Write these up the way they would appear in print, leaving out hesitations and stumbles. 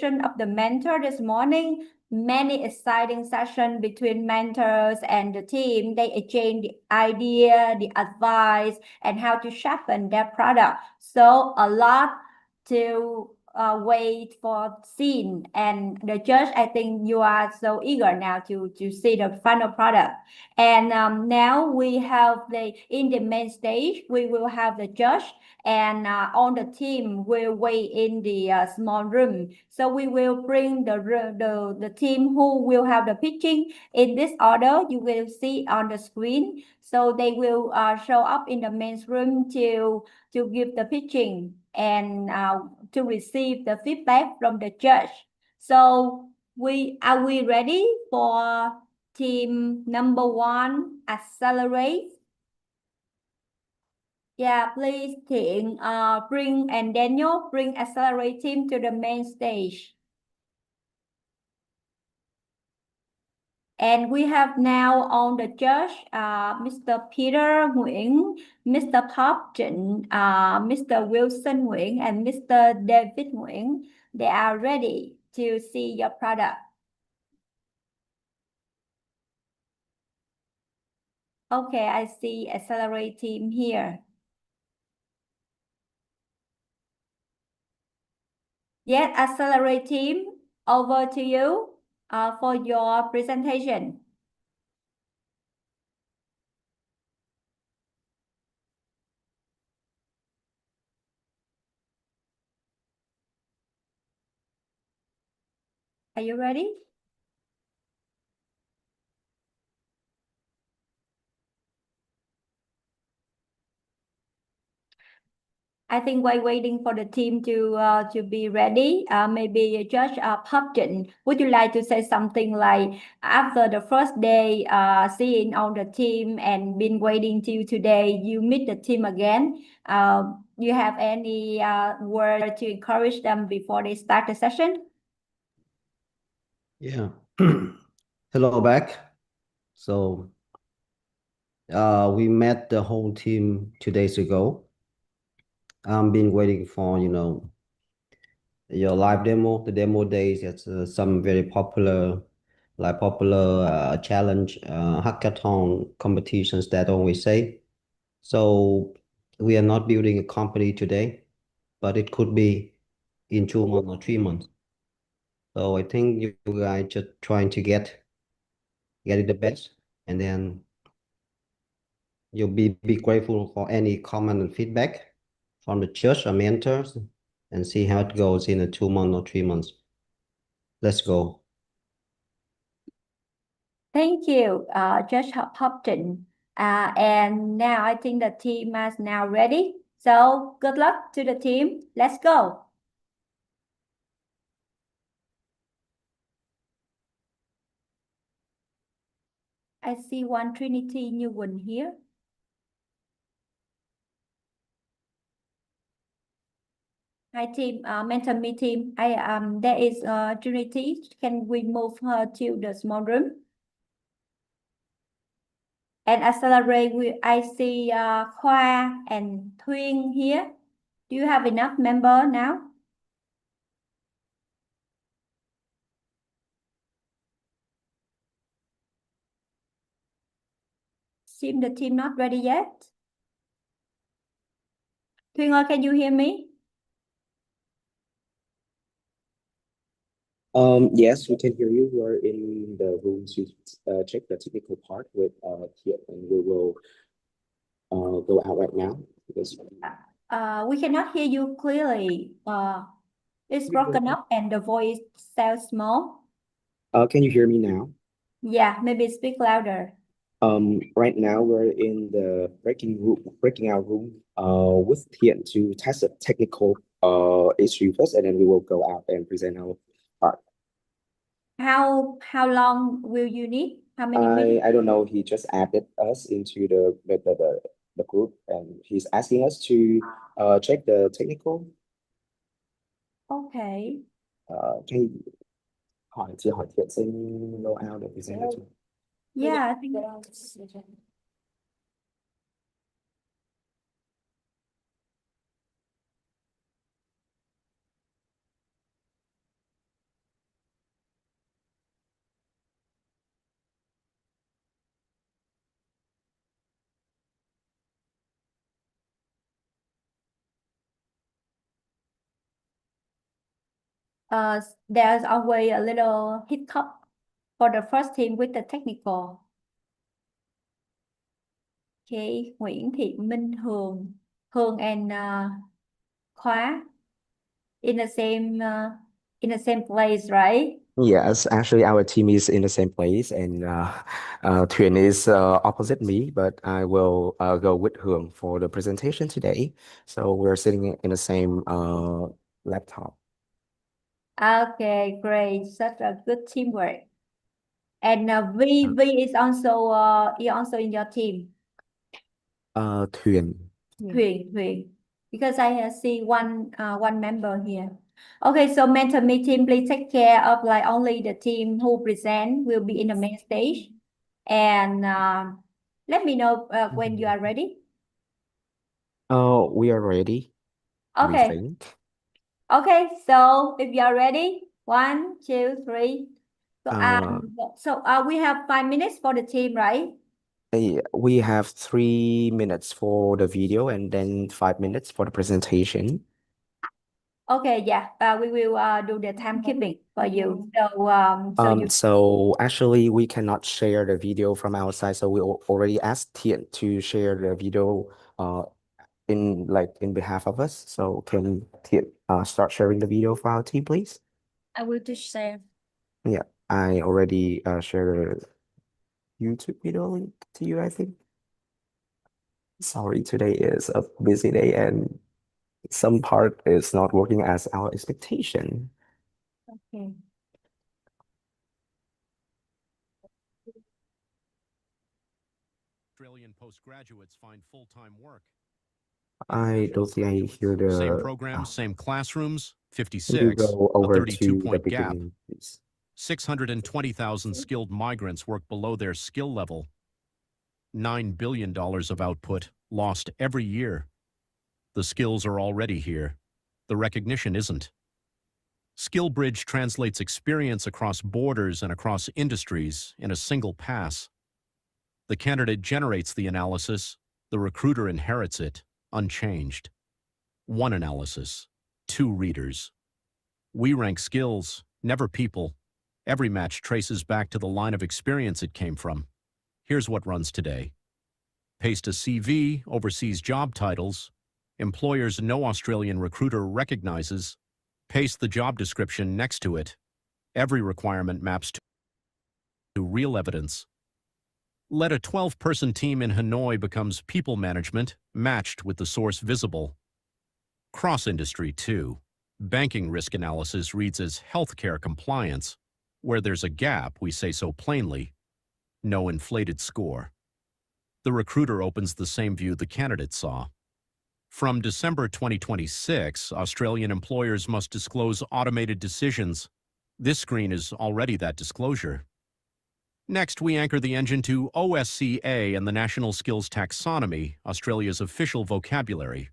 vision of the mentor this morning. Many exciting sessions between mentors and the team. They exchange the idea, the advice, and how to sharpen their product. So a lot to wait for scene. And the judge, I think you are so eager now to see the final product. And now we have in the main stage, we will have the judge, and on the team will wait in the small room. So we will bring the team who will have the pitching in this order. You will see on the screen. So they will show up in the main room to give the pitching and to receive the feedback from the judge. So are we ready for team number 1, accelerate? Yeah, please Thiện, bring, and Daniel, bring accelerate team to the main stage. And we have now on the judge, Mr. Peter Nguyễn, Mr. Pop Trịnh, Mr. Wilson Nguyễn, and Mr. David Nguyễn. They are ready to see your product. Okay, I see accelerate team here. Yes, accelerate team, over to you for your presentation. Are you ready? I think while waiting for the team to be ready, maybe Judge Pop Trịnh, would you like to say something like after the first day seeing all the team and been waiting till today, you meet the team again? You have any word to encourage them before they start the session? Yeah. Hello back. So we met the whole team 2 days ago. I've been waiting for, your live demo, the demo days. It's some very popular challenge, hackathon competitions that always say. So we are not building a company today, but it could be in 2 months or 3 months. So I think you guys just trying to get it the best, and then you'll be grateful for any comment and feedback from the church or mentors, and see how it goes in a 2 months or 3 months. Let's go. Thank you, Judge Pop Trịnh. And now I think the team is now ready. So good luck to the team. Let's go. I see one Trinity New One here. Hi team, mentor me team. There is Trinity. Can we move her to the small room? And accelerate. I see Khoa and Thuyên here. Do you have enough member now? Seem the team not ready yet. Thuyên, can you hear me? Yes, we can hear you. We're in the room to check the technical part with here, and we will go out right now because We cannot hear you clearly. It's broken up and the voice sounds small. can you hear me now? Yeah, maybe speak louder. Right now we're in the breaking out room with Tian to test the technical issue first, and then we will go out and present our part. How long will you need? How many minutes? I don't know. He just added us into the group, and he's asking us to check the technical. Okay. Can you hỏi Thiện xin go out để present it to? Yeah, I think there's always a little hiccup for the first team with the technical. Okay, Nguyễn Thị Minh Hường, Hường and Khóa in the same place, right? Yes, actually, our team is in the same place, and Thuyền is opposite me, but I will go with Hường for the presentation today. So we're sitting in the same laptop. Okay, great. Such a good teamwork. And V is also in your team. Thuyền. Thuyền. Because I see one member here. Okay, so mentor me team, please take care of like only the team who present will be in the main stage. And let me know when you are ready. Oh, we are ready, we Okay. think. Okay, so if you are ready, 1, 2, 3. So we have 5 minutes for the team, right? We have 3 minutes for the video and then 5 minutes for the presentation. Okay, yeah, we will do the timekeeping for you. So actually we cannot share the video from our side, so we already asked Thiện to share the video in behalf of us. So can Thiện start sharing the video for our team, please? I will just share. Yeah, I already shared a YouTube video link to you, I think. Sorry, today is a busy day and some part is not working as our expectation. Okay. Australian postgraduates find full-time work. I don't think I hear the Same programs, same classrooms, Can you 56, go a over to the 32-point gap. beginning, please? 620,000 skilled migrants work below their skill level. $9 billion of output lost every year. The skills are already here. The recognition isn't. SkillBridge translates experience across borders and across industries in a single pass. The candidate generates the analysis, the recruiter inherits it, unchanged. One analysis, two readers. We rank skills, never people. Every match traces back to the line of experience it came from. Here's what runs today. Paste a CV, overseas job titles. Employers no Australian recruiter recognizes. Paste the job description next to it. Every requirement maps to real evidence. Let a 12-person team in Hanoi becomes people management, matched with the source visible. Cross-industry, too. Banking risk analysis reads as healthcare compliance. Where there's a gap, we say so plainly. No inflated score. The recruiter opens the same view the candidate saw. From December 2026, Australian employers must disclose automated decisions. This screen is already that disclosure. Next, we anchor the engine to OSCA and the National Skills Taxonomy, Australia's official vocabulary.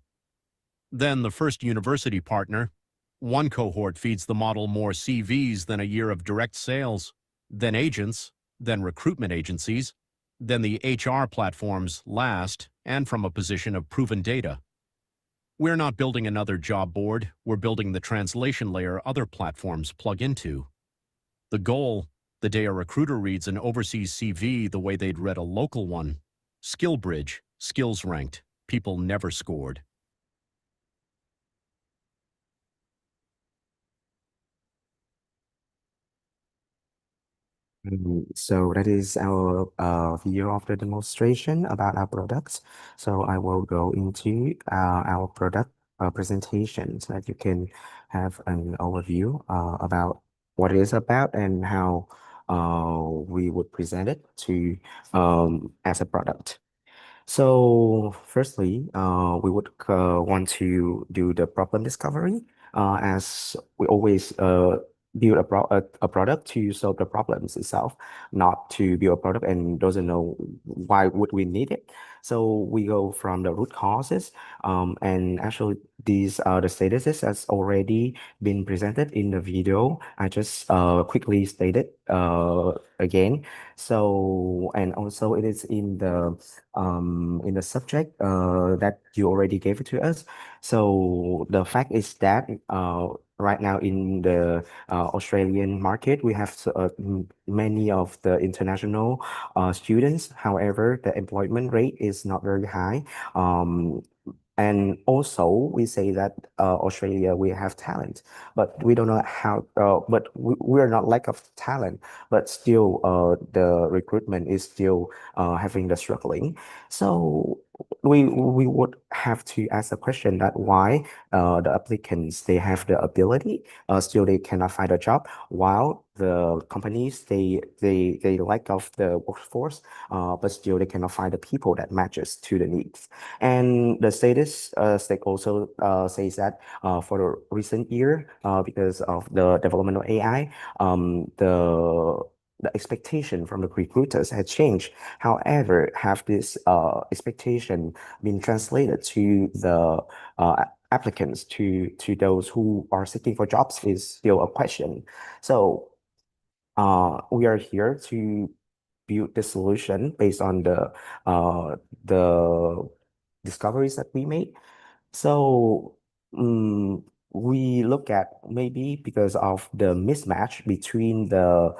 Then the first university partner. One cohort feeds the model more CVs than a year of direct sales, then agents, then recruitment agencies, then the HR platforms last, and from a position of proven data. We're not building another job board, we're building the translation layer other platforms plug into. The goal, the day a recruiter reads an overseas CV the way they'd read a local one. SkillBridge, skills ranked, people never scored. So that is our video of the demonstration about our products. So I will go into our product presentation so that you can have an overview about what it is about and how we would present it to as a product. So firstly, we would want to do the problem discovery as we always build a product to solve the problems itself, not to build a product and doesn't know why would we need it. So we go from the root causes, and actually these are the statuses that's already been presented in the video. I just quickly stated again. So, and also it is in the subject that you already gave it to us. So the fact is that right now in the Australian market, we have many of the international students. However, the employment rate is not very high. And also, we say that Australia, we have talent, but we don't know how, but we are not lack of talent, but still the recruitment is still having the struggling. So we would have to ask the question that why the applicants, they have the ability, still they cannot find a job, while the companies, they lack of the workforce, but still they cannot find the people that matches to the needs. And the status stake also says that for the recent year, because of the development of AI, the expectation from the recruiters had changed. However, have this expectation been translated to the applicants, to those who are seeking for jobs, is still a question. So we are here to build the solution based on the discoveries that we made. So we look at maybe because of the mismatch between the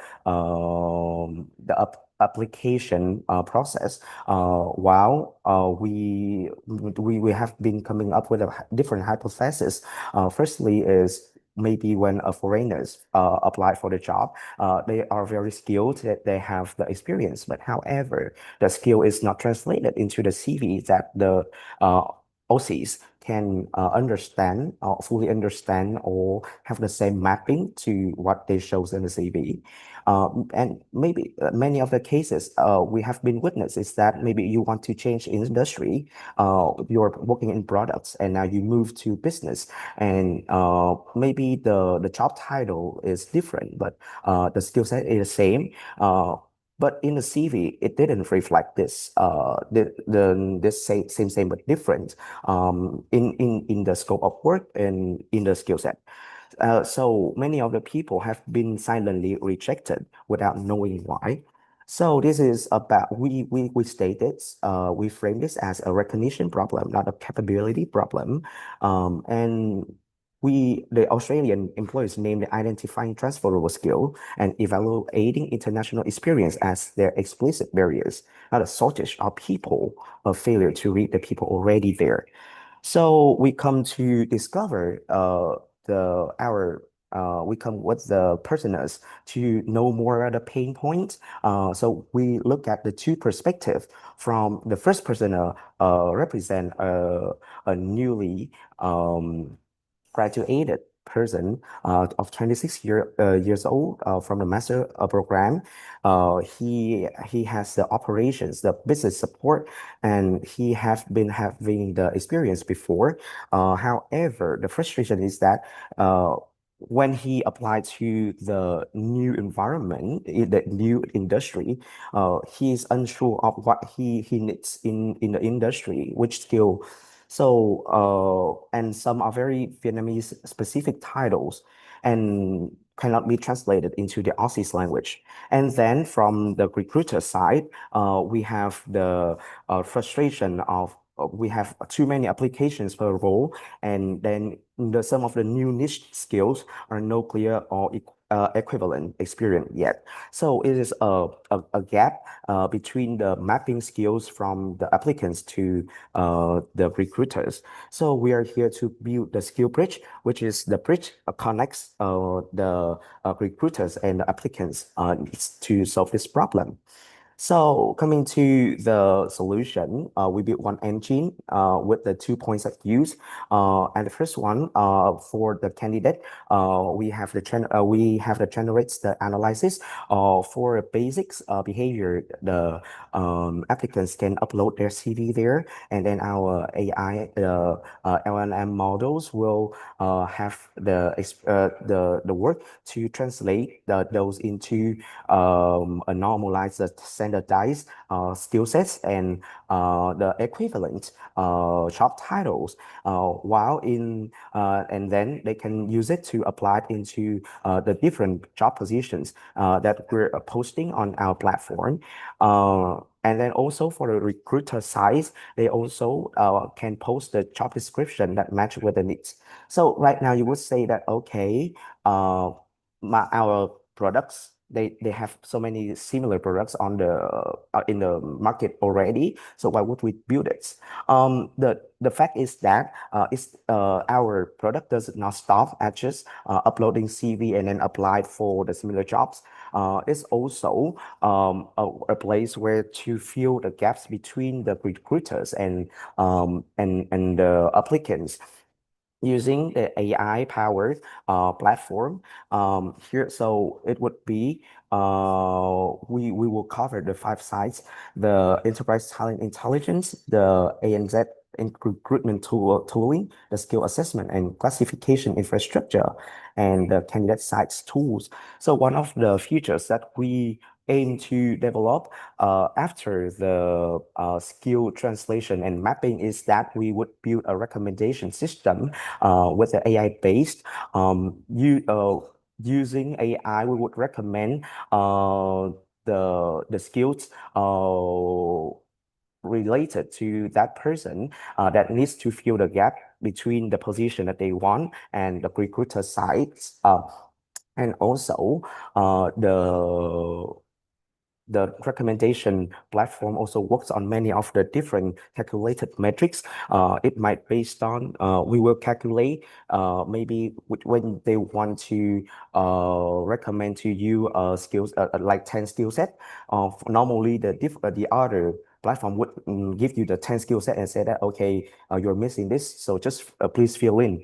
application process, while we have been coming up with a different hypothesis. Firstly is maybe when a foreigners apply for the job, they are very skilled, that they have the experience, but however, the skill is not translated into the CV that the Aussies can understand, fully understand, or have the same mapping to what they shows in the CV. And maybe many of the cases we have been witness is that maybe you want to change industry, you're working in products, and now you move to business, and maybe the job title is different, but the skill set is the same. But in the CV, it didn't reflect this this same but different in the scope of work and in the skill set. So many of the people have been silently rejected without knowing why. So this is about, we state this, we frame this as a recognition problem, not a capability problem. And the Australian employers name the identifying transferable skill and evaluating international experience as their explicit barriers, not a shortage of people, a failure to read the people already there. So we come to discover we come with the personas to know more at the pain point. So we look at the two perspectives. From the first persona represent a newly graduated person of 26 years old from the master program. He has the operations, the business support, and he have been having the experience before. However, the frustration is that when he applied to the new environment, the new industry, he is unsure of what he needs in the industry, which skill. So, and some are very Vietnamese specific titles and cannot be translated into the Aussies language. And then from the recruiter side, we have the frustration of we have too many applications per role, and then some of the new niche skills are no clear or equivalent experience yet. So it is a gap between the mapping skills from the applicants to the recruiters. So we are here to build the skill bridge, which is the bridge connects the recruiters and the applicants to solve this problem. So coming to the solution, we built one engine with the 2 points of use. And the first one for the candidate, we have the generates the analysis for basics behavior. The applicants can upload their CV there, and then our AI LLM models will have the work to translate those into a normalized, standardized skill sets and the equivalent job titles. While in and then they can use it to apply it into the different job positions that we're posting on our platform. And then also for the recruiter side, they also can post the job description that match with the needs. So right now you would say that, okay, our products, they have so many similar products on in the market already. So why would we build it? The fact is that our product does not stop at just uploading CV and then apply for the similar jobs. It's also a place where to fill the gaps between the recruiters and the applicants using the AI powered platform here. So it would be we will cover the 5 sides: the enterprise talent intelligence, the ANZ recruitment tooling, the skill assessment and classification infrastructure, and the candidate sites tools. So one of the features that we aim to develop after the skill translation and mapping is that we would build a recommendation system with the AI based. Using AI, we would recommend the skills related to that person that needs to fill the gap between the position that they want and the recruiter sites. And also the recommendation platform also works on many of the different calculated metrics. It might based on we will calculate maybe when they want to recommend to you skills like 10 skill set. Normally the other platform would give you the 10 skill set and say that, okay, you're missing this, so just please fill in.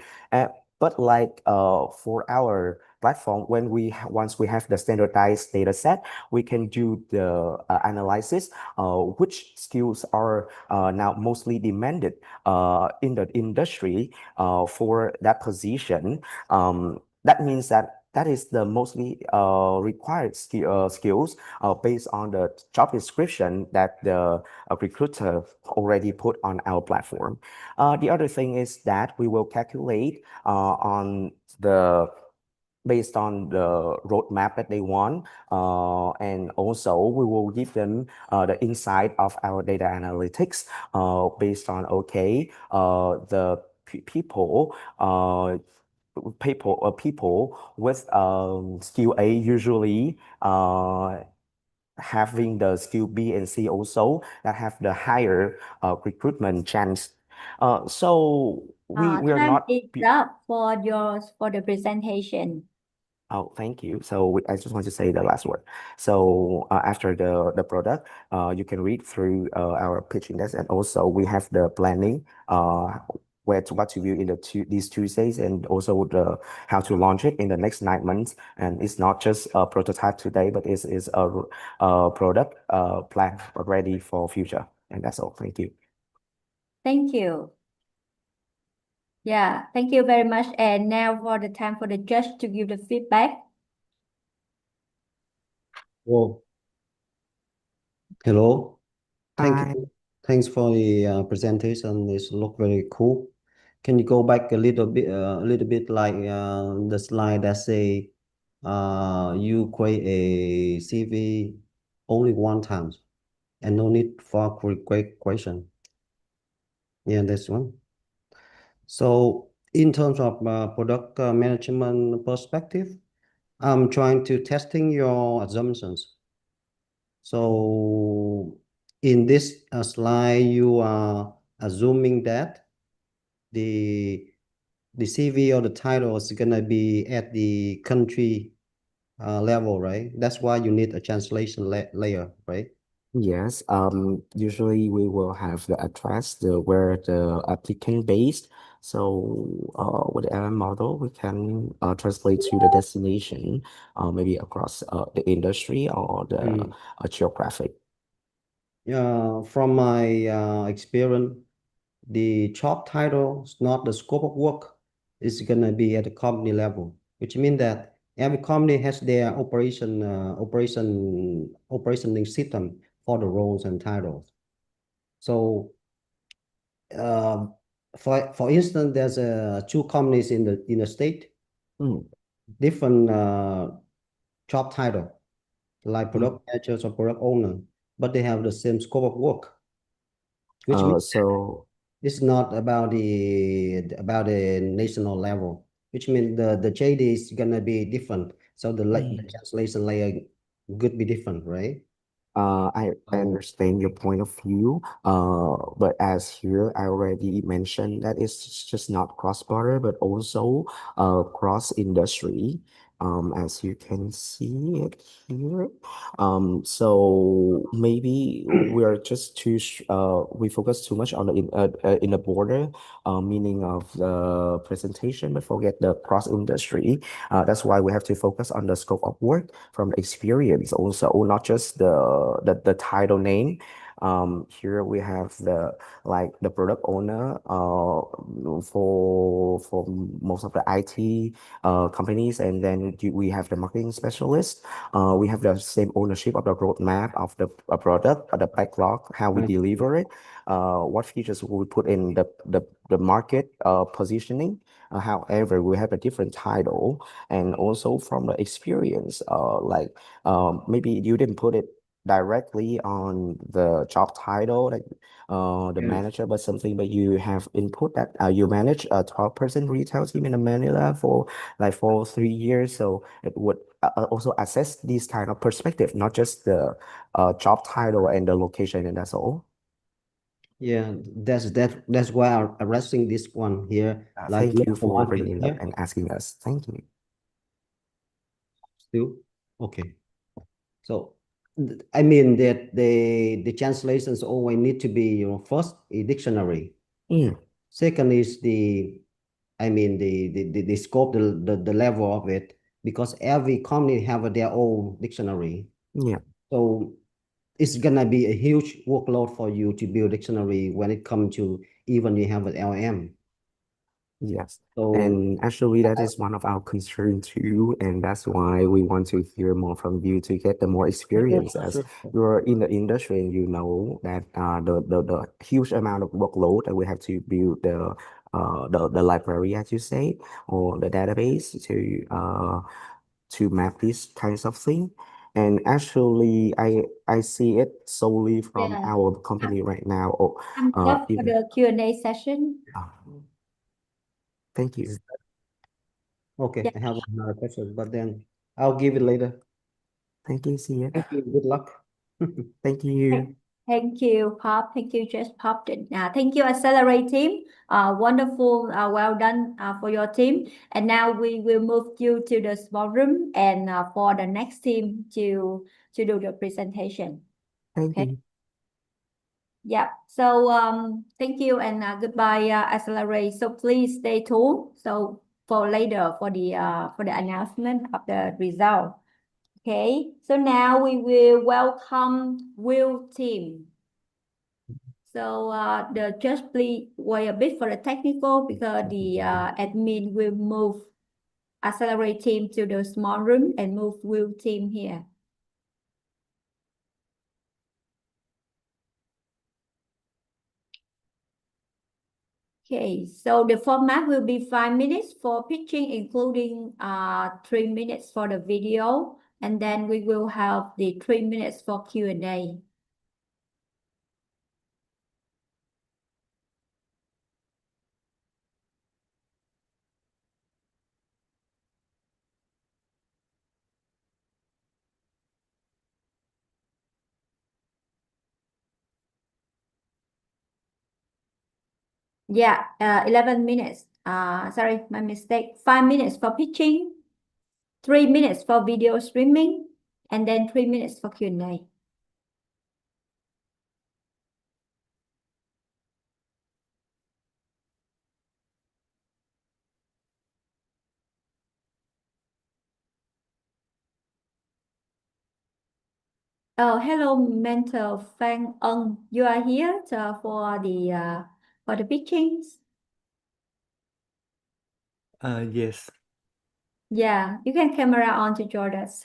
But like for our platform, when once we have the standardized data set, we can do the analysis, which skills are now mostly demanded in the industry for that position. That means that is the mostly required skills based on the job description that the recruiter already put on our platform. The other thing is that we will calculate on the based on the roadmap that they want. And also we will give them the insight of our data analytics based on, okay, the people with skill A usually having the skill B and C also that have the higher recruitment chance. So we are Time not is up for the presentation. Oh, thank you. So I just want to say the last word. So after the product, you can read through our pitch index, and also we have the planning what to view in these Tuesdays, and also the how to launch it in the next 9 months. And it's not just a prototype today, but it is a product plan ready for future. And that's all. Thank you. Thank you. Yeah, thank you very much. And now for the time for the judge to give the feedback. Well, hello. Thank Hi. you. Thanks for the presentation. This look very cool. Can you go back a little bit like the slide that say you create a CV only one time and no need for quick question. Yeah, this one. So in terms of product management perspective, I'm trying to testing your assumptions. So in this slide, you are assuming that the CV or the title is gonna be at the country level, right? That's why you need a translation layer, right? Yes, usually we will have the address, where the applicant based. So with the LM model, we can translate to the destination, maybe across the industry or the geographic. Yeah, from my experience, the job title is not the scope of work. It's gonna be at the company level, which means that every company has their operationing system for the roles and titles. So, uh, for instance, there's two companies in the state, Mm, different job title, like mm, product managers or product owner. but they have the same scope of work, which means So it's not about the national level, which means the JD is gonna be different. So the translation layer could be different, right? I So understand your point of view, but as here I already mentioned that it's just not cross-border, but also cross-industry, as you can see it here. So maybe we are just we focus too much on in the border meaning of the presentation, but forget the cross-industry. That's why we have to focus on the scope of work from the experience also, not just the title name. Here we have the product owner for most of the IT companies, and then we have the marketing specialist. We have the same ownership of the roadmap of the product, the backlog, how we deliver it, what features we put in the market positioning. However, we have a different title, and also from the experience, maybe you didn't put it directly on the job title, like the manager, but something, but you have input that you manage a 12-person retail team in Manila for 3 years. So it would also assess this kind of perspective, not just the job title and the location, and that's all. yeah, that's why I'm addressing this one here. Like Thank you for one bringing it up here. and asking us. Thank you. Still okay. So I mean that the translations always need to be, first a dictionary. Mm, Second is the scope, the level of it, because every company have their own dictionary. yeah. So it's gonna be a huge workload for you to build dictionary when it comes to even you have an LM. Yes. So And actually, that is one of our concern too, and that's why we want to hear more from you to get the more experience as you're in the industry and you know that the huge amount of workload that we have to build the library, as you say, or the database to map these kinds of thing. And actually, I see it solely from Yeah, our company right now. Or I'm done for even the Q&A session. thank you, okay, Yeah. I have another question, but then I'll give it later. thank you, see it. Thank you. Good luck. Thank you. Thank you, Pop. Thank you, Just Pop. Thank you, Accelerate team. Wonderful. Well done for your team. And now we will move you to the small room and for the next team to do the presentation. Thank Okay. you. Yeah. So thank you and goodbye, Accelerate. So please stay tuned. So for later for the announcement of the result. Okay. So now we will welcome Will team. So just please wait a bit for the technical because the admin will move Accelerate team to the small room and move Will team here. Okay, so the format will be 5 minutes for pitching, including 3 minutes for the video, and then we will have the 3 minutes for Q&A. Yeah, 11 minutes. Sorry, my mistake. 5 minutes for pitching, 3 minutes for video streaming, and then 3 minutes for Q&A. Oh, hello, Mentor Fang Ung. You are here for the pitchings. Yes. Yeah, you can camera on to join us.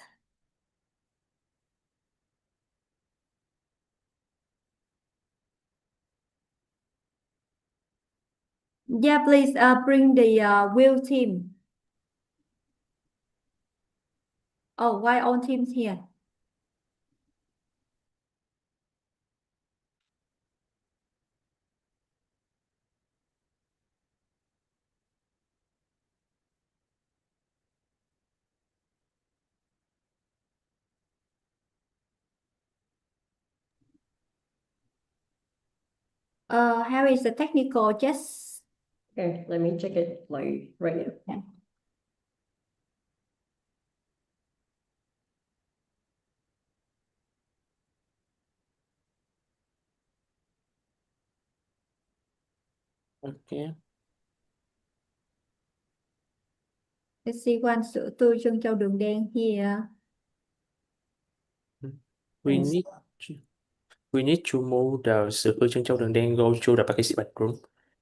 Yeah, please bring the Will team. Oh, why all teams here? How is the technical? Just Okay, let me check it like right now. Yeah. Okay. let's see one sữa tươi trân châu đường đen here. We Yes. need to move the sữa tươi trân châu đường đen go to the participant room.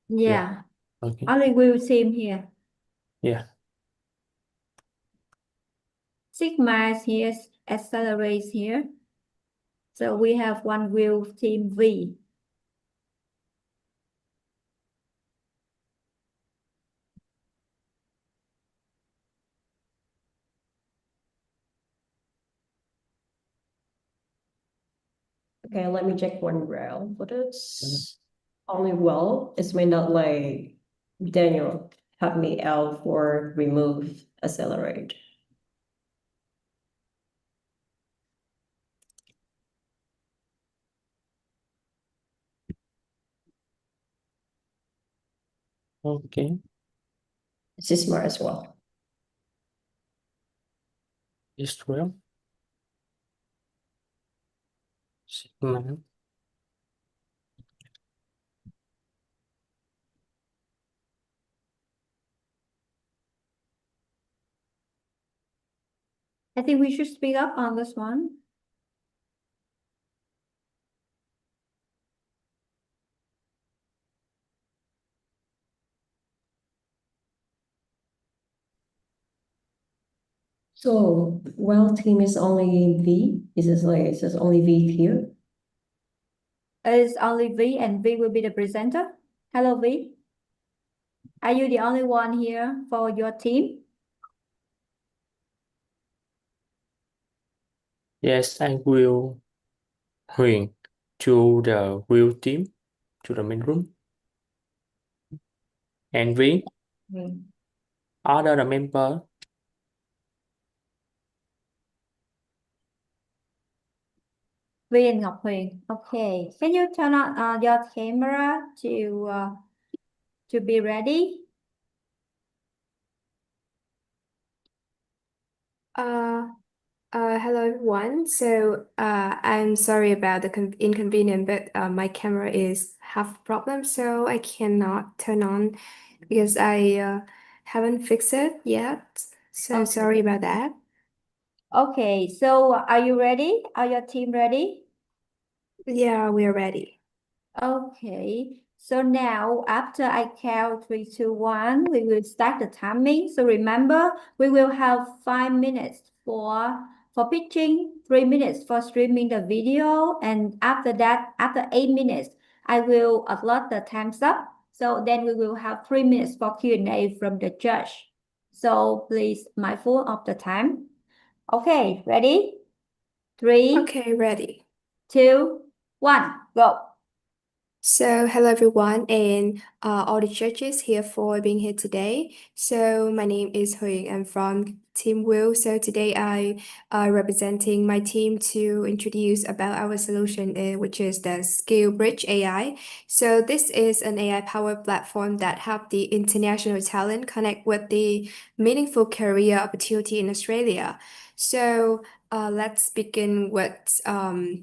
Yeah. Okay. Only will team here. Yeah. Sigma is here, accelerates here. So we have one wheel team V. Okay, let me check one row for this. Only well, it's may not like Daniel help me out for remove accelerate. Okay. This is smart as well. Israel. Sigma. I think we should speak up on this one. So well team is only V. It says only V here. It's only V and V will be the presenter. Hello, V. Are you the only one here for your team? Yes, I will bring to the wheel team to the main room. And we other member. V and Ngọc Huyền. Okay. Can you turn on your camera to be ready? Hello everyone. So I'm sorry about the inconvenience, but my camera is half problem, so I cannot turn on because I haven't fixed it yet. So Okay. sorry about that. Okay, so are you ready? Are your team ready? Yeah, we are ready. Okay, so now after I count 3, 2, 1, we will start the timing. So remember, we will have 5 minutes for pitching, 3 minutes for streaming the video, and after that, after 8 minutes, I will allot the times up. So then we will have 3 minutes for Q&A from the judge. So please mindful of the time. Okay, ready? 3, Okay, ready. 2, 1, go. So hello everyone and all the judges here for being here today. So my name is Hui. I'm from Team Will. So today I representing my team to introduce about our solution, which is the Skill Bridge AI. So this is an AI powered platform that help the international talent connect with the meaningful career opportunity in Australia. So let's begin with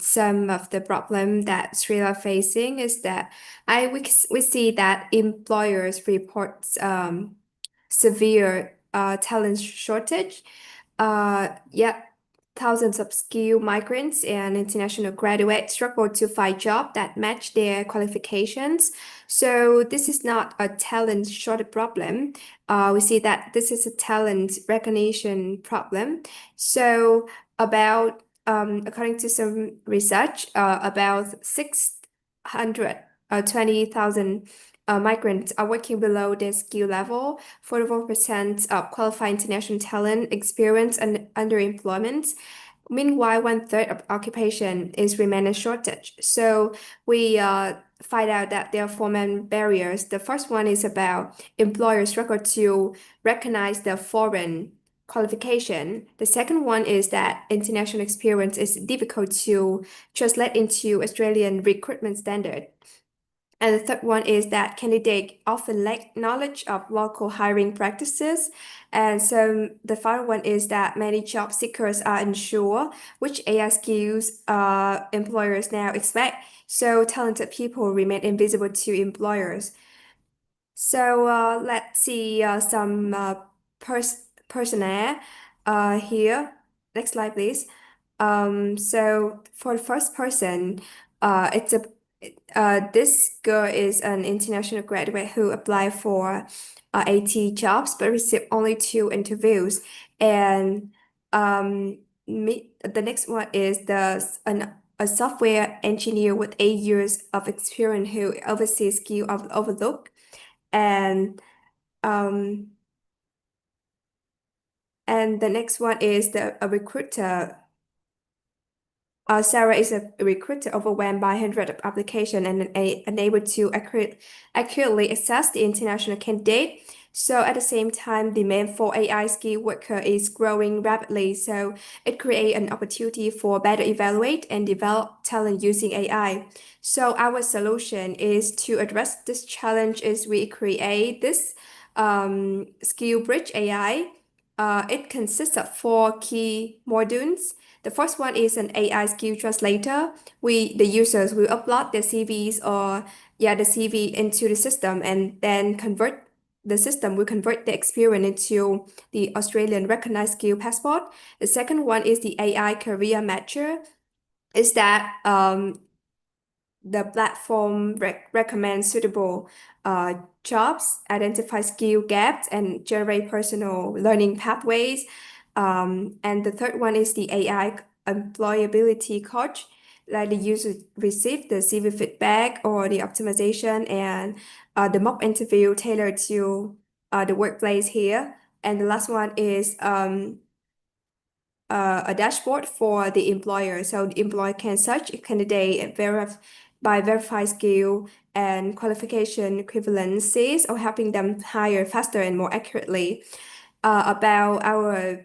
some of the problem that Australia facing is that we see that employers report severe talent shortage. Yet thousands of skilled migrants and international graduates struggle to find jobs that match their qualifications. So this is not a talent shortage problem. We see that this is a talent recognition problem. So about according to some research, about 620,000 migrants are working below their skill level. 44% of qualified international talent experience underemployment. Meanwhile, 1/3 of occupation is remain a shortage. So we find out that there are four main barriers. The first one is about employers struggle to recognize the foreign qualification. The second one is that international experience is difficult to translate into Australian recruitment standard. And the third one is that candidates often lack knowledge of local hiring practices. And so the final one is that many job seekers are unsure which AI skills employers now expect. So talented people remain invisible to employers. So let's see some personnel here. Next slide, please. So for the first person, this girl is an international graduate who applied for 80 jobs but received only 2 interviews. And the next one is a software engineer with 8 years of experience who oversees skill of overlook. And the next one is a recruiter. Sarah is a recruiter overwhelmed by hundreds of applications and unable to accurately assess the international candidate. So at the same time, demand for AI skill worker is growing rapidly. So it creates an opportunity for better evaluate and develop talent using AI. So our solution is to address this challenge is we create this skill bridge AI. It consists of 4 key modules. The first one is an AI skill translator. The users will upload their CVs or the CV into the system, and then the system will convert the experience into the Australian recognized skill passport. The second one is the AI career matcher. Is that the platform recommends suitable jobs, identify skill gaps, and generate personal learning pathways. And the third one is the AI employability coach. Like the user receive the CV feedback or the optimization and the mock interview tailored to the workplace here. And the last one is a dashboard for the employer. So the employer can search a candidate by verified skill and qualification equivalencies, or helping them hire faster and more accurately. About our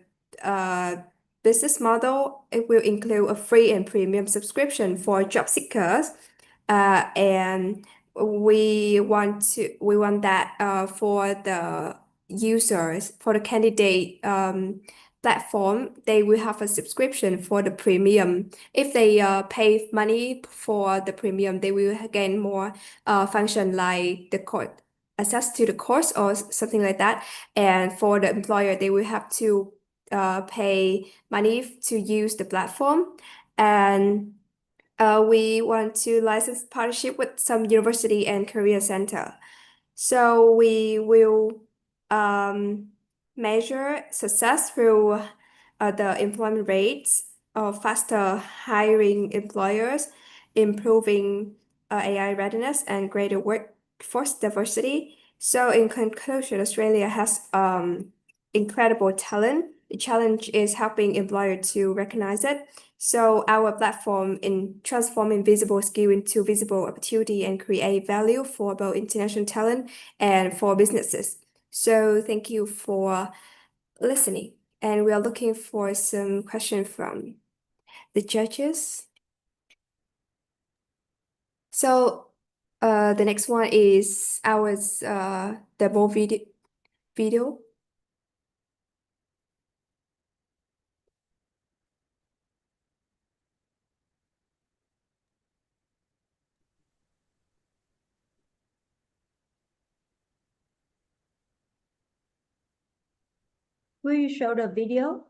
business model, it will include a free and premium subscription for job seekers. And we want that for the users, for the candidate platform, they will have a subscription for the premium. If they pay money for the premium, they will gain more function like the course, access to the course or something like that. And for the employer, they will have to pay money to use the platform. And we want to license partnership with some university and career center. So we will measure success through the employment rates of faster hiring employers, improving AI readiness, and greater workforce diversity. So in conclusion, Australia has incredible talent. The challenge is helping employers to recognize it. So our platform in transforming visible skill into visible opportunity and create value for both international talent and for businesses. So thank you for listening. And we are looking for some questions from the judges. So the next one is our demo video. Will you show the video?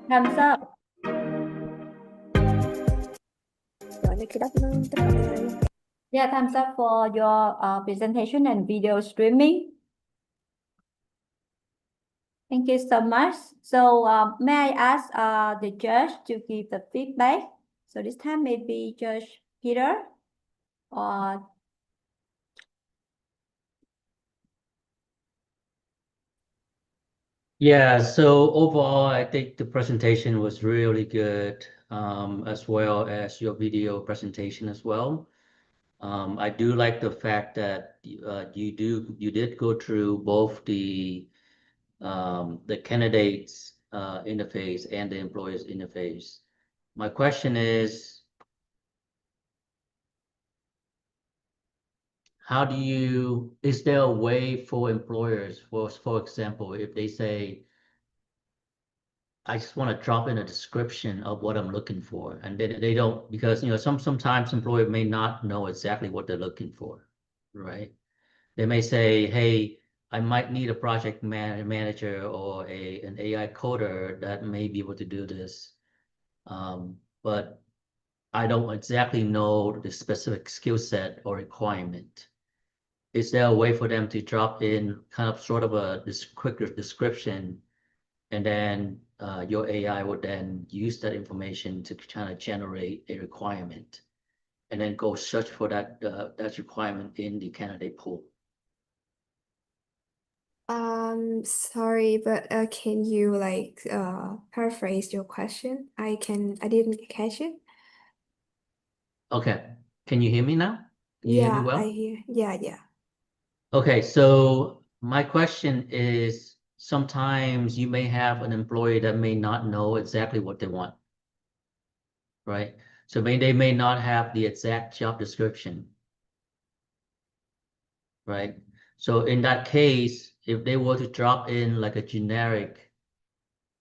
Thumbs up. Yeah, thumbs up for your presentation and video streaming. Thank you so much. So may I ask the judge to give the feedback? So this time maybe Judge Peter or Yeah, so overall, I think the presentation was really good, as well as your video presentation as well. I do like the fact that you did go through both the candidates interface and the employers interface. My question is, is there a way for employers, for example, if they say, I just want to drop in a description of what I'm looking for, and they don't, because sometimes employer may not know exactly what they're looking for, right? They may say, hey, I might need a project manager or an AI coder that may be able to do this. But I don't exactly know the specific skill set or requirement. Is there a way for them to drop in kind of sort of this quick description, and then your AI would then use that information to kind of generate a requirement, and then go search for that requirement in the candidate pool? Sorry, but can you paraphrase your question? I didn't catch it. Okay, can you hear me now? Can you hear me Yeah, I well? hear. Yeah. Okay, so my question is, sometimes you may have an employee that may not know exactly what they want, right? So they may not have the exact job description, right? So in that case, if they were to drop in like a generic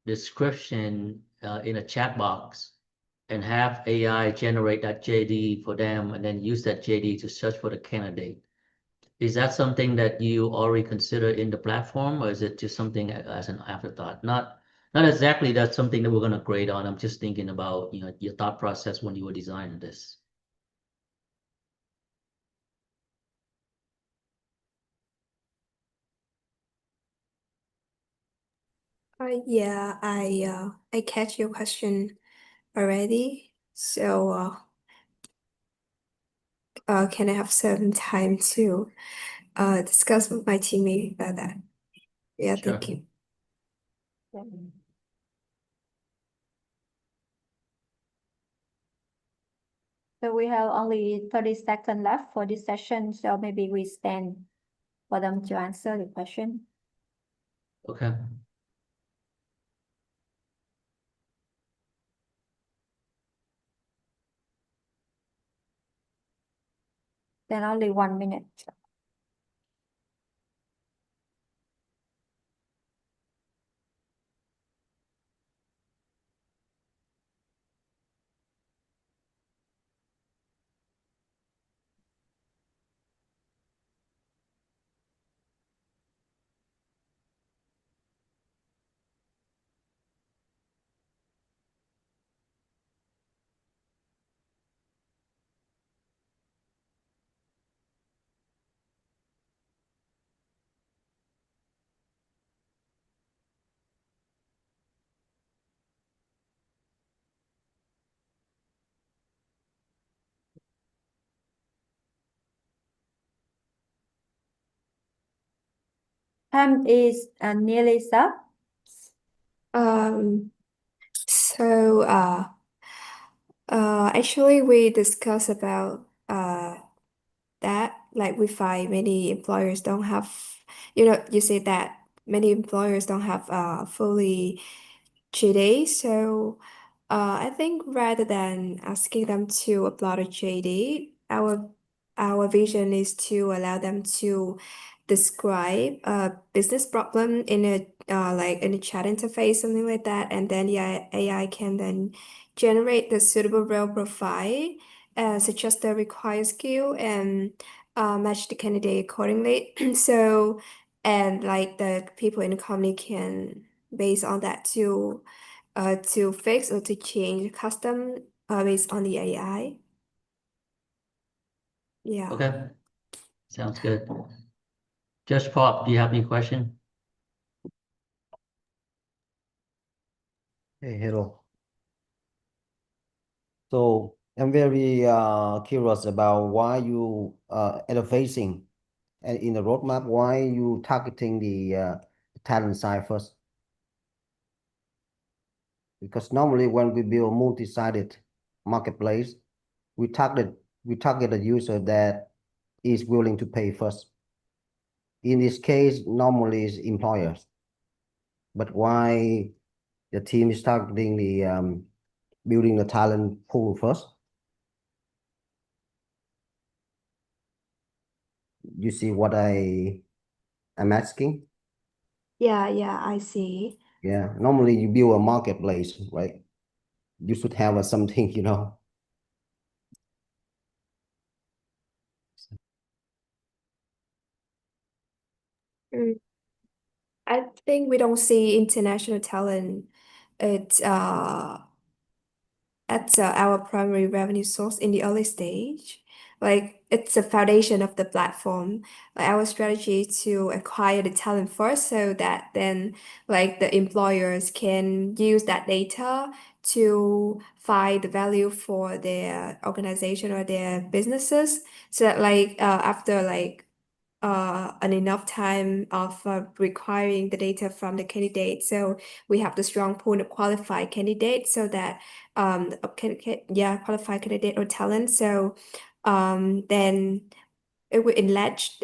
description in a chat box and have AI generate that JD for them and then use that JD to search for the candidate, is that something that you already consider in the platform, or is it just something as an afterthought? Not exactly that's something that we're going to grade on. I'm just thinking about, your thought process when you were designing this. Yeah, I catch your question already. So can I have some time to discuss with my teammate about that? Yeah, Sure. thank you. So we have only 30 seconds left for this session, so maybe we stand for them to answer the question. Okay. Then only 1 minute. Time is nearly up. So actually we discussed about that we find many employers don't have, you say that many employers don't have fully JD. So I think rather than asking them to upload a JD, our vision is to allow them to describe a business problem in a in a chat interface, something like that, and then the AI can then generate the suitable role profile, suggest the required skill, and match the candidate accordingly. And the people in the company can, based on that, to to fix or to change custom based on the AI. Yeah. Okay, sounds good. Just Pop, do you have any question? Hey, hello. So I'm very curious about why you interfacing and in the roadmap, why you targeting the talent side first? Because normally when we build multi-sided marketplace, we target a user that is willing to pay first. In this case, normally it's employers. But why the team is targeting the building the talent pool first? You see what I'm asking? Yeah, I see. Yeah, normally you build a marketplace, right? You should have something, Mm. I think we don't see international talent. It's That's our primary revenue source in the early stage. Like it's the foundation of the platform. Like our strategy is to acquire the talent first so that then like the employers can use that data to find the value for their organization or their businesses. So that like after like an enough time of requiring the data from the candidate. So we have the strong pool of qualified candidates so that qualified candidate or talent. So then it will engage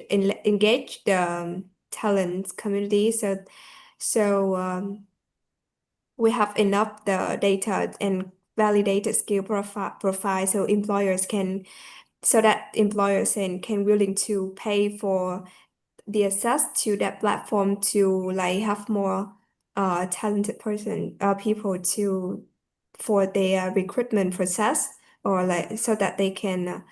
the talent community. So we have enough the data and validated skill profile so that employers can willing to pay for the access to that platform to like have more talented people to for their recruitment process or like so that they can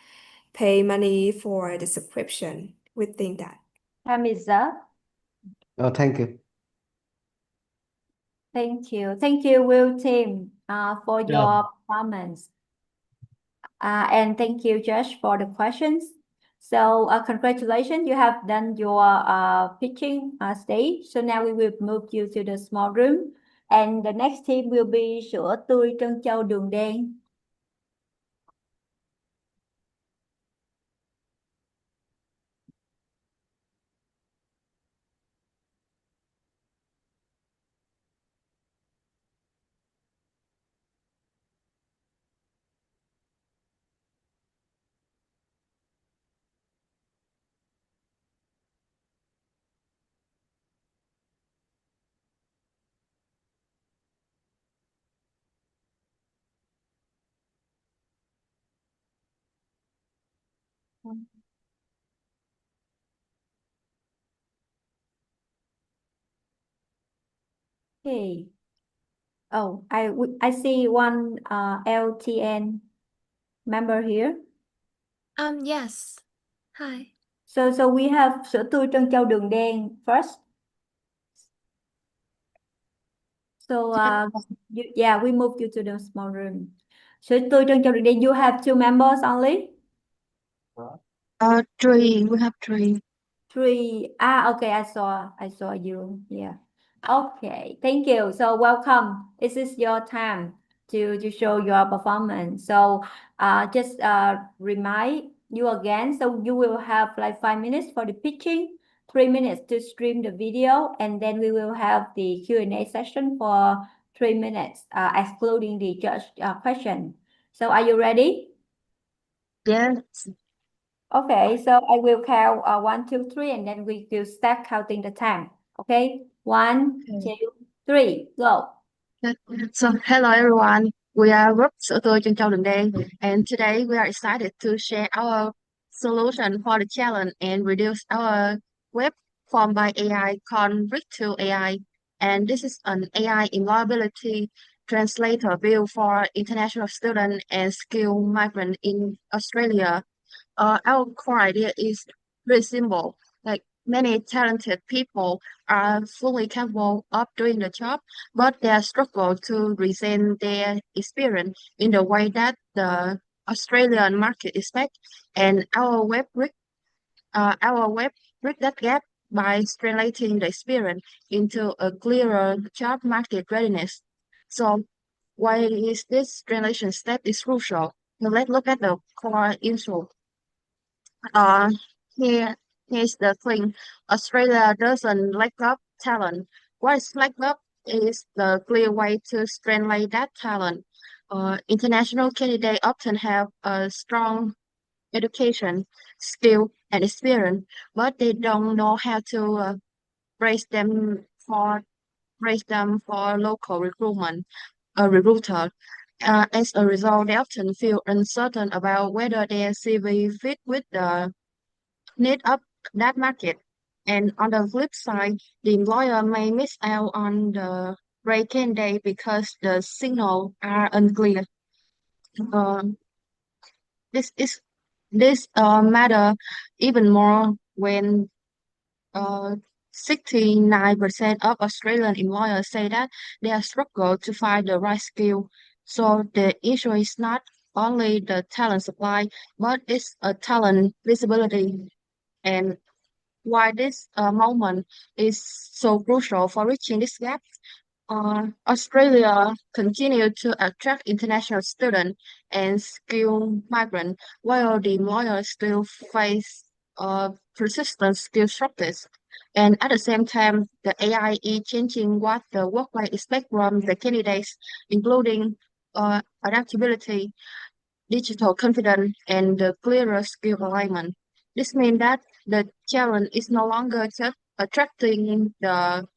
pay money for the subscription. We think that. Time is up. Oh, thank you. Thank you. Thank you, Will team, for Yeah. your performance. And thank you, Josh, for the questions. So congratulations, you have done your pitching stage. So now we will move you to the small room. And the next team will be sữa tươi trân châu đường đen. Okay. Oh, I see one LTN member here. Yes. Hi. So we have sữa tươi trân châu đường đen first. So we moved you to the small room. Sữa tươi trân châu đường đen, you have two members only? Three. We have three. Three. Okay, I saw you. Yeah. Okay, thank you. So welcome. This is your time to show your performance. So just remind you again. So you will have like 5 minutes for the pitching, 3 minutes to stream the video, and then we will have the Q&A session for 3 minutes, excluding the judge question. So are you ready? Yes. Okay, so I will count 1, 2, 3, and then we will start counting the time. Okay, 1, Okay. 2, 3, go. So hello everyone. We are group sữa tươi trân châu đường đen, and today we are excited to share our solution for the challenge and reduce our web form by AI called Breakthrough AI. And this is an AI employability translator built for international students and skilled migrants in Australia. Our core idea is very simple. Like many talented people are fully capable of doing the job, but they struggle to present their experience in the way that the Australian market expects. And our web bridge that gap by translating the experience into a clearer job market readiness. So why is this translation step is crucial? Now let's look at the core issue. Uh, here, here's the thing. Australia doesn't lack up talent. What is lack up is the clear way to translate that talent. International candidates often have a strong education, skill, and experience, but they don't know how to raise them for local recruiter. As a result, they often feel uncertain about whether their CV fit with the need of that market. And on the flip side, the employer may miss out on the right candidate because the signals are unclear. Uh, this is this matter even more when 69% of Australian employers say that they are struggle to find the right skill. So the issue is not only the talent supply, but it's a talent visibility. And why this moment is so crucial for reaching this gap. Australia continued to attract international students and skilled migrants, while the employers still face persistent skill shortage. And at the same time, the AI is changing what the workplace expect from the candidates, including adaptability, digital confidence, and the clearer skill alignment. This means that the challenge is no longer just attracting the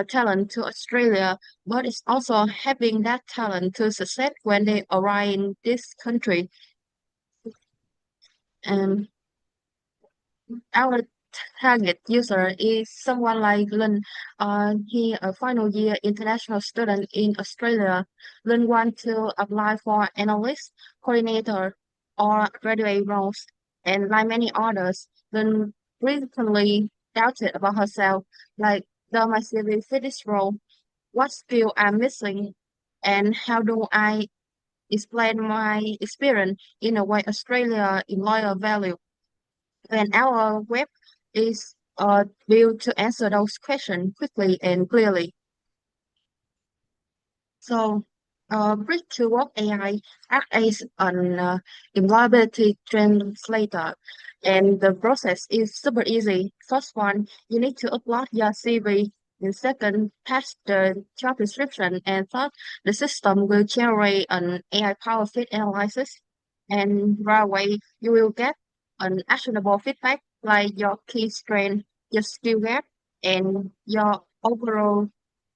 talent to Australia, but it's also having that talent to succeed when they arrive in this country. And our target user is someone like Lin. He a final year international student in Australia. Lin want to apply for analyst, coordinator, or graduate roles. And like many others, Lin frequently doubted about herself, like, does my CV fit this role? What skill I'm missing? And how do I explain my experience in a way Australia employer value? And our web is built to answer those questions quickly and clearly. So, Bridge to Work AI acts as an employability translator, and the process is super easy. First one, you need to upload your CV. And second, pass the job description. And third, the system will generate an AI-powered fit analysis. And right away, you will get an actionable feedback like your key strength, your skill gap, and your overall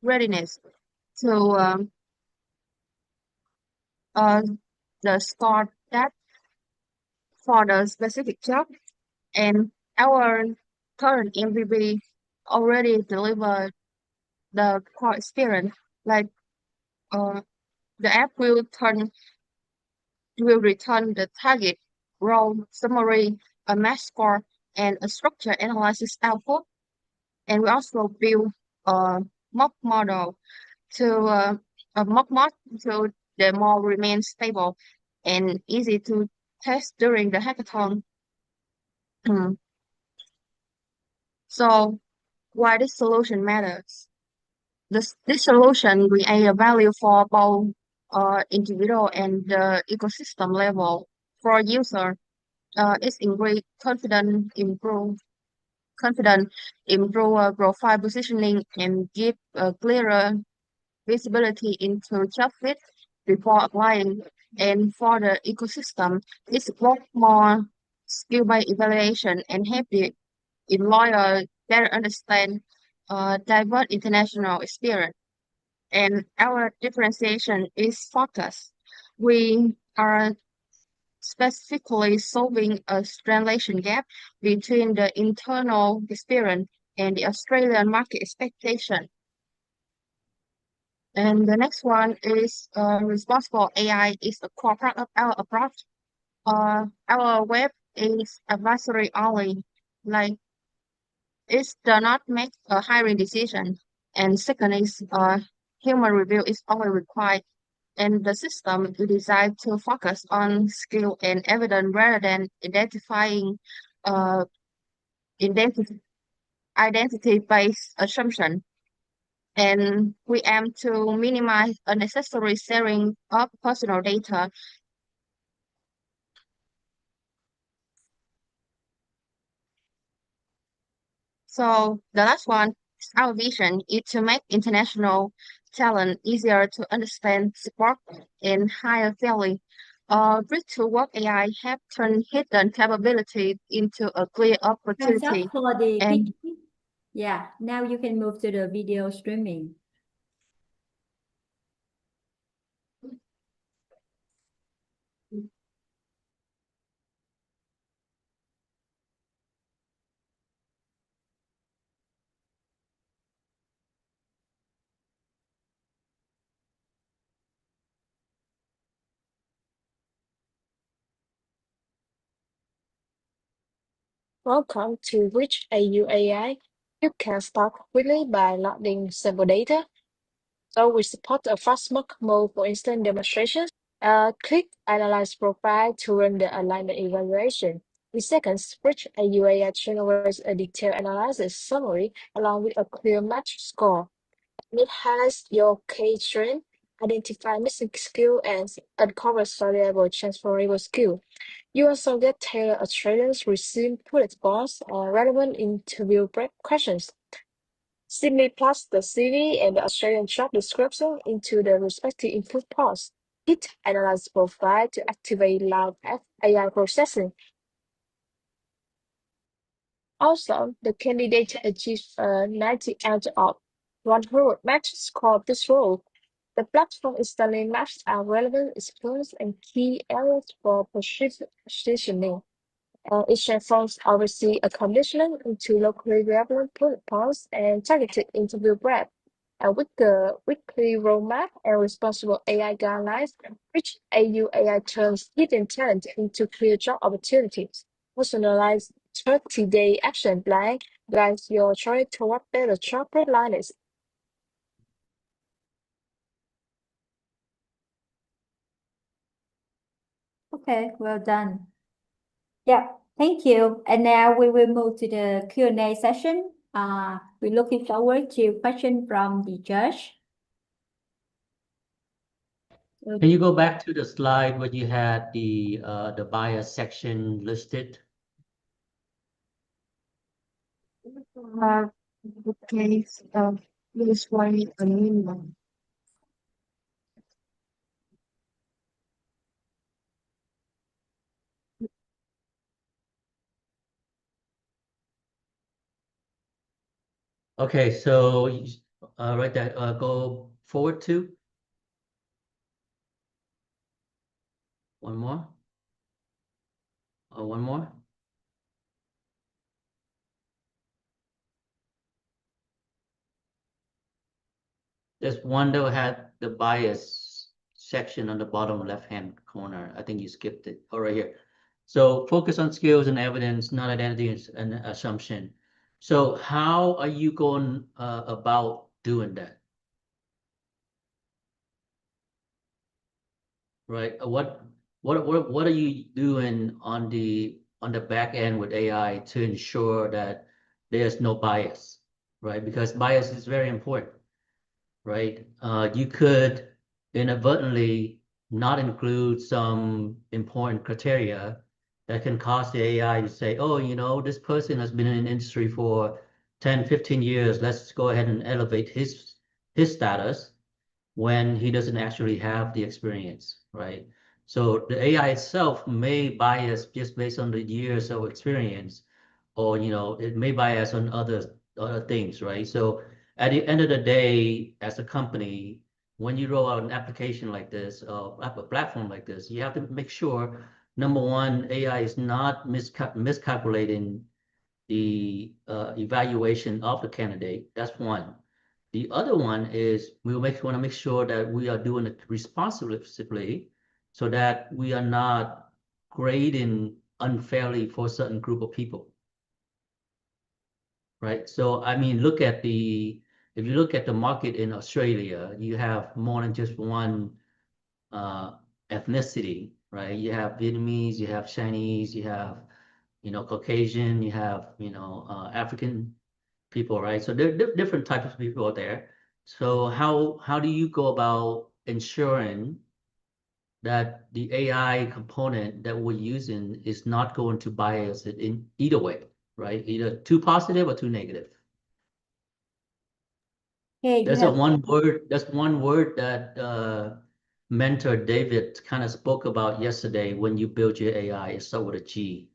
readiness to uh, the score that for the specific job. And our current MVP already delivered the core experience. Like the app will return the target, role summary, a match score, and a structure analysis output. And we also build a mock model to a mock mod so the model remains stable and easy to test during the hackathon. So why this solution matters? This solution create a value for both individual and the ecosystem level. For user, it's increase confident, improve profile positioning, and give a clearer visibility into job fit before applying. And for the ecosystem, it's work more skill-based evaluation and help the employer better understand diverse international experience. And our differentiation is focused. We are specifically solving a translation gap between the internal experience and the Australian market expectation. And the next one is responsible AI is a core part of our approach. Our web is advisory only, like it does not make a hiring decision. And second is human review is always required. And the system is designed to focus on skill and evidence rather than uh, identity identity-based assumption. And we aim to minimize unnecessary sharing of personal data. So the last one, our vision is to make international talent easier to understand, support, and hire fairly. Virtual work AI have turned hidden capability into a clear Thumbs opportunity. up for the And PT. Yeah, now you can move to the video streaming. Welcome to Rich AU AI. You can start quickly by loading sample data. So we support a fast mock mode for instant demonstrations. Click Analyze Profile to run the alignment evaluation. In seconds, Rich AU AI generates a detailed analysis summary along with a clear match score. And it highlights your key strength, identify missing skill, and uncovers valuable transferable skill. You also get tailored Australians resume bullet points and relevant interview prep questions. Simply plus the CV and the Australian job description into the respective input pods. Hit Analyze Profile to activate live AI processing. Also, the candidate achieves a 90 out of 100 match score of this role. The platform instantly matched our relevant experience and key areas for positioning. It transforms overseas accomplishment into locally relevant bullet points and targeted interview prep. With the weekly roadmap and responsible AI guidelines, Rich AU AI turns hidden talent into clear job opportunities. Personalized 30-day action plan guides your choice toward better job readiness. Okay, well done. Yeah, thank you. And now we will move to the Q&A session. We're looking forward to question from the judge. Can you go back to the slide where you had the bias section listed? Okay, this one a minimum. Okay, so right there, go forward to one more. One more. There's one that had the bias section on the bottom left-hand corner. I think you skipped it. Oh, right here. So focus on skills and evidence, not identity and assumption. So how are you going about doing that? Right? What are you doing on the back end with AI to ensure that there's no bias, right? Because bias is very important, right? You could inadvertently not include some important criteria that can cause the AI to say, oh, this person has been in the industry for 10, 15 years. Let's go ahead and elevate his status when he doesn't actually have the experience, right? So the AI itself may bias just based on the years of experience, or it may bias on other things, right? So at the end of the day, as a company, when you roll out an application like this, a platform like this, you have to make sure, number one, AI is not miscalculating the evaluation of the candidate. That's one. The other one is we want to make sure that we are doing it responsibly so that we are not grading unfairly for a certain group of people. right? So, I mean, if you look at the market in Australia, you have more than just one ethnicity, right? You have Vietnamese, you have Chinese, you have, Caucasian, you have, African people, right? So there are different types of people out there. So how do you go about ensuring that the AI component that we're using is not going to bias it in either way, right? Either too positive or too negative. Okay, you There's have one word that mentor David kind of spoke about yesterday when you build your AI. It starts with a G.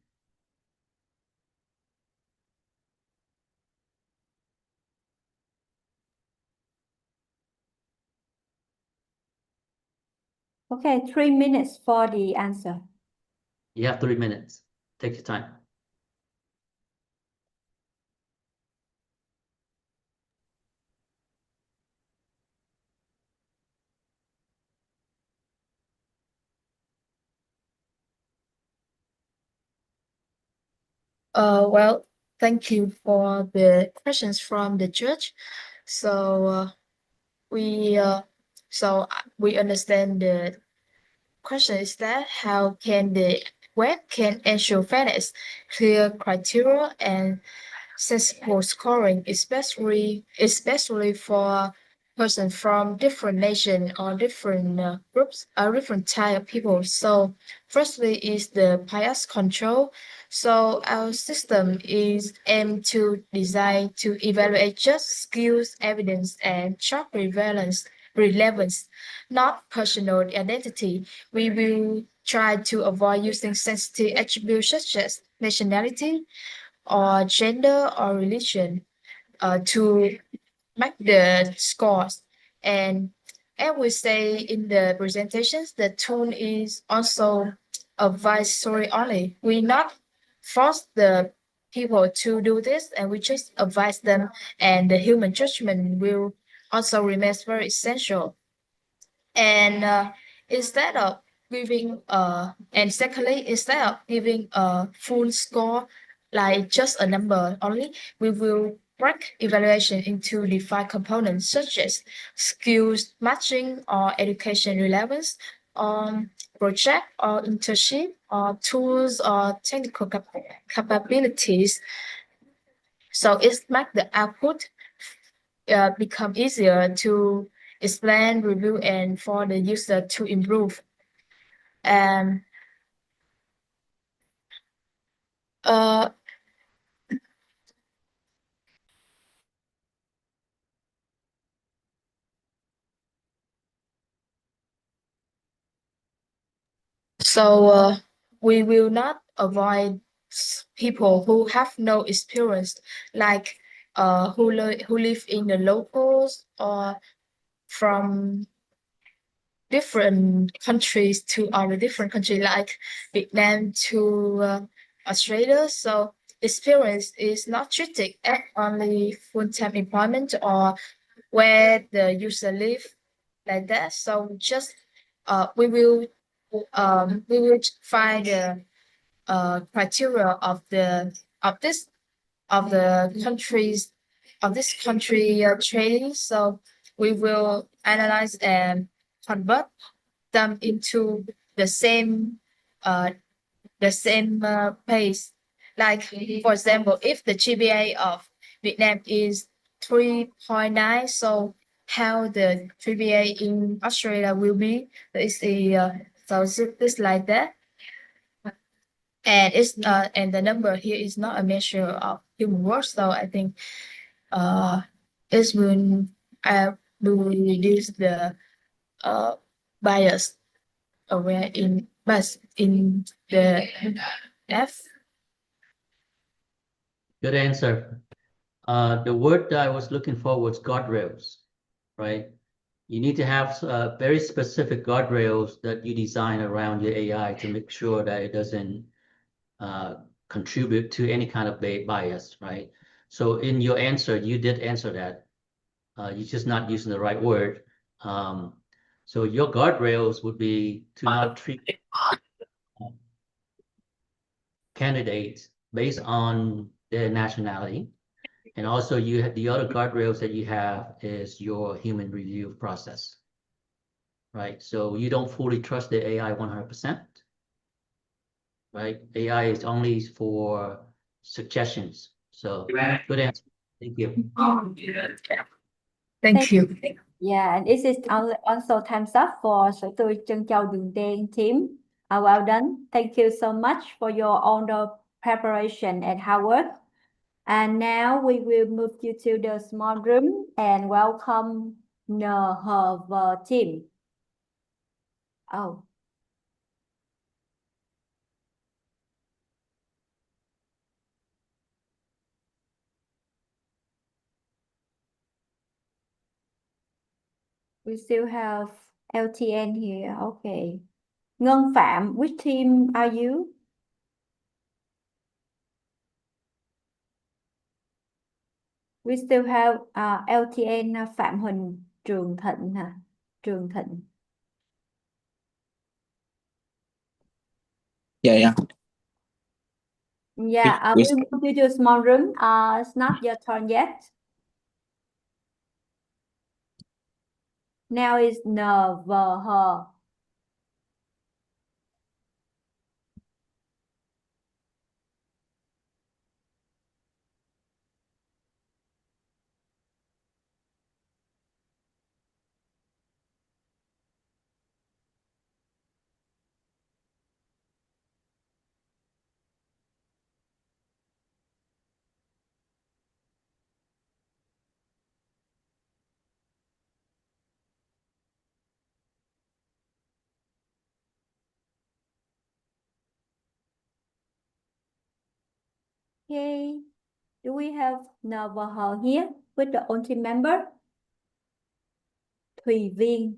okay, 3 minutes for the answer. You have 3 minutes. Take your time. Well, thank you for the questions from the judge. So we we understand the question is that how can the web can ensure fairness, clear criteria, and sensible scoring, especially for person from different nation or different groups or different type of people. So firstly is the bias control. So our system is aimed to design to evaluate just skills, evidence, and job relevance, not personal identity. We will try to avoid using sensitive attributes such as nationality, or gender or religion to make the scores. And as we say in the presentations, the tone is also advisory only. We not force the people to do this, and we just advise them, and the human judgment will also remain very essential. And instead of giving and secondly, instead of giving a full score like just a number only, we will break evaluation into defined components such as skills matching or education relevance, project or internship or tools or technical capabilities. So it makes the output become easier to explain, review, and for the user to improve. And uh, so we will not avoid people who have no experience, like who live in the locals or from different countries to other different country like Vietnam to Australia. So experience is not treated as only full-time employment or where the user live like that. So just we will find the criteria of the countries of this country training. So we will analyze and convert them into the same uh, pace. Like for example, if the GPA of Vietnam is 3.9, so how the GPA in Australia will be is it's like that. And it's and the number here is not a measure of human work, so I think it will reduce the uh bias aware in bias in the F. Good answer. The word that I was looking for was guardrails, right? You need to have very specific guardrails that you design around your AI to make sure that it doesn't contribute to any kind of bias, right? So in your answer, you did answer that. You're just not using the right word. So your guardrails would be to not treat candidates based on their nationality And also you have the other guardrails that you have is your human review process, right? So you don't fully trust the AI 100%, right? AI is only for suggestions. So good answer. Thank you. Thank you. Yeah, and this is also time's up for Sữa tươi trân châu đường đen team. Well done. Thank you so much for your all the preparation and hard work. And now we will move you to the small room and welcome the team. Oh. We still have LTN here. Okay. Ngân Phạm, which team are you? We still have LTN Phạm Huỳnh Trường Thịnh hả? Trường Thịnh. Yeah. Yeah, we move you to a small room. It's not your turn yet. Now it's NVH. Okay. Do we have NVH here with the own team member? Thùy Viên.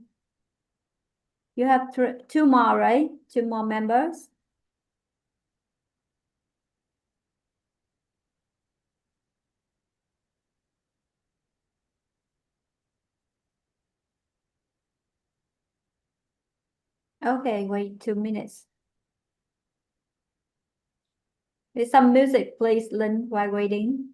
You have two more, right? Two more members. Okay, wait 2 minutes. There's some music, please, Lynn, while waiting.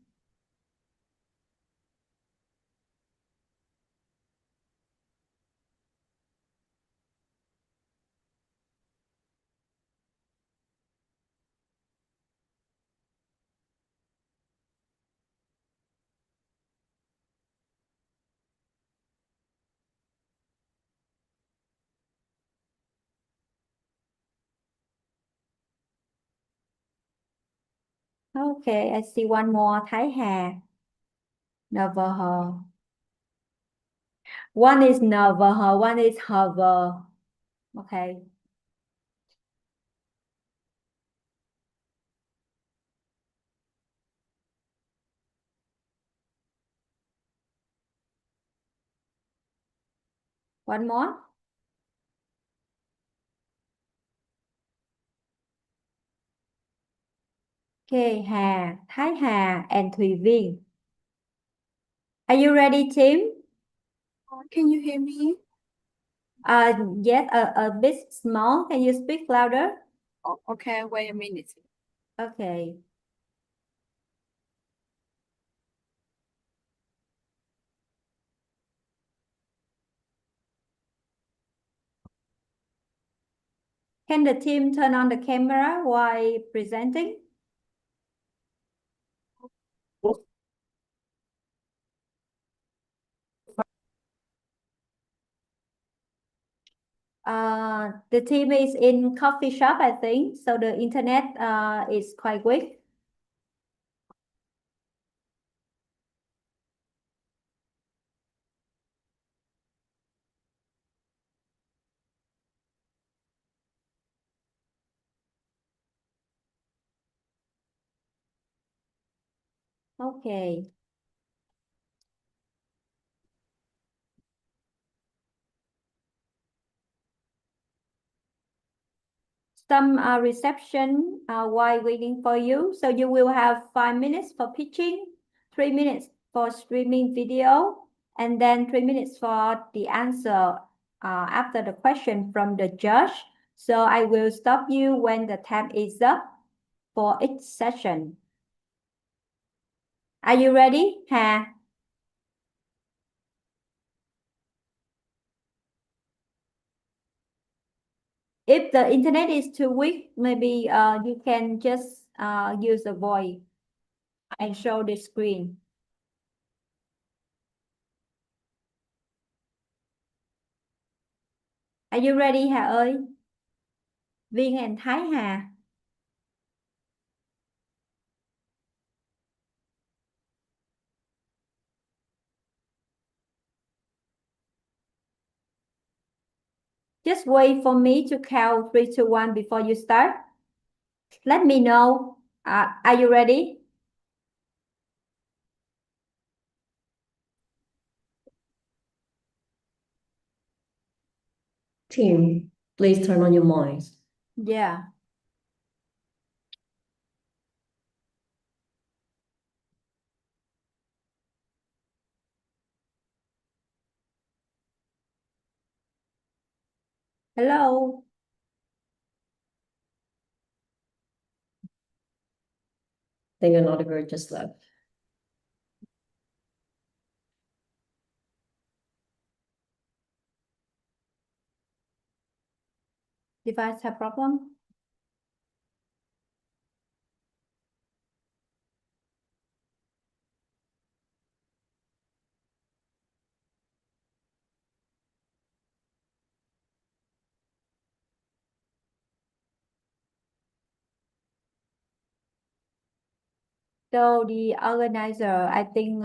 Okay, I see one more, Thái Hà. NVH. One is NVH, one is HV. Okay. One more. Okay, Hà, Thái Hà, and Thùy Viên. Are you ready, team? Can you hear me? Yes, a bit small. Can you speak louder? Oh, okay, wait a minute. Okay. Can the team turn on the camera while presenting? The team is in coffee shop, I think, so the internet is quite weak. Okay. Some reception while waiting for you. So you will have 5 minutes for pitching, 3 minutes for streaming video, and then 3 minutes for the answer after the question from the judge. So I will stop you when the time is up for each session. Are you ready, Hà? If the internet is too weak, maybe you can just use the voice and show the screen. Are you ready, Hà ơi? Viên and Thái Hà. Just wait for me to count 3, 2, 1 before you start. Let me know. Are you ready? Team, please turn on your mics. Yeah. Hello. I think another girl just left. Device have problem? So the organizer, I think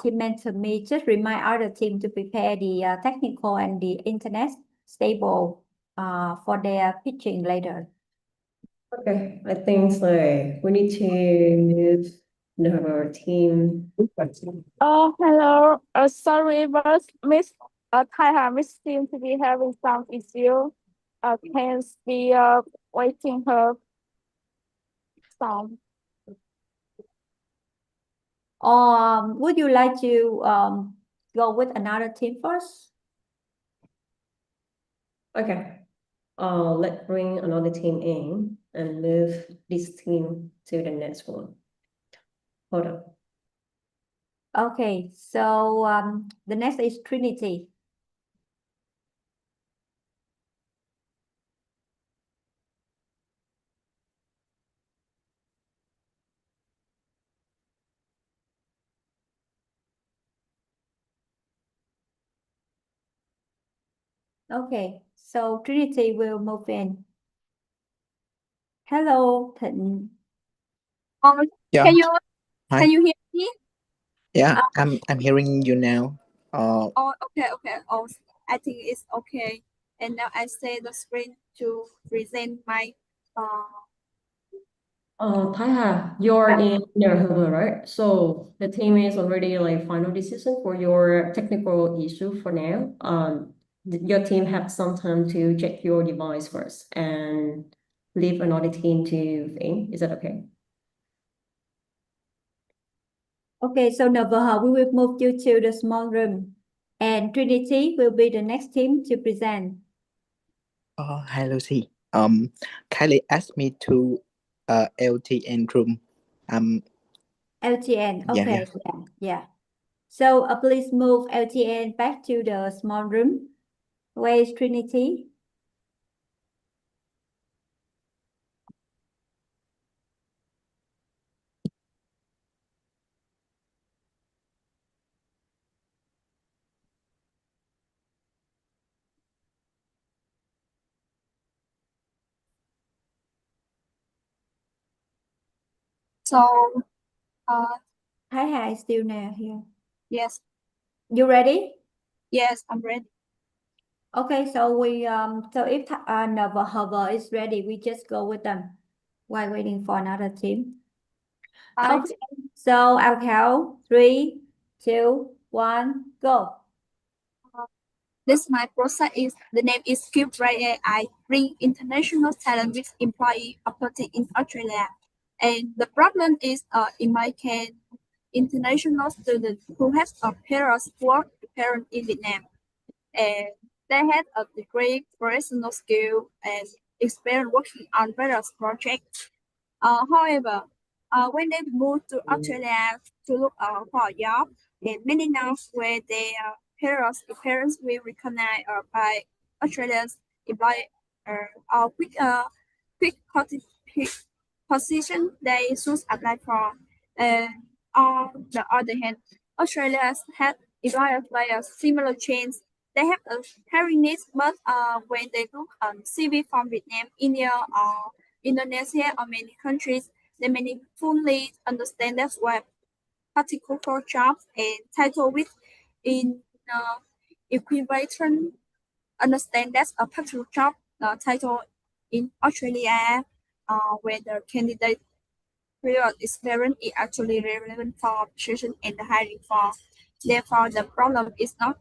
team mentor me just remind other team to prepare the technical and the internet stable for their pitching later. Okay, I think like we need to move our team. Oh, hello. Sorry, but Miss Thailand Miss seems to be having some issue. Can be waiting her some. Would you like to go with another team first? Okay. Let's bring another team in and move this team to the next one. Hold on. Okay, so the next is Trinity. Okay, so Trinity will move in. Hello, Thịnh. Yeah. Can you Hi. can you hear me? Yeah, I'm hearing you now. Oh, okay. Oh, I think it's okay. And now I share the screen to present my Taiha, you're in Nerhaba, right? So the team is already like final decision for your technical issue for now. Your team have some time to check your device first and leave another team to think. Is that okay? Okay, so Navaha, we will move you to the small room, and Trinity will be the next team to present. hi Lucy. Kylie asked me to LTN room. LTN, Yeah, okay, yeah. So please move LTN back to the small room. Where is Trinity? so Hi, still now here. yes, You ready? yes, I'm ready. Okay, so we so if Navaha is ready, we just go with them while waiting for another team. Okay, so I'll count 3, 2, 1, go. This my process is the name is Futura AI, bring international talent with employee opportunity in Australia. And the problem is in my case, international students who have a parents work parent in Vietnam and they had a degree, professional skill and experience working on various projects. However, when they move to Australia to look for a job, and many know where their parents will recognize by Australians employer or quick position they should apply for. And on the other hand, Australia's had employers via similar chains. They have a hiring needs, but when they look on CV from Vietnam, India, or Indonesia, or many countries, they may fully understand that's why particular jobs and title with in equivalent understand that's a particular job title in Australia where the candidate period experience is actually relevant for position and the hiring for. Therefore, the problem is not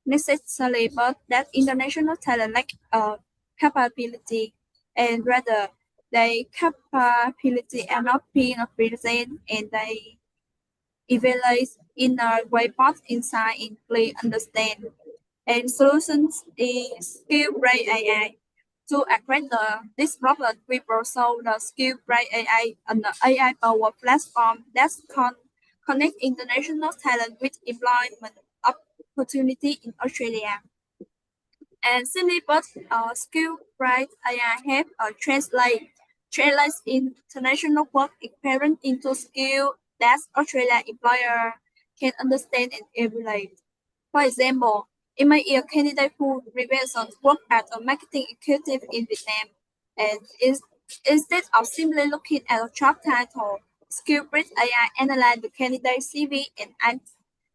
necessarily but that international talent lack capability, and rather their capability are not being present and they evaluate in a way both inside and clearly understand. And solutions is skill-based AI. To address this problem, we pursue the skill-based AI an AI-powered platform that connect international talent with employment opportunity in Australia. And simply put, skill-based AI help translate international work experience into skill that Australian employer can understand and evaluate. For example, it may be a candidate who represents work as a marketing executive in Vietnam, and instead of simply looking at a job title, skill-based AI analyze the candidate CV and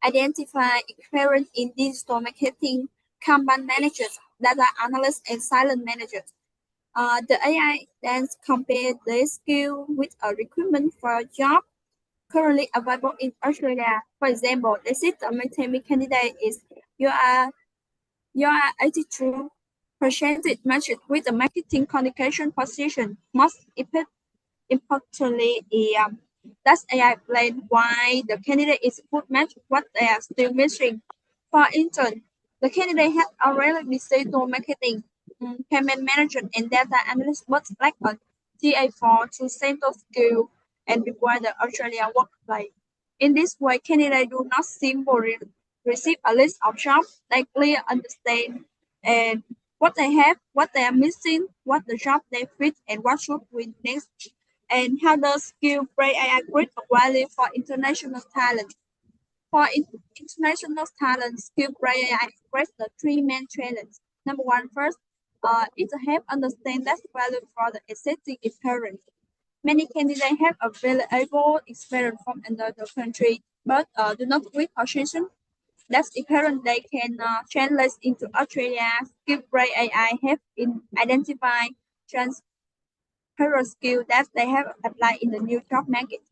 identify experience in digital marketing, campaign managers, data analysts, and silent managers. The AI then compare their skill with a requirement for a job currently available in Australia. For example, the system may tell me candidate is you are 82% matched with the marketing communication position. Most importantly, does AI explain why the candidate is good match what they are still missing. For instance, the candidate has already digital marketing, payment management, and data analyst, but lack on TA4 to central skill and require the Australian workplace. In this way, candidates do not simply receive a list of jobs, they clearly understand and what they have, what they are missing, what the job they fit, and what should we next, and how does skill-based AI create value for international talent. For international talent, skill-based AI express the three main challenges. Number one, first, it help understand that value for the existing experience. Many candidates have a valuable experience from another country, but do not quit position. That's apparent they can translate into Australia. Skill-based AI help in identifying transferable skill that they have applied in the new job market.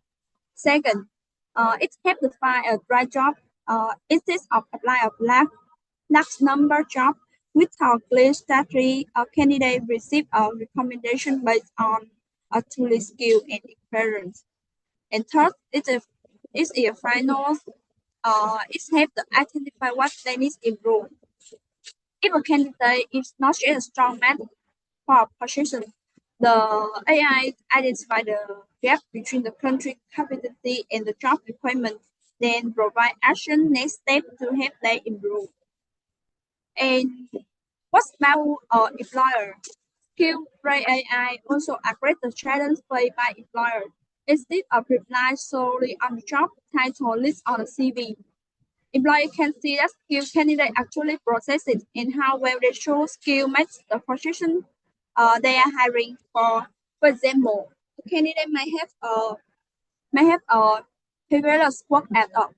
Second, it helps to find a right job. Instead of apply a large number job without clear strategy, a candidate receive a recommendation based on a truly skill and experience. And third, it's a final. It helps to identify what they need to improve. If a candidate is not yet a strong match for a position, the AI identify the gap between the country capability and the job requirement, then provide action next step to help them improve. And what's about employer? Skill-based AI also address the challenge faced by employers. Instead of relying solely on the job title list on the CV, employee can see that skill candidate actually possesses and how well they show skill match the position they are hiring for. For example, a candidate may have a previous work at a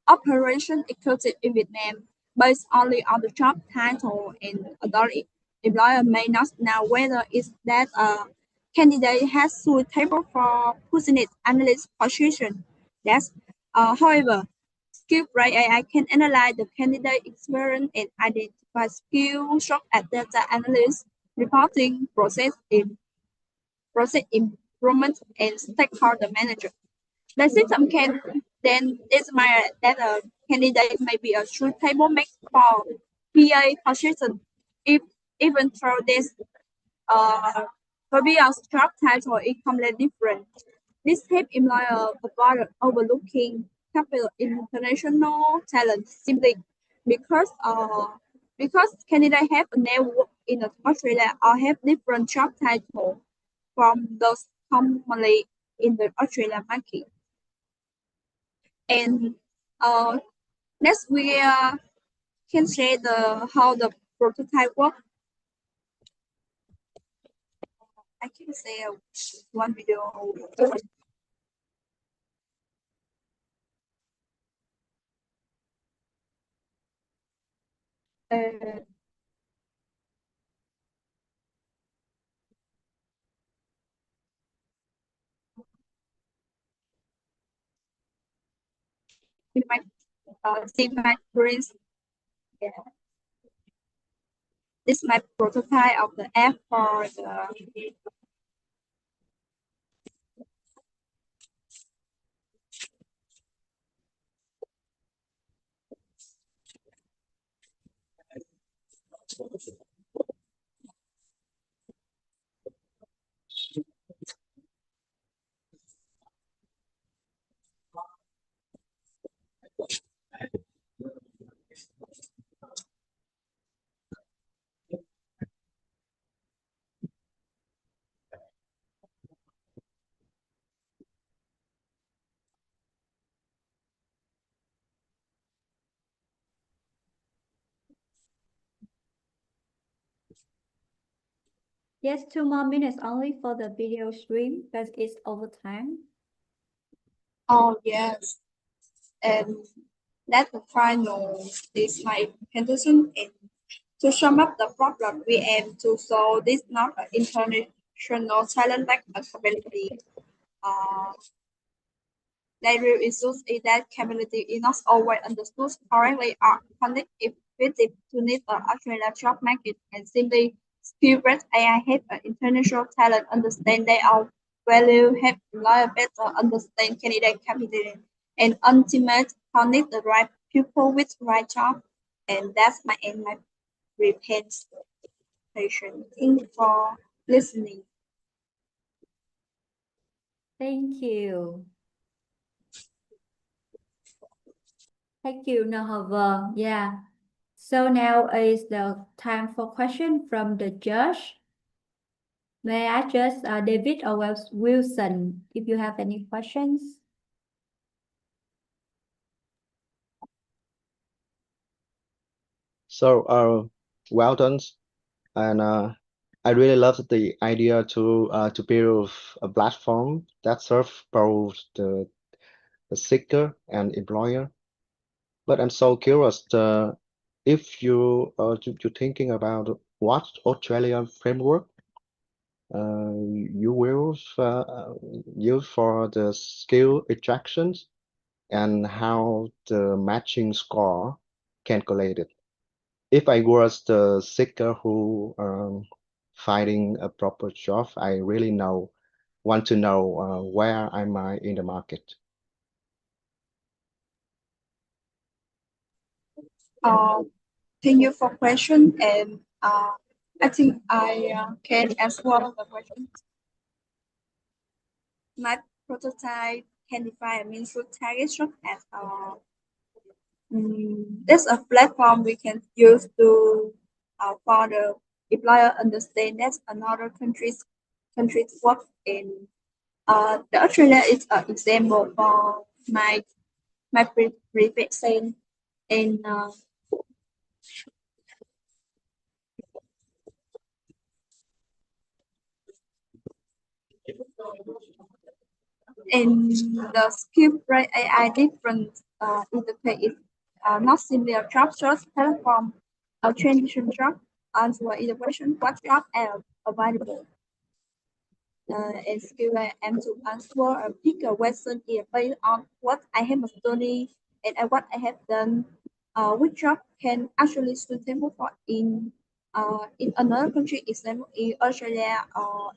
operation executive in Vietnam based only on the job title, and other employer may not know whether it's that candidate has suitable for business analyst position. That's however, skill-based AI can analyze the candidate experience and identify skill short at data analyst, reporting, process improvement, and stakeholder management. The system can then estimate that a candidate may be a suitable match for PA position, if even though this previous job title is completely different. This helps employers avoid overlooking capital international talent simply because candidates have a network in Australia or have different job titles from those commonly in the Australian market. And next we can share how the prototype works. I can say one video. Uh, in my see my screens. Yeah. This is my prototype of the app for the Yes, 2 more minutes only for the video stream because it's over time. oh yes, and that's the final is my presentation. And to sum up the problem, we aim to solve this not an international talent lack capability. Uh, the real issues is that capability is not always understood correctly or connected to need the Australian job market and simply skill-based AI help international talent understand their own value, help employer better understand candidate capability, and ultimately connect the right people with the right job. And that's my end, my presentation. Thank you for listening. Thank you. Thank you, Nahava. Yeah. So now is the time for question from the judge. May I just David or Wilson, if you have any questions? So, well done, and I really love the idea to build a platform that serves both the seeker and employer. But I'm so curious, if you're thinking about what Australian framework you will use for the skill extractions and how the matching score calculated. If I was the seeker who finding a proper job, I really want to know where am I in the market. Thank you for question, and I think I can answer one of the questions. My prototype can define a meaningful target shop as there's a platform we can use to for the employer understand that another countries work in. The Australia is an example for my previous saying in in the skill rate AI different interface is not simply a job search platform, a transition job, answer innovation, what job are available. And skill I am to answer a bigger question is based on what I have studied and what I have done. Which job can actually suitable for in another country, example in Australia or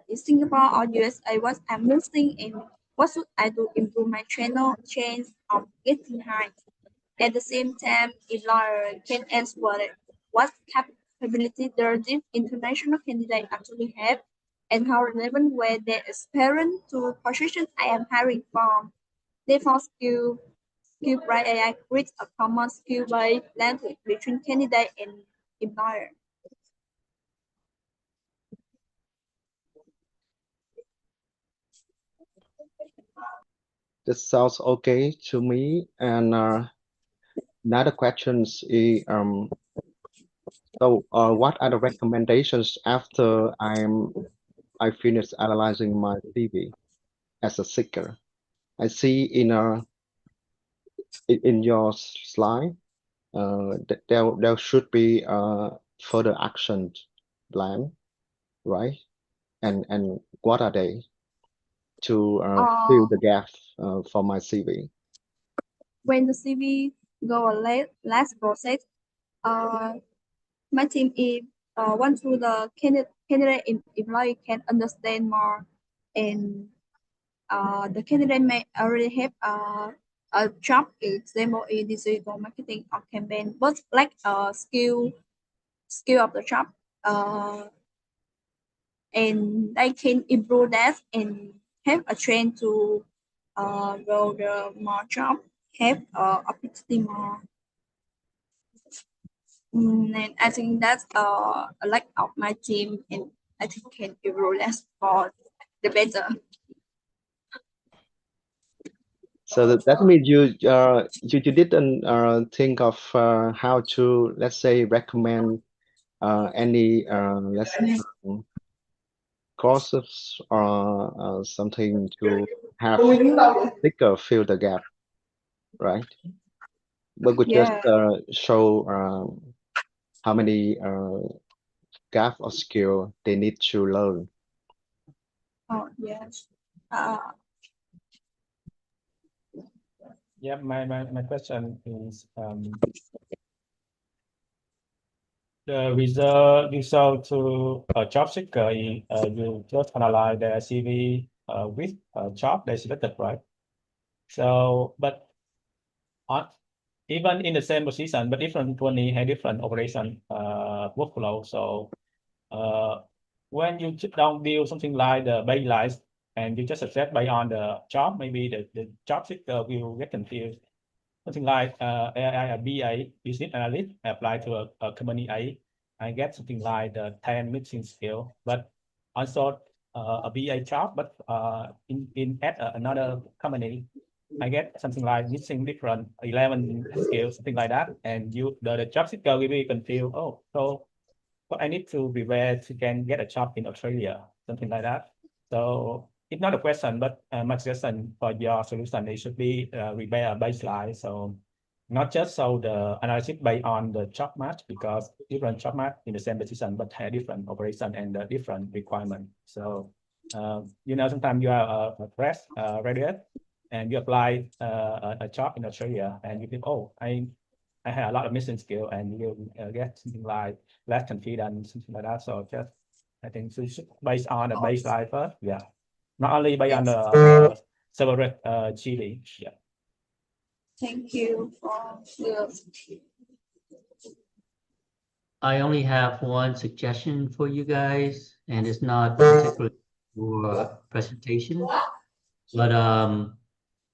in Singapore or USA, what I'm missing and what should I do improve my channel chance of getting high. At the same time, employer can answer what capability the international candidate actually have and how relevant were their experience to position I am hiring for. Therefore, skill-based AI creates a common skill-based language between candidate and employer. This sounds okay to me. And another questions is so what are the recommendations after I finish analyzing my CV as a seeker? I see in your slide there should be further action plan, right? And what are they to fill the gap for my CV? When the CV go a last process, my team is want to the candidate employee can understand more, and the candidate may already have a job example in digital marketing or campaign, but like skill of the job, and they can improve that and have a trend to roll the more job, have opportunity more. And I think that's a lack of my team, and I think can improve that for the better. So that means you didn't think of how to, let's say, recommend any let's say courses or something to have thicker fill the gap, right? But we just Yeah. show how many gap or skill they need to learn. Oh yes. Yeah, my question is the result to a job seeker, you just analyze their CV with a job they selected, right? So, but on, even in the same position, but different company have different operation workflow. So, when you don't build something like the baseline and you just accept based on the job, maybe the job seeker will get confused. Something like AI, a BA, business analyst, apply to a company A, I get something like the 10 mixing skill, but also a BA job, but in at another company, I get something like missing different 11 skills, something like that, and the job seeker will be confused. Oh, so what I need to prepare to can get a job in Australia, something like that. So it's not a question, but my suggestion for your solution, it should be prepare a baseline. So not just so the analysis based on the job match, because different job match in the same position, but have different operation and different requirement. So, sometimes you are a fresh graduate and you apply a job in Australia and you think, oh, I have a lot of missing skill, and you get something like less confident, something like that. So just, I think so based on the baseline first. Yeah. Not only based on the several Chile. Yeah. Thank you for the. I only have one suggestion for you guys, and it's not particularly for presentation, but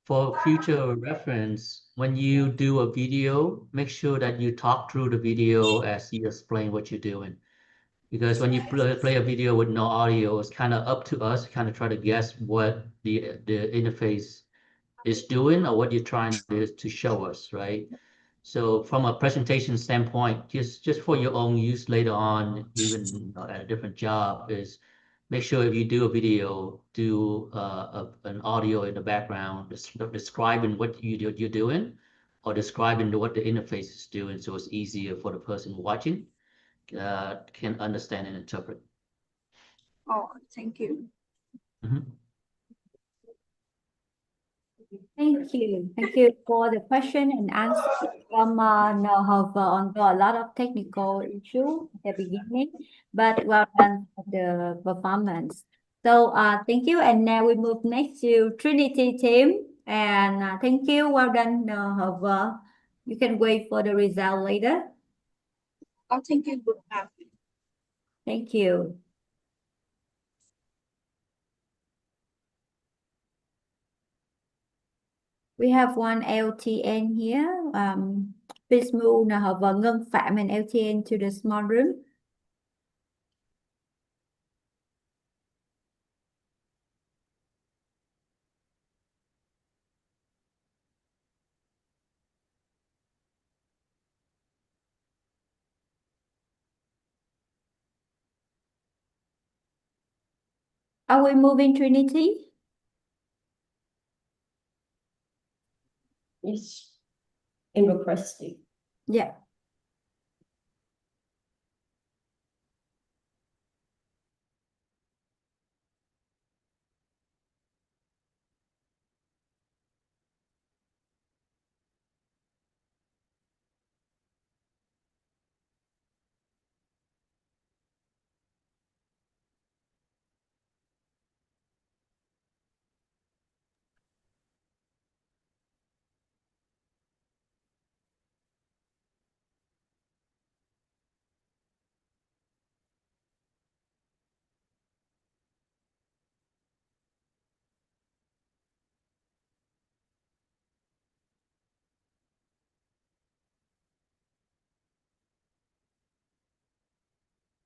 for future reference, when you do a video, make sure that you talk through the video as you explain what you're doing. Because when you play a video with no audio, it's kind of up to us to kind of try to guess what the interface is doing or what you're trying to show us, right? So from a presentation standpoint, just for your own use later on, even at a different job, is make sure if you do a video, do an audio in the background describing what you're doing, or describing what the interface is doing, so it's easier for the person watching can understand and interpret. Oh, thank you. Thank you. Thank you for the question and answer from now have on a lot of technical issue at the beginning, but well done for the performance. So thank you. And now we move next to Trinity team. And thank you. Well done. Have you can wait for the result later. Oh, thank you. Good. Thank you. We have one LTN here. Please move Ngân Phạm and LTN to the small room. Are we moving Trinity? Yes. In requesting. Yeah.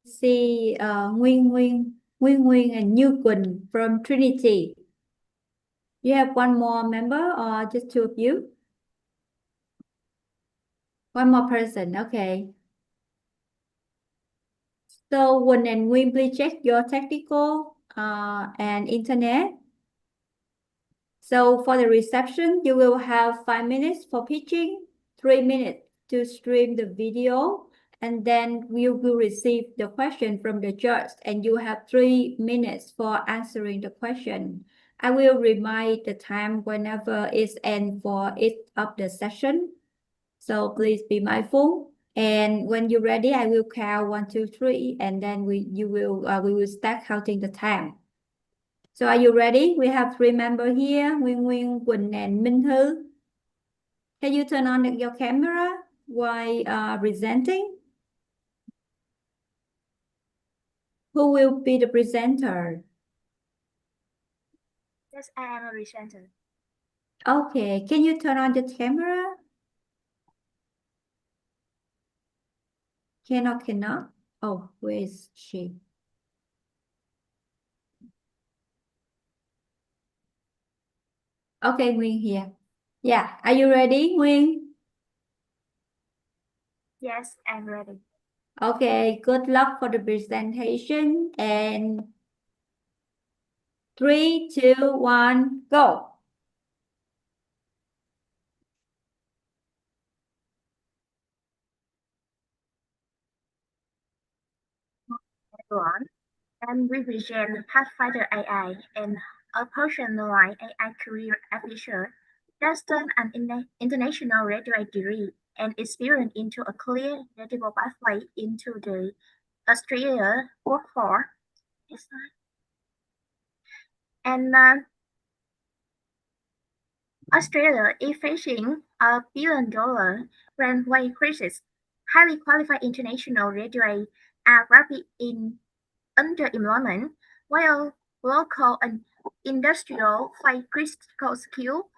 See Nguyên and Như Quỳnh from Trinity. You have one more member or just two of you? One more person, okay. So Quỳnh and Nguyên, please check your technical and internet. So for the reception, you will have 5 minutes for pitching, 3 minutes to stream the video, and then you will receive the question from the judge, and you have 3 minutes for answering the question. I will remind the time whenever it's end for each of the session. So please be mindful. And when you're ready, I will count 1, 2, 3, and then we will start counting the time. So are you ready? We have 3 members here, Nguyên, Quỳnh, and Minh Thư. Can you turn on your camera while presenting? Who will be the presenter? Yes, I am a presenter. Okay, can you turn on the camera? Cannot. Oh, where is she? Okay, Nguyên here. Yeah, are you ready, Nguyên? Yes, I'm ready. Okay, good luck for the presentation. And 3, 2, 1, go. Everyone, I'm represent Pathfinder AI and a personalized AI career advisor that's done an international graduate degree and experience into a clear, credible pathway into the Australia workforce. And Australia is facing a $1 billion runway crisis. Highly qualified international graduates are rapid in underemployment, while local and industrial face critical skill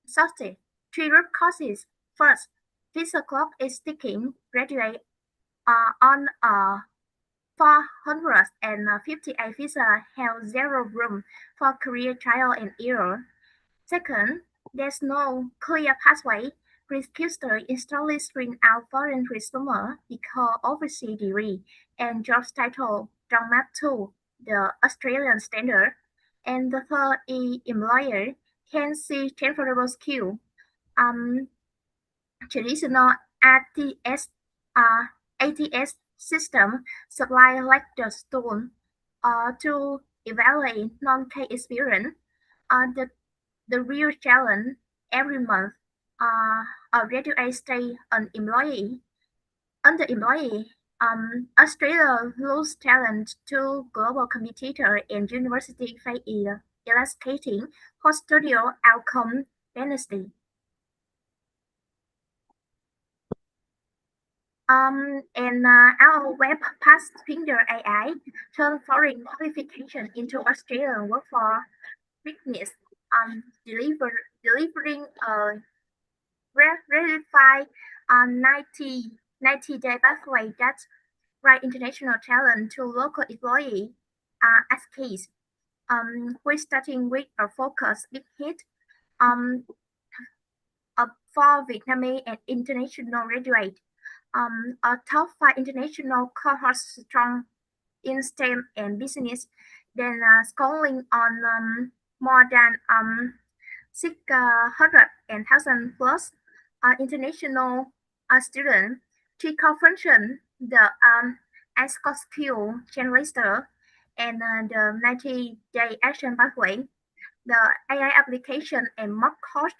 shortage. 3 root causes. First, visa clock is ticking. Graduates are on a 458 visa have zero room for career trial and error. Second, there's no clear pathway. Recruiters instantly screen out foreign consumers because overseas degree and job title don't match to the Australian standard. And the third is employer can see transferable skill. Traditional ATS system supply like the stone to evaluate non-K experience. The real challenge every month, a graduate stay underemployed. Australia lose talent to global competitor and university face illustrating custodial outcome dynasty. And our web Pathfinder AI turn foreign qualification into Australian workforce weakness. delivering a verified 90-day pathway that bring international talent to local employee as case. We're starting with a focus big hit um, for Vietnamese and international graduate. A top 5 international cohorts strong in STEM and business, then schooling on more than 600,000 plus international students. Three core functions, the ESCOT skill translator and the 90-day action pathway, the AI application and mock cost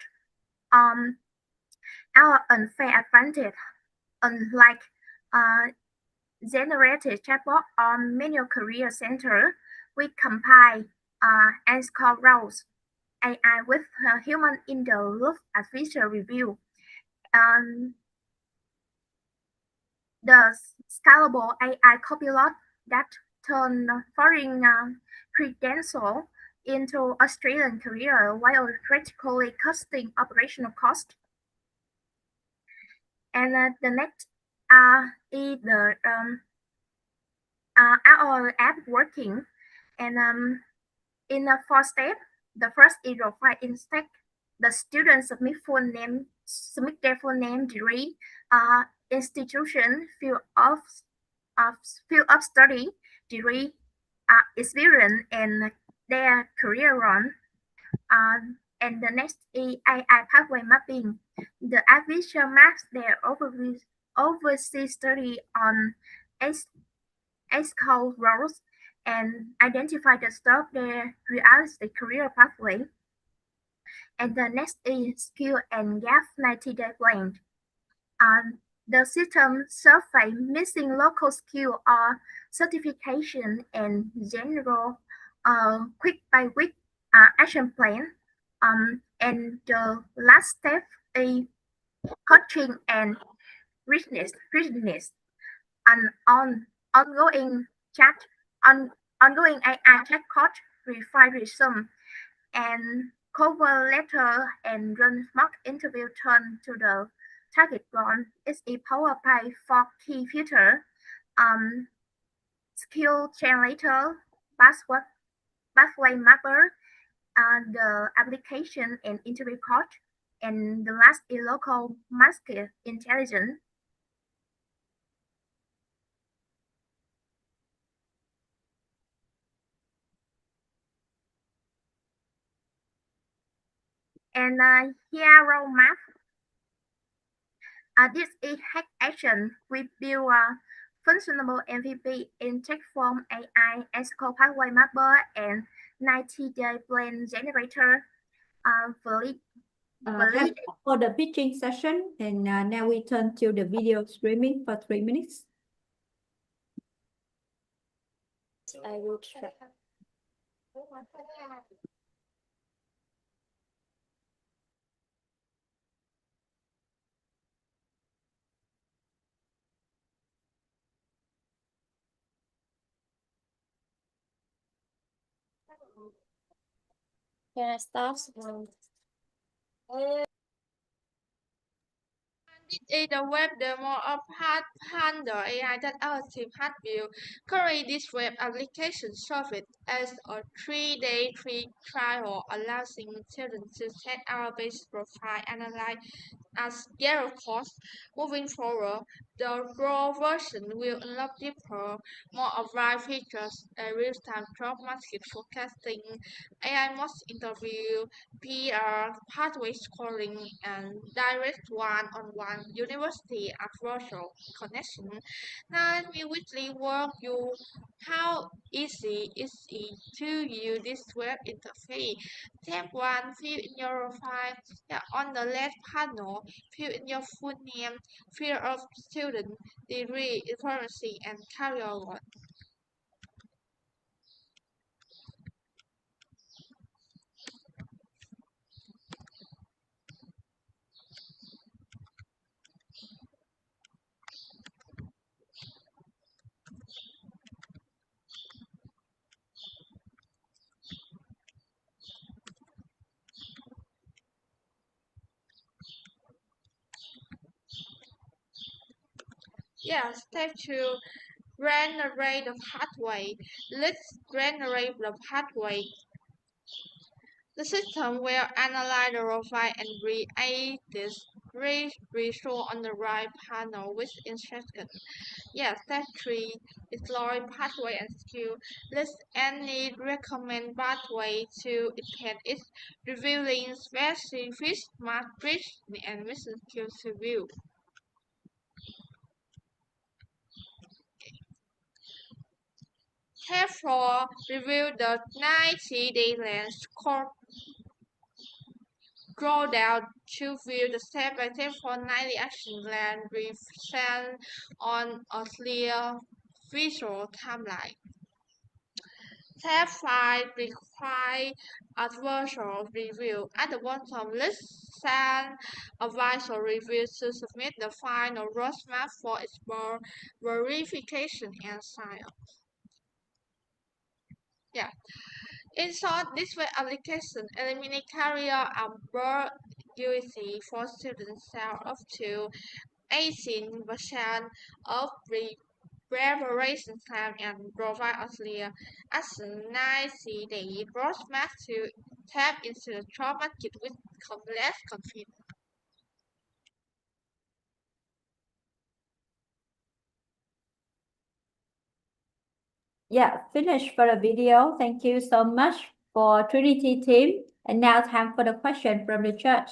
our unfair advantage, unlike generated chatbot or manual career center, we compile and score roles AI with human in the loop advisor review. The scalable AI copilot that turn foreign credential into Australian career while drastically costing operational cost. And the next is the our app working, and in the 4 step, the first is profile inspect. The students submit their full name, degree, institution, field of study, degree, experience, and their career run. And the next is AI pathway mapping. The advisor maps their overseas study on ESCO roles and identify the stuff that realistic career pathway. And the next is skill and gap 90-day plan. The system survey missing local skill or certification and general quick by week action plan. And the last step is coaching and readiness, and ongoing chat, ongoing AI chat coach, refine resume, and cover letter and run mock interview turn to the target one. It's a power by for key filter, skill generator, password, pathway mapper, the application and interview coach, and the last is local market intelligence. And here roadmap. This is hack action. We build a functional MVP in text form AI, SQL pathway mapper, and 90-day plan generator. That's for the pitching session, and now we turn to the video streaming for 3 minutes. I will try. Can I start? This is a web demo of Handle AI that our team had built. Currently, this web application serves as a 3-day free trial, allowing students to test our base profile analyze at zero cost. Moving forward, the Pro version will unlock deeper, more advanced features, real-time job market forecasting, AI mock interview, PR, pathway scoring, and direct one-on-one university and virtual connection. Now, we weekly walk you how easy is it to use this web interface. Step 1, fill in your profile. On the left panel, fill in your full name, field of student, degree, information, and career goal. Yeah, step 2, generate the pathway. Let's generate the pathway. The system will analyze the profile and create this visual on the right panel with instructions. Yeah, step 3, explore pathway and skill. Let's any recommend pathway to attend it, revealing specific matrix and mission skills to view. Step 4, review the 90-day lens core. Scroll down to view the step-by-step for 90 action plan present on a clear visual timeline. Step 5, require adversarial review. At the bottom, let's send adversarial review to submit the final roadmap for its verification and sign-up. Yeah. In short, this web application eliminates career ambiguity for students sell up to 18% of preparation time and provide a clear action 90-day roadmap to tap into the job market with less confidence. Yeah, finished for the video. Thank you so much for Trinity team. And now time for the question from the church.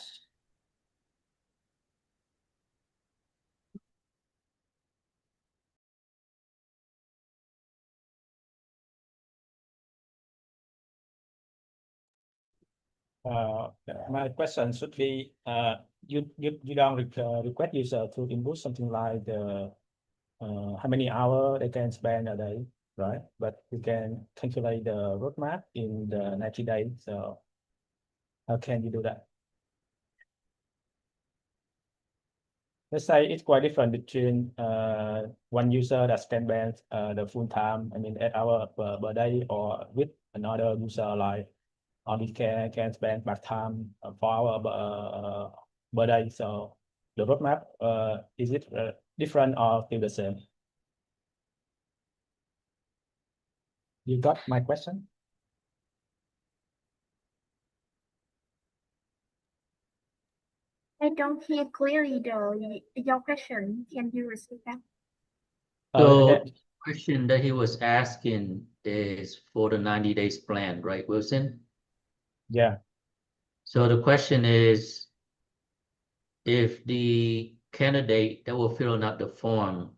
My question should be, you don't request user to input something like the how many hours they can spend a day, right? But you can calculate the roadmap in the 90 days. So how can you do that? Let's say it's quite different between one user that can spend the full time, I mean 8 hours per day, or with another user like only can spend part time 4 hours per day. So the roadmap is it different or still the same? You got my question? I don't hear clearly your question. Can you repeat that? So that- the question that he was asking is for the 90 days plan, right, Wilson? Yeah. So the question is, if the candidate that will fill out the form,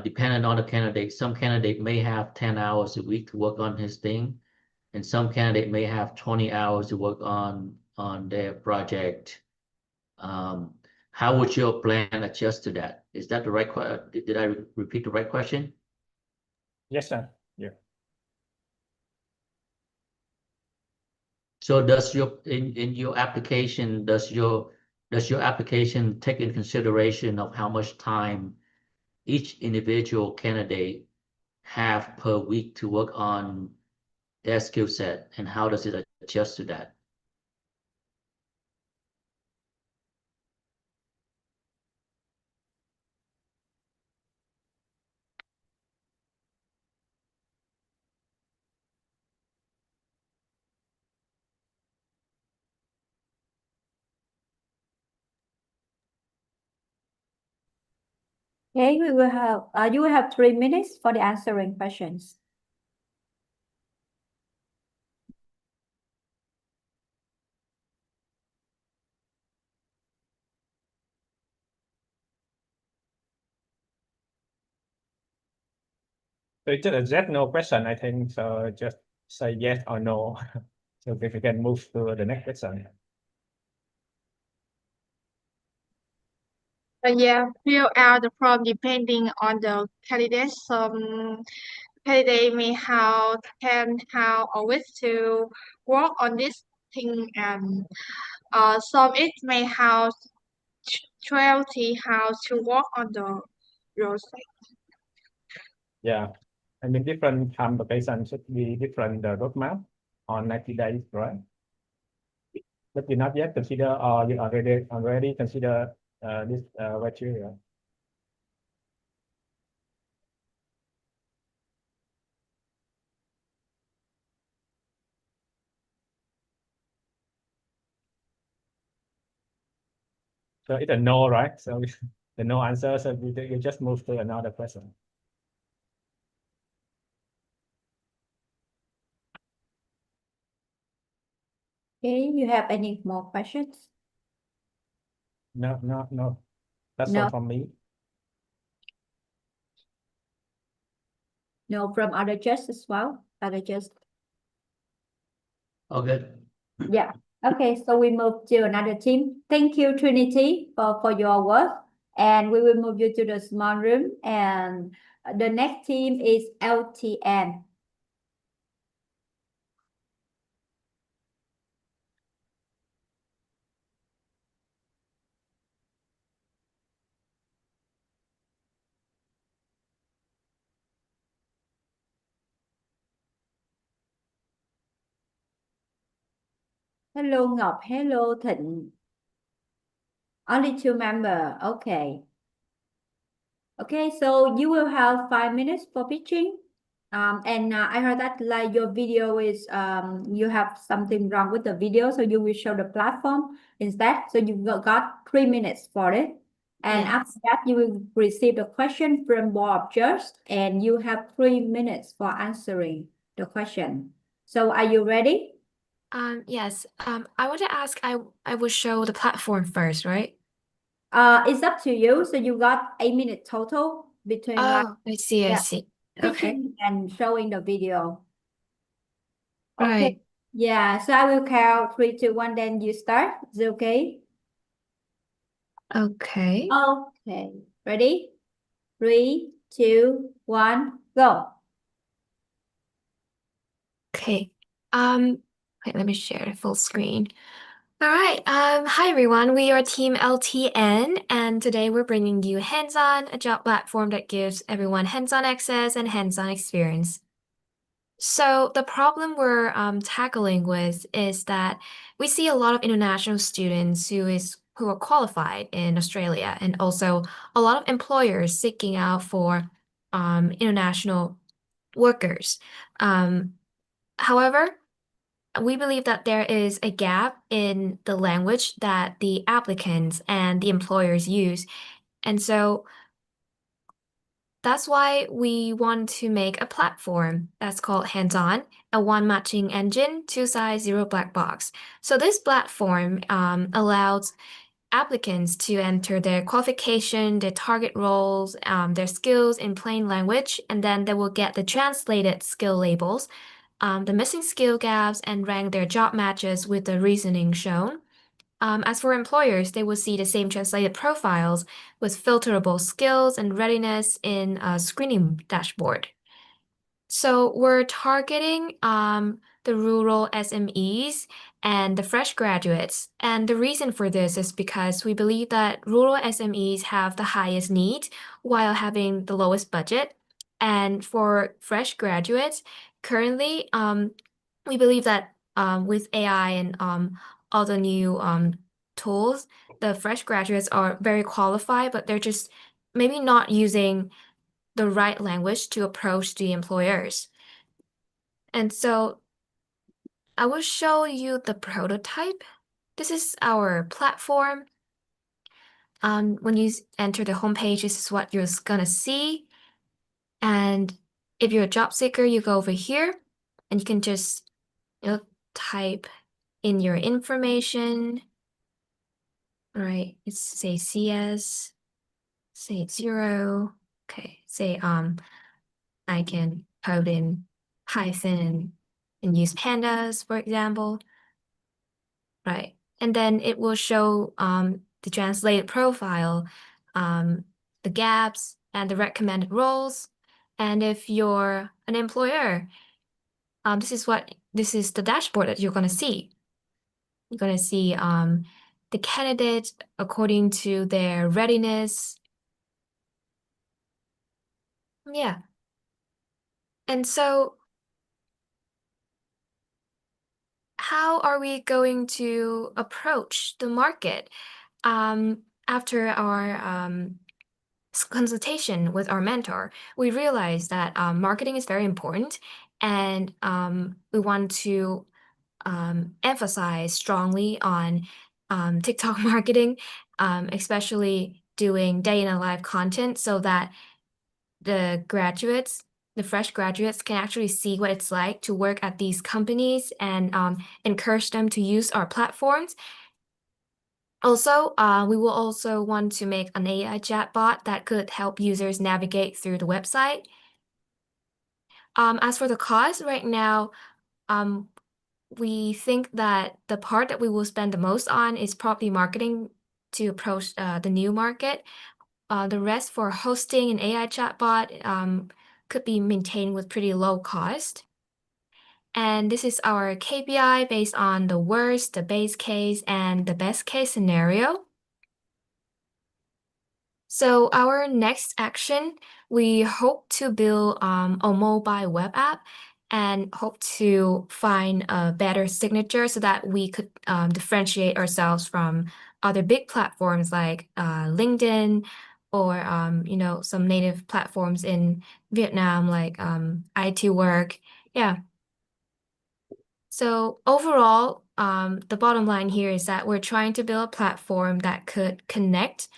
depending on the candidate, some candidate may have 10 hours a week to work on his thing, and some candidate may have 20 hours to work on their project. How would your plan adjust to that? Is that the right question? Did I repeat the right question? Yes, sir. Yeah. So does your in your application, does your application take in consideration of how much time each individual candidate have per week to work on their skill set, and how does it adjust to that? Okay, we will have you will have 3 minutes for the answering questions. So it's just a no question, I think. So just say yes or no. So if we can move to the next question. Yeah, fill out the form depending on the candidate. Some candidate may have 10 how or wish to work on this thing, and some it may have 12 how to work on the road side. Yeah. I mean, different time location should be different the roadmap on 90 days, right? But you not yet consider, or you already consider this criteria. So it's a no, right? So the no answer, so you just move to another person. Okay, you have any more questions? No. That's No. all from me. No, from other judges as well. Other judges. Okay. Yeah. Okay, so we move to another team. Thank you, Trinity, for your work. And we will move you to the small room. And the next team is LTN. Hello, Ngọc. Hello, Thịnh. Only two members. Okay. Okay, so you will have 5 minutes for pitching. And I heard that like your video is you have something wrong with the video, so you will show the platform instead. So you got 3 minutes for it. And Yes. after that, you will receive the question from board of judges, and you have 3 minutes for answering the question. So are you ready? Yes. I want to ask, I will show the platform first, right? It's up to you. So you got 8 minutes total between like Oh, I see, I yeah, see. Okay. pitching and showing the video. Okay. Right. Yeah, so I will count 3, 2, 1, then you start. Is it okay? Okay. Okay. Ready? 3, 2, 1, go. Okay. Wait, let me share the full screen. All right. Hi everyone. We are Team LTN, and today we're bringing you Hands-On, a job platform that gives everyone hands-on access and hands-on experience. So the problem we're tackling with is that we see a lot of international students who are qualified in Australia, and also a lot of employers seeking out for international workers. However, we believe that there is a gap in the language that the applicants and the employers use. And so that's why we want to make a platform that's called Hands-On, a one matching engine, two size, zero black box. So this platform allows applicants to enter their qualification, their target roles, their skills in plain language, and then they will get the translated skill labels, the missing skill gaps, and rank their job matches with the reasoning shown. As for employers, they will see the same translated profiles with filterable skills and readiness in a screening dashboard. So we're targeting the rural SMEs and the fresh graduates. And the reason for this is because we believe that rural SMEs have the highest need while having the lowest budget. And for fresh graduates, currently, we believe that with AI and all the new tools, the fresh graduates are very qualified, but they're just maybe not using the right language to approach the employers. And so I will show you the prototype. This is our platform. When you enter the homepage, this is what you're gonna see. And if you're a job seeker, you go over here and you can just type in your information. All right, it's say CS, say 0. Okay, say I can code in Python and use pandas, for example. Right. And then it will show the translated profile, the gaps, and the recommended roles. And if you're an employer, this is the dashboard that you're gonna see. You're gonna see the candidate according to their readiness. Yeah. And so how are we going to approach the market after our consultation with our mentor? We realized that marketing is very important, and we want to emphasize strongly on TikTok marketing. especially doing day in a life content so that the fresh graduates can actually see what it's like to work at these companies and encourage them to use our platforms. Also, we will also want to make an AI chatbot that could help users navigate through the website. As for the cost, right now, we think that the part that we will spend the most on is probably marketing to approach the new market. The rest for hosting an AI chatbot could be maintained with pretty low cost. And this is our KPI based on the worst, the base case, and the best case scenario. So our next action, we hope to build a mobile web app and hope to find a better signature so that we could differentiate ourselves from other big platforms like LinkedIn or some native platforms in Vietnam like IT Work. Yeah. So overall, the bottom line here is that we're trying to build a platform that could connect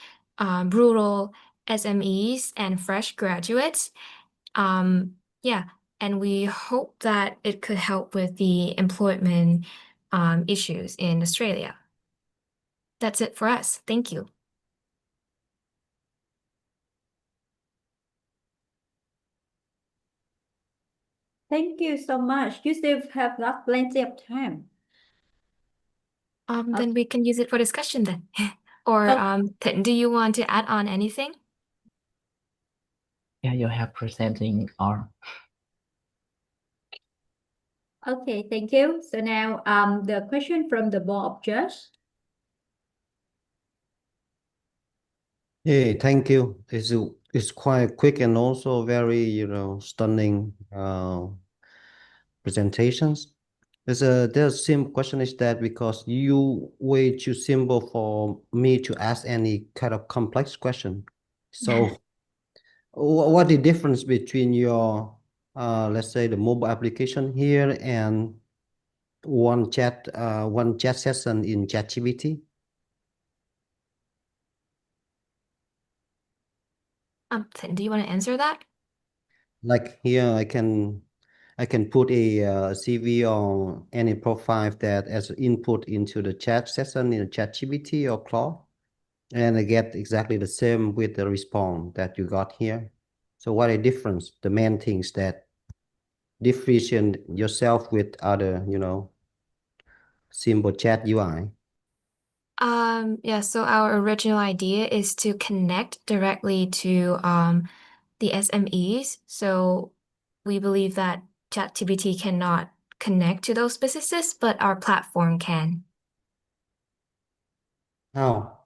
rural SMEs and fresh graduates. Yeah, and we hope that it could help with the employment issues in Australia. That's it for us. Thank you. Thank you so much. You still have got plenty of time. Then we can use it for discussion then. Or Thịnh, do you want to add on anything? Yeah, you have presenting or Okay, thank you. So now the question from the board of judges. Hey, thank you. It's quite quick and also very, stunning presentations. There's simple question is that because you way too simple for me to ask any kind of complex question. So what the difference between your let's say the mobile application here and one chat session in ChatGPT? Thịnh, do you want to answer that? Like here I can put a CV or any profile that as input into the chat session in ChatGPT or Claude, and I get exactly the same with the response that you got here. So what a difference, the main things that differentiate yourself with other, simple chat UI. Yeah, so our original idea is to connect directly to the SMEs. So we believe that ChatGPT cannot connect to those businesses, but our platform can. How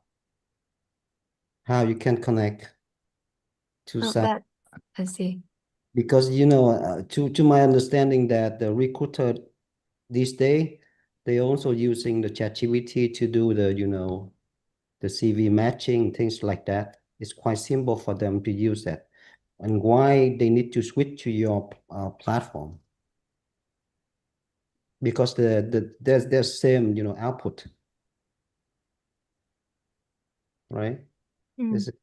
you can connect to some, I see. because to my understanding that the recruiter these days they also using the ChatGPT to do the CV matching, things like that. It's quite simple for them to use that. And why they need to switch to your platform? Because there's same output, right? Is it?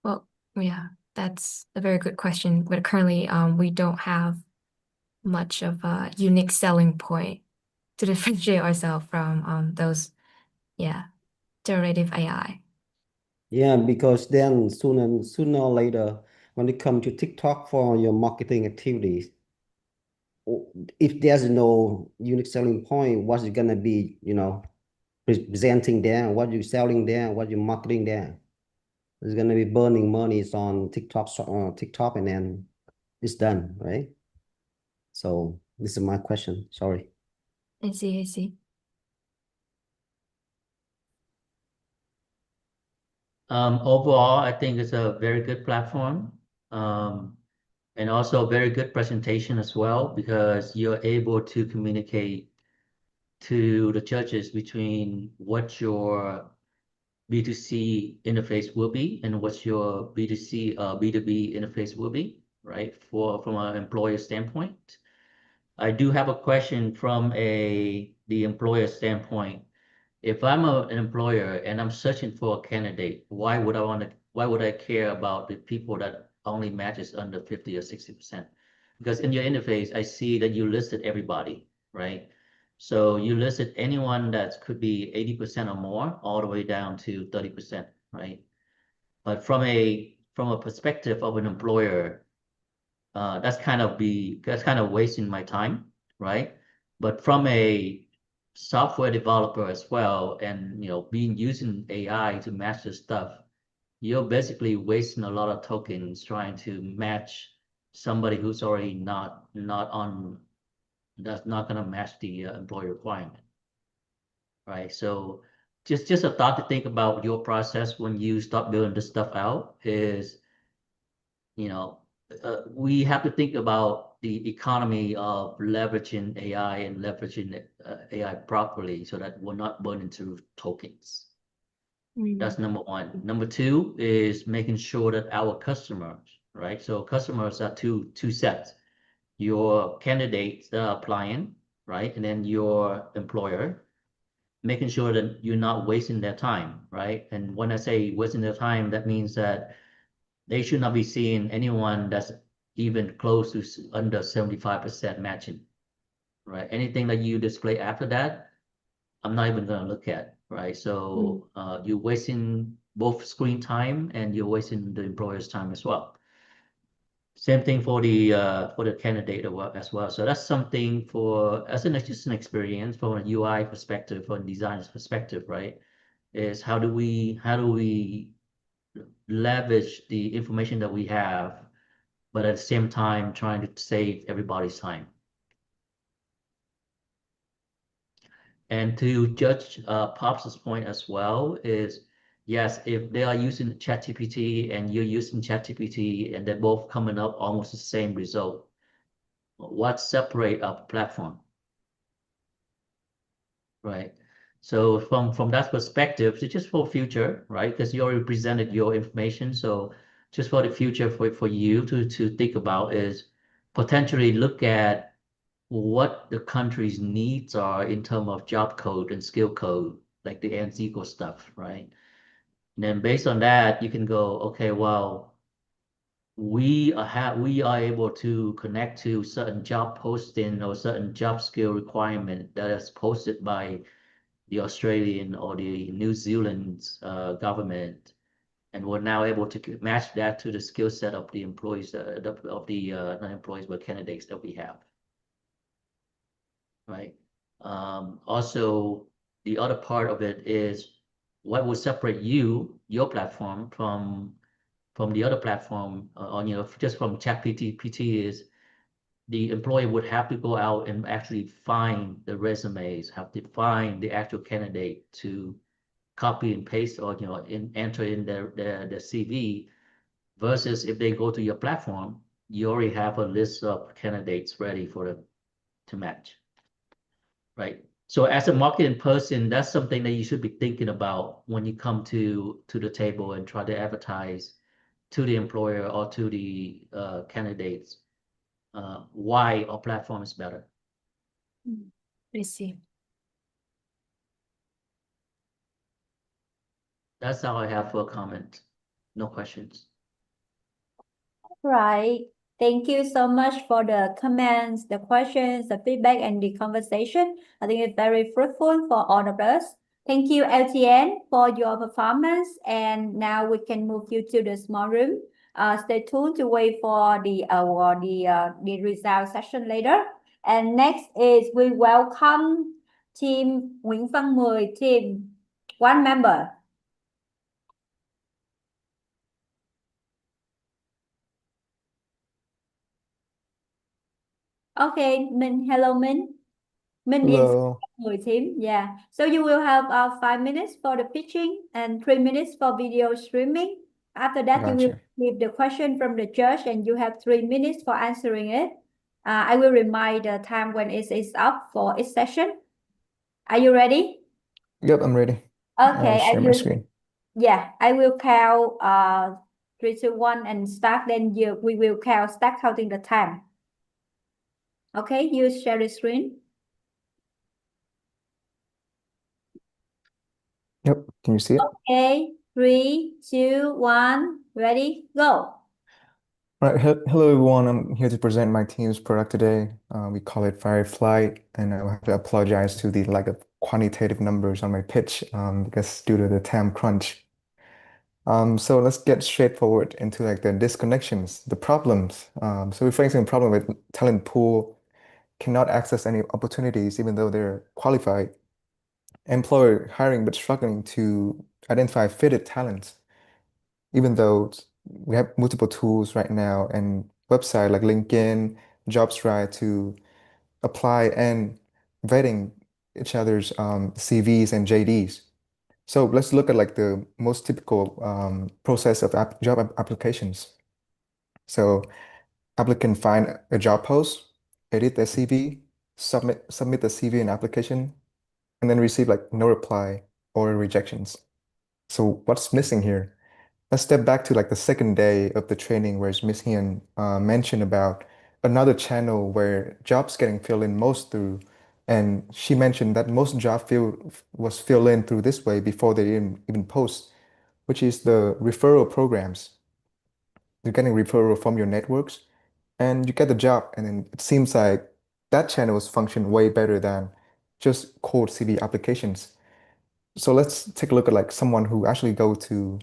Well, yeah, that's a very good question. But currently, we don't have much of a unique selling point to differentiate ourselves from those, generative AI. Yeah, because then sooner or later, when it comes to TikTok for your marketing activities, if there's no unique selling point, what's it gonna be, presenting there, what you're selling there, what you're marketing there? It's gonna be burning monies on TikTok, and then it's done, right? So this is my question. Sorry. I see. Overall, I think it's a very good platform. And also a very good presentation as well, because you're able to communicate to the judges between what your B2C interface will be and what your B2C, B2B interface will be, right? From an employer standpoint. I do have a question from the employer standpoint. If I'm an employer and I'm searching for a candidate, why would I care about the people that only matches under 50 or 60%? Because in your interface, I see that you listed everybody, right? So you listed anyone that could be 80% or more, all the way down to 30%, right? But from a perspective of an employer, that's kind of wasting my time, right? But from a software developer as well, and being using AI to match the stuff, you're basically wasting a lot of tokens trying to match somebody who's already that's not gonna match the employee requirement, right? So just a thought to think about your process when you start building this stuff out is, we have to think about the economy of leveraging AI and leveraging AI properly so that we're not burning through tokens. That's number one. Number two is making sure that our customers, right? So customers are two sets. Your candidates that are applying, right? And then your employer, making sure that you're not wasting their time, right? And when I say wasting their time, that means that they should not be seeing anyone that's even close to under 75% matching, right? Anything that you display after that, I'm not even gonna look at, right? So you're wasting both screen time and you're wasting the employer's time as well. Same thing for the candidate as well. So that's something just an experience from a UI perspective, from a designer's perspective, right? Is how do we leverage the information that we have, but at the same time trying to save everybody's time. And to Judge Pops's point as well is, yes, if they are using ChatGPT and you're using ChatGPT and they're both coming up almost the same result, what separate our platform, right? So from that perspective, so just for future, right? Because you already presented your information, so just for the future for you to think about is potentially look at what the country's needs are in terms of job code and skill code, like the ANSECO stuff, right? And then based on that, you can go, okay, well, we are able to connect to certain job posting or certain job skill requirement that is posted by the Australian or the New Zealand government, and we're now able to match that to the skill set of the employees, not employees, but candidates that we have. Right. Also, the other part of it is what will separate your platform from the other platform just from ChatGPT is the employee would have to go out and actually find the resumes, have to find the actual candidate to copy and paste or enter in their CV, versus if they go to your platform, you already have a list of candidates ready for them to match. Right. So as a marketing person, that's something that you should be thinking about when you come to the table and try to advertise to the employer or to the candidates why our platform is better. I see. That's all I have for a comment. No questions. Right. Thank you so much for the comments, the questions, the feedback, and the conversation. I think it's very fruitful for all of us. Thank you, LTN, for your performance. And now we can move you to the small room. Stay tuned to wait for the result session later. And next is we welcome team Nguyễn Văn Mười, team one member. Okay, hello, Min. Min is Hello. người team. Yeah. So you will have 5 minutes for the pitching and 3 minutes for video streaming. After that, you will Gotcha. receive the question from the judge and you have 3 minutes for answering it. I will remind the time when it is up for each session. Are you ready? Yep, I'm ready. Okay, Share my screen. Yeah, I will count 3, 2, 1 and start. Then we will start counting the time. Okay, you share the screen. Yep, can you see it? Okay, 3, 2, 1, ready, go. All right, hello everyone. I'm here to present my team's product today. We call it Firefly, and I have to apologize to the lack of quantitative numbers on my pitch because due to the time crunch. So let's get straightforward into like the disconnections, the problems. So we're facing a problem with talent pool cannot access any opportunities even though they're qualified. Employer hiring but struggling to identify fitted talents, even though we have multiple tools right now and website like LinkedIn, JobsRite to apply and vetting each other's CVs and JDs. So let's look at like the most typical process of applications. So applicant find a job post, edit their CV, submit the CV and application, and then receive like no reply or rejections. So what's missing here? Let's step back to like the second day of the training where Miss Hyun mentioned about another channel where jobs getting filled in most through, and she mentioned that most was filled in through this way before they even post, which is the referral programs. You're getting referral from your networks, and you get the job, and then it seems like that channels function way better than just cold CV applications. So let's take a look at like someone who actually go to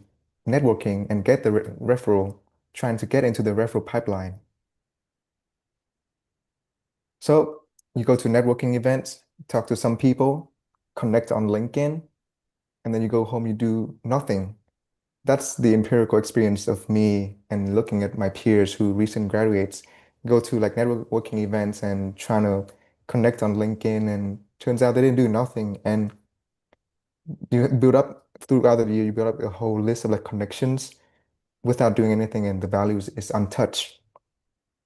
networking and get the referral, trying to get into the referral pipeline. So you go to networking events, talk to some people, connect on LinkedIn, and then you go home, you do nothing. That's the empirical experience of me and looking at my peers who recent graduates go to like networking events and trying to connect on LinkedIn, and turns out they didn't do nothing. And you build up throughout the year, you build up a whole list of like connections without doing anything, and the values is untouched.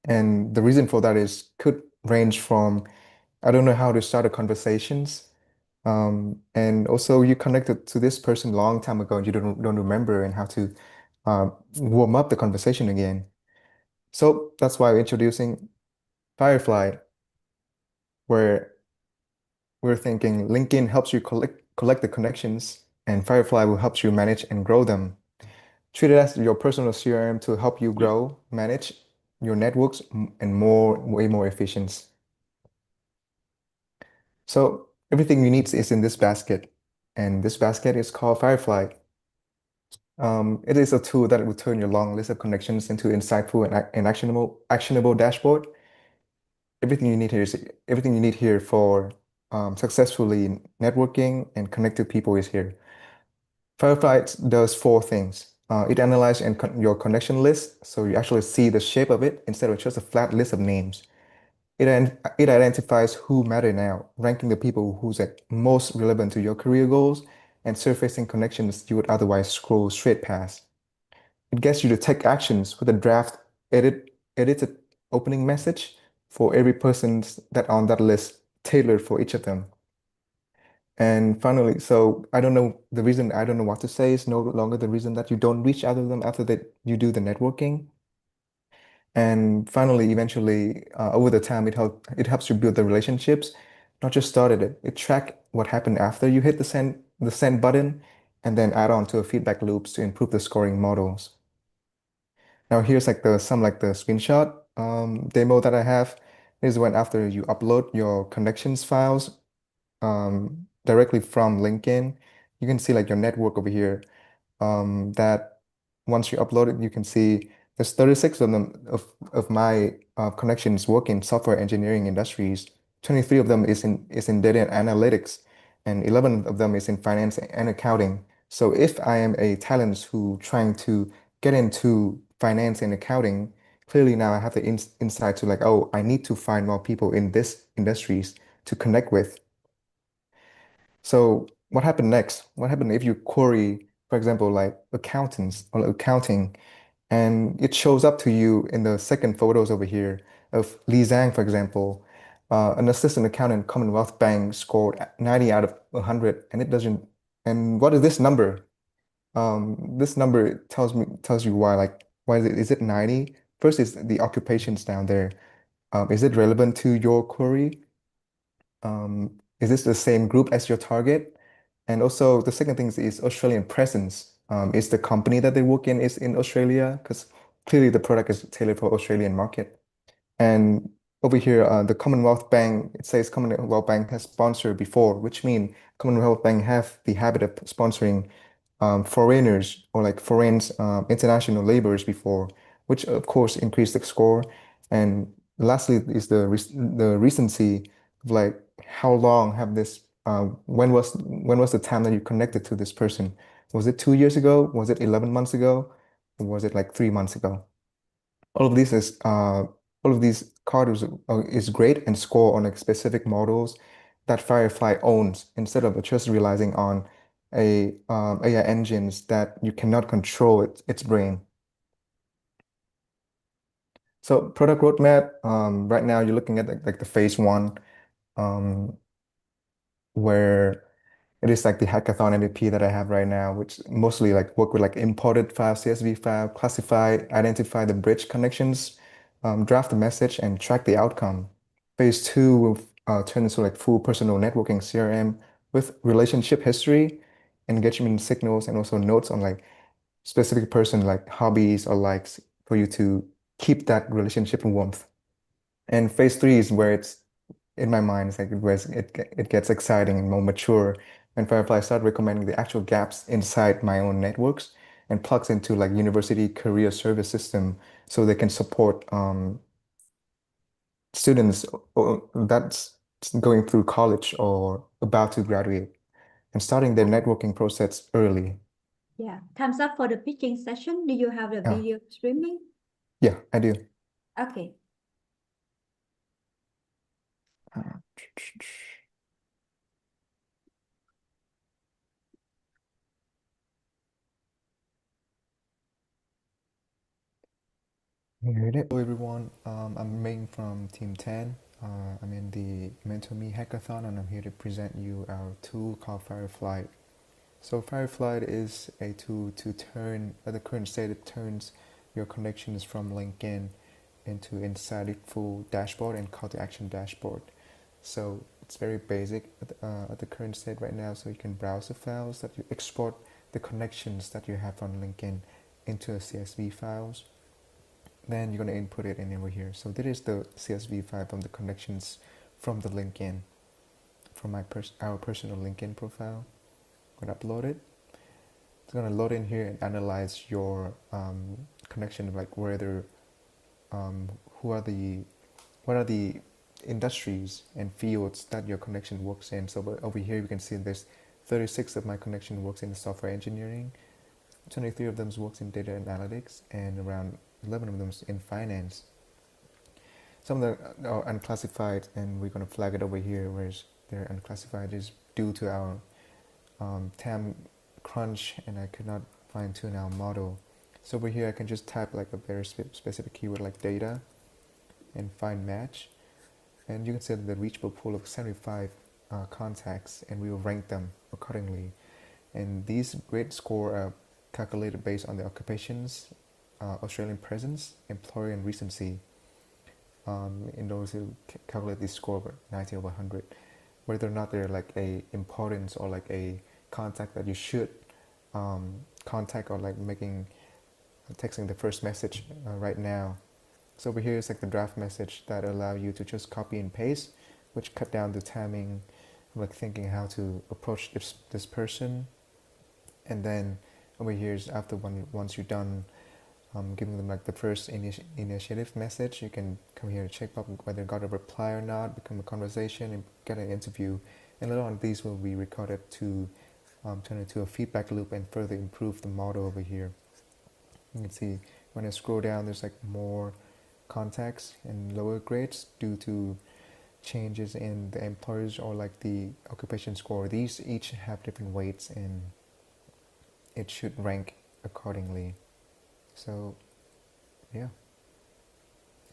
And the reason for that is could range from I don't know how to start a conversations. And also you connected to this person long time ago and you don't remember and how to warm up the conversation again. So that's why we're introducing Firefly, where we're thinking LinkedIn helps you collect the connections, and Firefly will help you manage and grow them. Treat it as your personal CRM to help you grow, manage your networks, and way more efficient. So everything you need is in this basket, and this basket is called Firefly. It is a tool that will turn your long list of connections into insightful and actionable dashboard. Everything you need here for successfully networking and connect to people is here. Firefly does four things. It analyzes your connection list, so you actually see the shape of it instead of just a flat list of names. It identifies who matter now, ranking the people who's like most relevant to your career goals and surfacing connections you would otherwise scroll straight past. It gets you to take actions with a draft edited opening message for every person that on that list, tailored for each of them. And finally, so I don't know what to say is no longer the reason that you don't reach out to them after that you do the networking. And finally, eventually, over the time, it helps you build the relationships, not just started it. It track what happened after you hit the send button, and then add on to a feedback loops to improve the scoring models. Now here's like the screenshot demo that I have. This is when after you upload your connections files directly from LinkedIn, you can see like your network over here. That once you upload it, you can see there's 36 of them of my connections work in software engineering industries. 23 of them is in data analytics, and 11 of them is in finance and accounting. So if I am a talent who trying to get into finance and accounting, clearly now I have the insight to like, oh, I need to find more people in this industries to connect with. So what happened next? What happened if you query, for example, like accountants or accounting, and it shows up to you in the second photos over here of Li Zhang, for example, an assistant accountant, Commonwealth Bank scored 90 out of 100, and it doesn't. And what is this number? This number tells you why, like, why is it 90? First is the occupations down there. Is it relevant to your query? Is this the same group as your target? And also the second thing is Australian presence. Is the company that they work in is in Australia? Because clearly the product is tailored for Australian market. And over here, the Commonwealth Bank, it says Commonwealth Bank has sponsored before, which means Commonwealth Bank have the habit of sponsoring foreigners or like foreign international laborers before, which of course increased the score. And lastly is the recency of like how long have this when was the time that you connected to this person? Was it 2 years ago? Was it 11 months ago? Or was it like 3 months ago? All of these is all of these cards is great and score on like specific models that Firefly owns instead of just relying on AI engines that you cannot control its brain. So product roadmap, right now you're looking at like the phase one, where it is like the hackathon MVP that I have right now, which mostly like work with like imported file, CSV file, classify, identify the bridge connections, draft the message, and track the outcome. Phase two will turn into like full personal networking CRM with relationship history, engagement signals, and also notes on like specific person like hobbies or likes for you to keep that relationship warmth. And phase three is where it's in my mind, it's like where it gets exciting and more mature. And Firefly start recommending the actual gaps inside my own networks and plugs into like university career service system so they can support students that's going through college or about to graduate and starting their networking process early. Yeah, thumbs up for the pitching session. Do you have the Yeah. video streaming? Yeah, I do. Okay. Hello everyone, I'm Ming from Team 10. I'm in the Mentor Me Hackathon and I'm here to present you our tool called Firefly. So Firefly is a tool to turn, at the current state it turns your connections from LinkedIn into insightful dashboard and call to action dashboard. So it's very basic at the current state right now, so you can browse the files that you export the connections that you have on LinkedIn into a CSV files. Then you're going to input it in over here. So this is the CSV file from the connections from the LinkedIn, from our personal LinkedIn profile. I'm going to upload it. It's going to load in here and analyze your connection, like whether what are the industries and fields that your connection works in. So over here you can see there's 36 of my connection works in software engineering, 23 of them works in data analytics, and around 11 of them in finance. Some of them are unclassified, and we're going to flag it over here, whereas they're unclassified is due to our TAM crunch, and I could not fine tune our model. So over here I can just type like a very specific keyword like data and find match, and you can see the reachable pool of 75 contacts, and we will rank them accordingly. And these grade score are calculated based on the occupations, Australian presence, employer, and recency. In order to calculate this score of 90 over 100, whether or not they're like a importance or like a contact that you should contact, or like texting the first message right now. So over here is like the draft message that allow you to just copy and paste, which cut down the timing, like thinking how to approach this person. And then over here is after once you're done giving them like the first initiative message, you can come here to check up whether got a reply or not, become a conversation, and get an interview. And later on, these will be recorded to turn into a feedback loop and further improve the model over here. You can see when I scroll down, there's like more contacts and lower grades due to changes in the employers or like the occupation score. These each have different weights, and it should rank accordingly. So yeah,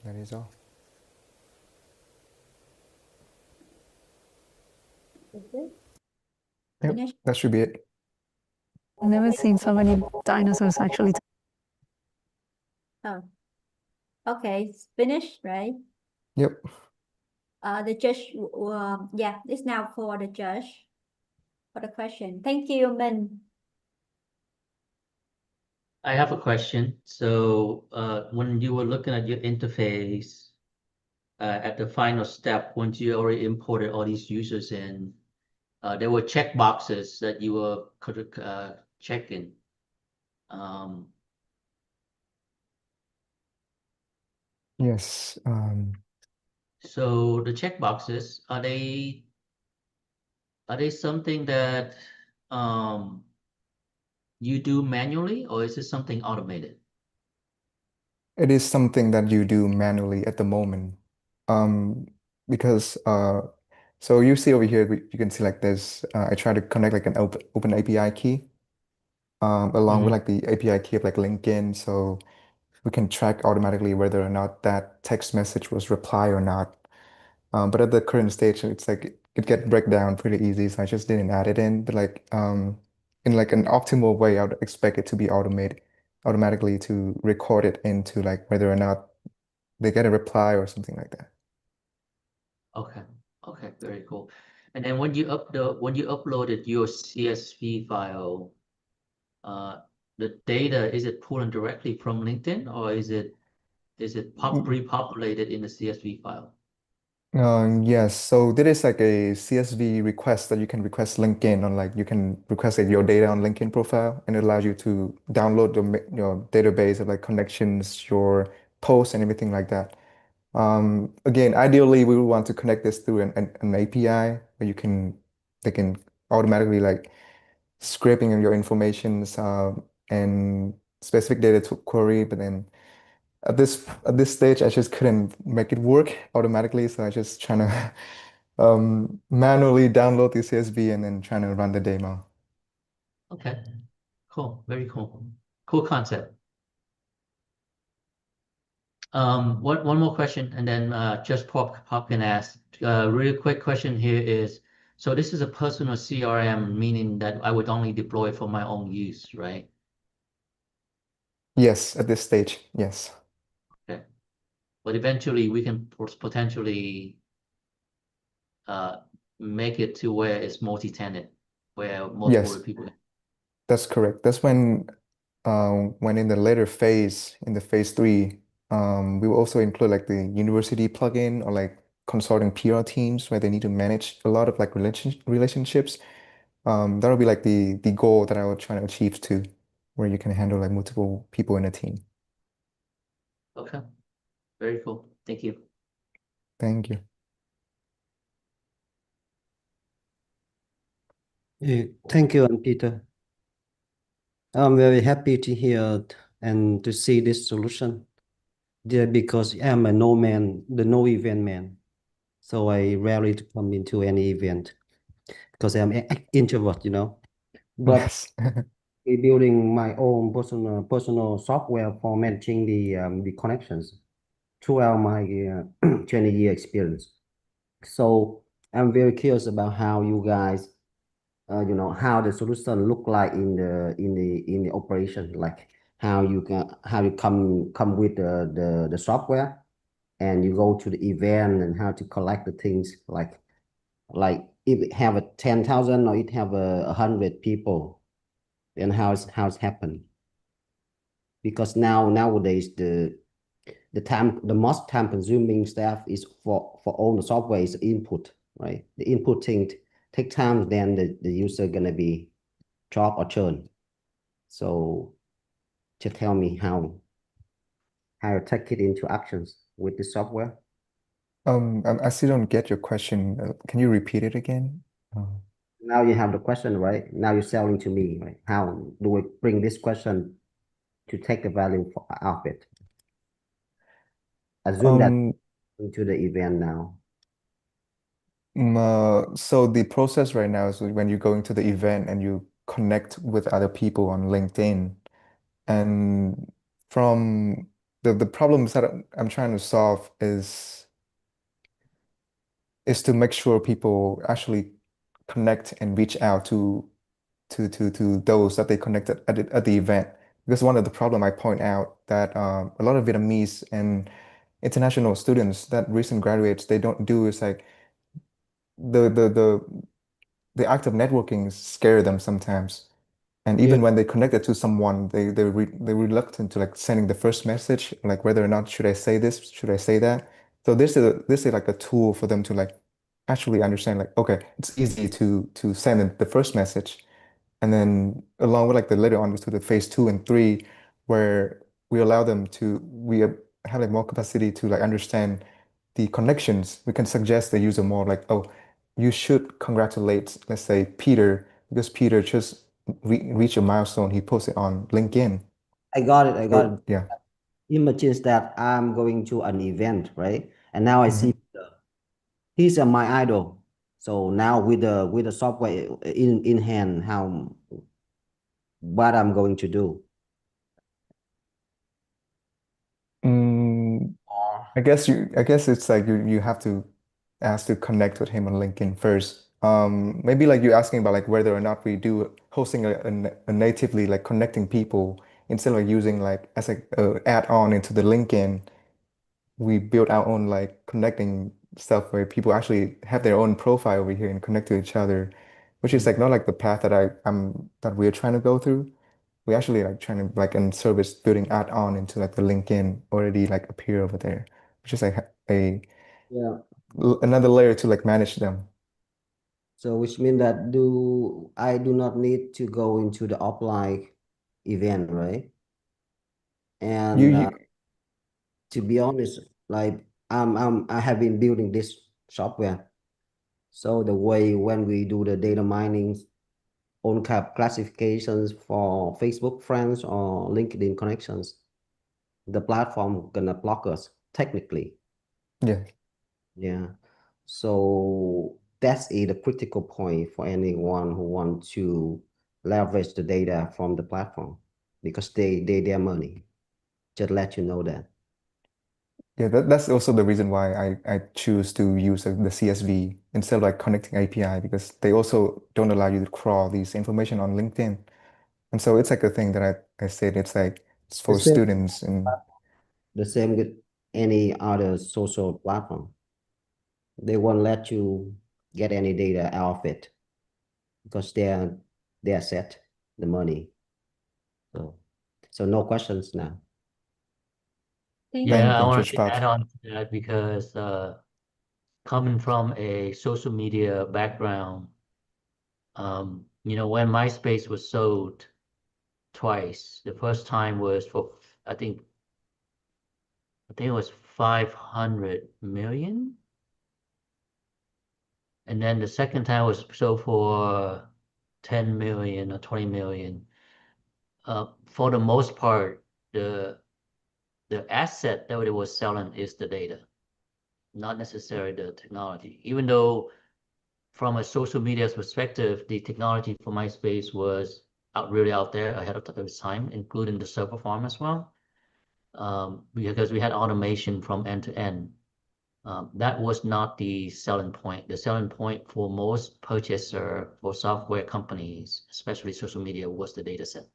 that is all. Yep, that should be it. I've never seen so many dinosaurs actually. Oh, okay, it's finished, right? Yep. The judge, yeah, it's now for the judge for the question. Thank you, Min. I have a question. So when you were looking at your interface at the final step, once you already imported all these users in, there were check boxes that you were checking. Yes. So the check boxes, are they something that you do manually, or is it something automated? It is something that you do manually at the moment. Because so you see over here, you can see like this. I try to connect like an open API key, along with like the API key of like LinkedIn, so we can track automatically whether or not that text message was reply or not. But at the current stage, it's like it get break down pretty easy, so I just didn't add it in. But like in like an optimal way, I would expect it to be automatically to record it into like whether or not they get a reply or something like that. Okay. Okay, very cool. And then when you uploaded your CSV file, the data, is it pulling directly from LinkedIn, or is it pre-populated in the CSV file? Yes, so there is like a CSV request that you can request LinkedIn on, like you can request like your data on LinkedIn profile, and it allows you to download your database of like connections, your posts and everything like that. Again, ideally we would want to connect this through an API where they can automatically like scraping your informations and specific data to query, but then at this stage, I just couldn't make it work automatically, so I just trying to manually download the CSV and then trying to run the demo. Okay, cool, very cool. Cool concept. One more question, and then just Pop can ask. Really quick question here is, so this is a personal CRM, meaning that I would only deploy for my own use, right? Yes, at this stage, yes. Okay. But eventually we can potentially make it to where it's multi-tenant, where multiple Yes, people. that's correct. That's when in the later phase, in the phase 3, we will also include like the university plugin or like consulting PR teams where they need to manage a lot of like relationships. That'll be like the goal that I would try to achieve too, where you can handle like multiple people in a team. Okay, very cool. Thank you. Thank you. Thank you, Peter. I'm very happy to hear and to see this solution. Yeah, because I'm a no event man. So I rarely to come into any event because I'm an introvert, But Yes. we building my own personal software for managing the connections throughout my 20-year experience. So I'm very curious about how you guys, how the solution look like in the operation, like how you come with the software and you go to the event and how to collect the things like if it have a 10,000 or it have a 100 people, and how's happened. Because nowadays the most time consuming stuff is for all the software is input, right? The input thing take time, then the user gonna be drop or churn. So just tell me how you take it into actions with the software. I still don't get your question. Can you repeat it again? Now you have the question, right? Now you're selling to me, right? How do we bring this question to take the value of it? Assume that Um, into the event now. so the process right now is when you go into the event and you connect with other people on LinkedIn, and from the problems that I'm trying to solve is to make sure people actually connect and reach out to those that they connected at the event. Because one of the problem I point out that a lot of Vietnamese and international students that recent graduates, they don't do is like the act of networking scare them sometimes. And even when they connected to someone, they're reluctant to like sending the first message, like whether or not should I say this, should I say that. So this is like a tool for them to like actually understand like, okay, it's easy to send the first message. And then along with like the later on to the phase 2 and 3, where we allow them to have like more capacity to like understand the connections. We can suggest the user more like, oh, you should congratulate, let's say Peter, because Peter just reached a milestone. He posted on LinkedIn. I got it. So, yeah. Imagine that I'm going to an event, right? And now I see he's my idol. So now with the software in hand, what I'm going to do? I guess it's like you have to ask to connect with him on LinkedIn first. Maybe like you're asking about like whether or not we do hosting a natively like connecting people instead of like using like as a add-on into the LinkedIn. We build our own like connecting stuff where people actually have their own profile over here and connect to each other, which is like not like the path that we're trying to go through. We actually like trying to like in service building add-on into like the LinkedIn already like appear over there, which is like Yeah. another layer to like manage them. So which means that I do not need to go into the offline event, right? And to be honest, like I have been building this software. So the way when we do the data mining on classifications for Facebook friends or LinkedIn connections, the platform gonna block us technically. Yeah. Yeah. So that's the critical point for anyone who want to leverage the data from the platform because they their money. Just let you know that. Yeah, that's also the reason why I choose to use the CSV instead of like connecting API, because they also don't allow you to crawl these information on LinkedIn. And so it's like a thing that I said it's like it's for students and the same with any other social platform. They won't let you get any data out of it because they are set the money. So no questions now. Yeah, I wanted to add on to that because coming from a social media background, when MySpace was sold twice, the first time was for I think it was 500 million, and then the second time was sold for 10 million or 20 million. For the most part, the asset that it was selling is the data, not necessarily the technology. Even though from a social media perspective, the technology for MySpace was really out there ahead of its time, including the server farm as well. Because we had automation from end to end. That was not the selling point. The selling point for most purchaser for software companies, especially social media, was the data set.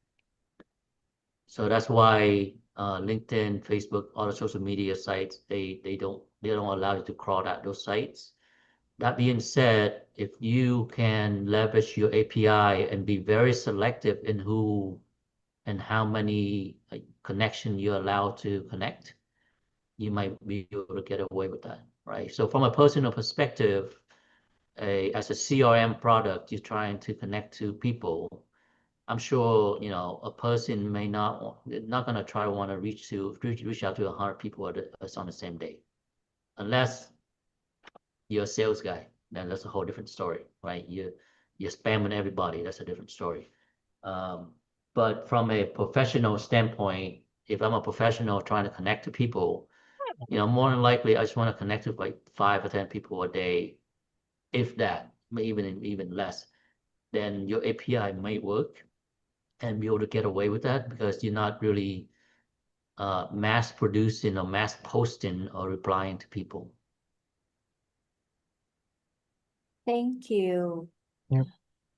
So that's why LinkedIn, Facebook, all the social media sites, they don't allow you to crawl out those sites. That being said, if you can leverage your API and be very selective in who and how many connection you're allowed to connect, you might be able to get away with that, right? So from a personal perspective, as a CRM product, you're trying to connect to people. I'm sure, a person may not gonna try to want to reach out to 100 people on the same day, unless you're a sales guy. Then that's a whole different story, right? You're spamming everybody. That's a different story. But from a professional standpoint, if I'm a professional trying to connect to people, more than likely I just want to connect with like 5 or 10 people a day, if that, even less. Then your API might work and be able to get away with that because you're not really mass producing or mass posting or replying to people. Thank you. Yep.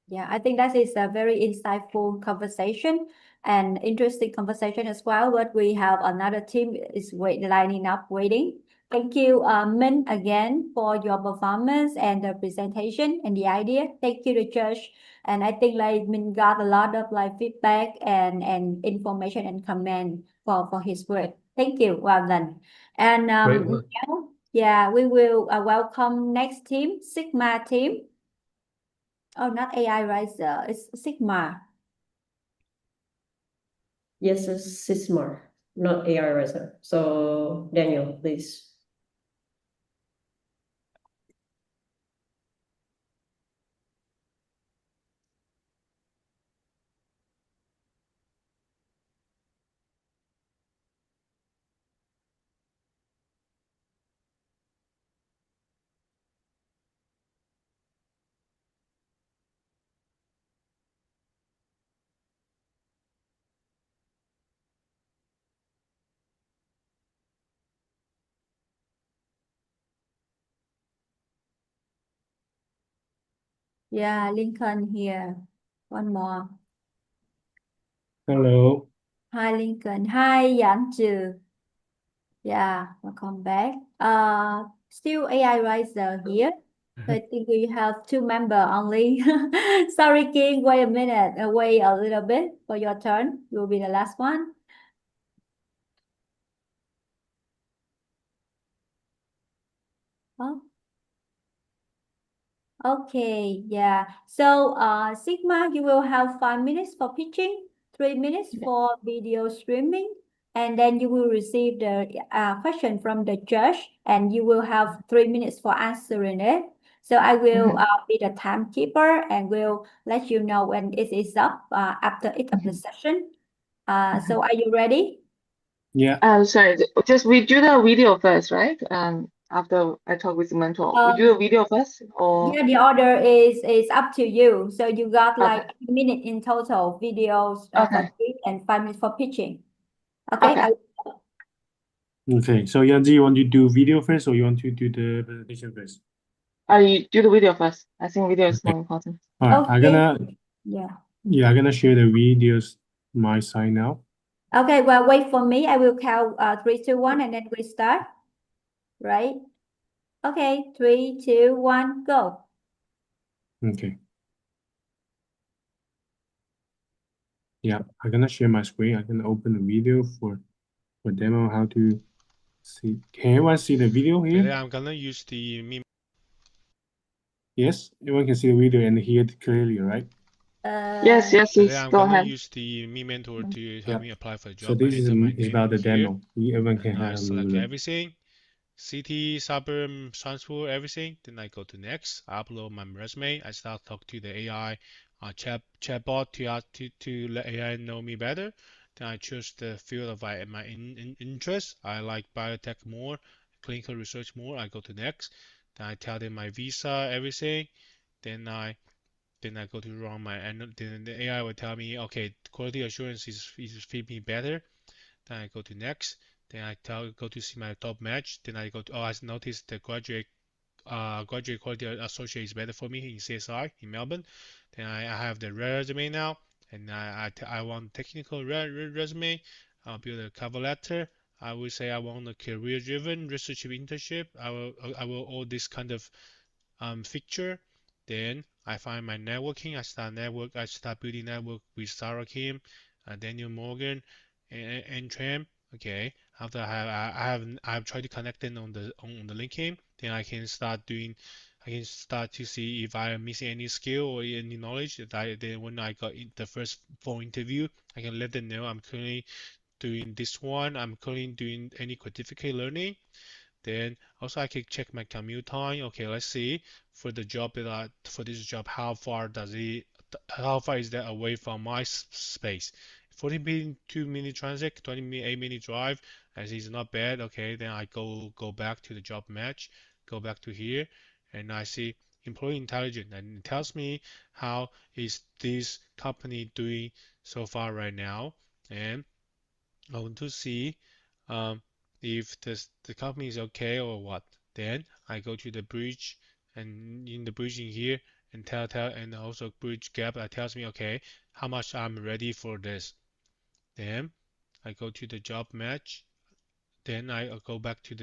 Yeah, I think that is a very insightful conversation and interesting conversation as well. But we have another team is lining up waiting. Thank you, Min, again for your performance and the presentation and the idea. Thank you, the judge. And I think like Min got a lot of like feedback and information and comment for his work. Thank you. Well done. And Great work. now, yeah, we will welcome next team, Sigma team. Oh, not AI Riser, it's Sigma. Yes, it's Sysmar, not AI Riser. So Daniel, please. Yeah, Lincoln here. One more. Hello. Hi, Lincoln. Hi, Yan Trừ. Yeah, welcome back. Still AI Riser here. So I think we have two member only. Sorry, King. Wait a minute. Wait a little bit for your turn. You will be the last one. Oh, okay. Yeah. So, Sigma, you will have 5 minutes for pitching, 3 minutes for video streaming, and then you will receive the question from the judge, and you will have 3 minutes for answering it. So I will be the timekeeper and will let you know when it is up after each of the session. So are you ready? Yeah. Sorry, just we do the video first, right? After I talk with the mentor, we do the video first, or Yeah, the order is up to you. So you got okay, like a minute in total videos for okay, this and 5 minutes for pitching. Okay. okay. Okay. So Yanzi, you want to do video first, or you want to do the presentation first? You do the video first. I think video is more important. All right. I'm Okay. gonna Yeah. I'm gonna share the videos my side now. Okay. Well, wait for me. I will count 3, 2, 1, and then we start. Right? Okay. 3, 2, 1, go. Okay. Yeah, I'm gonna share my screen. I'm gonna open the video for demo how to see. Can everyone see the video here? I'm gonna use the meme. Yes, everyone can see the video and hear it clearly, right? Yes, I'm go gonna ahead. use the Me Mentor to help me apply for a So job. this I is enter my is name about the here, demo. Everyone can and I have select everything, city, suburb, transport, everything. Then I go to next. I upload my resume. I start talk to the AI chatbot to ask to let AI know me better. Then I choose the field of my interest. I like biotech more, clinical research more. I go to next. Then I tell them my visa, everything. Then I go to run my and then the AI will tell me, okay, quality assurance is fit me better. Then I go to next. Then I go to see my top match. Then I go to I noticed the graduate quality associate is better for me in CSI in Melbourne. Then I have the resume now, and I want technical resume. I'll build a cover letter. I will say I want a career-driven research internship. I will all this kind of feature. Then I find my networking. I start building network with Sarah Kim, Daniel Morgan, and Tram. Okay. After I've tried to connect them on the LinkedIn. Then I can start to see if I am missing any skill or any knowledge that then when I got the first phone interview, I can let them know I'm currently doing this one. I'm currently doing any certificate learning. Then also I can check my commute time. Okay, let's see for the job for this job, how far is that away from my space? 42-minute transit, 28-minute drive, as is not bad. Okay, then I go back to the job match, go back to here, and I see employee intelligence, and it tells me how is this company doing so far right now, and I want to see um, if the company is okay or what. Then I go to the bridge, and in the bridge in here and tell and also bridge gap tells me okay how much I'm ready for this. Then I go to the job match. Then I go back to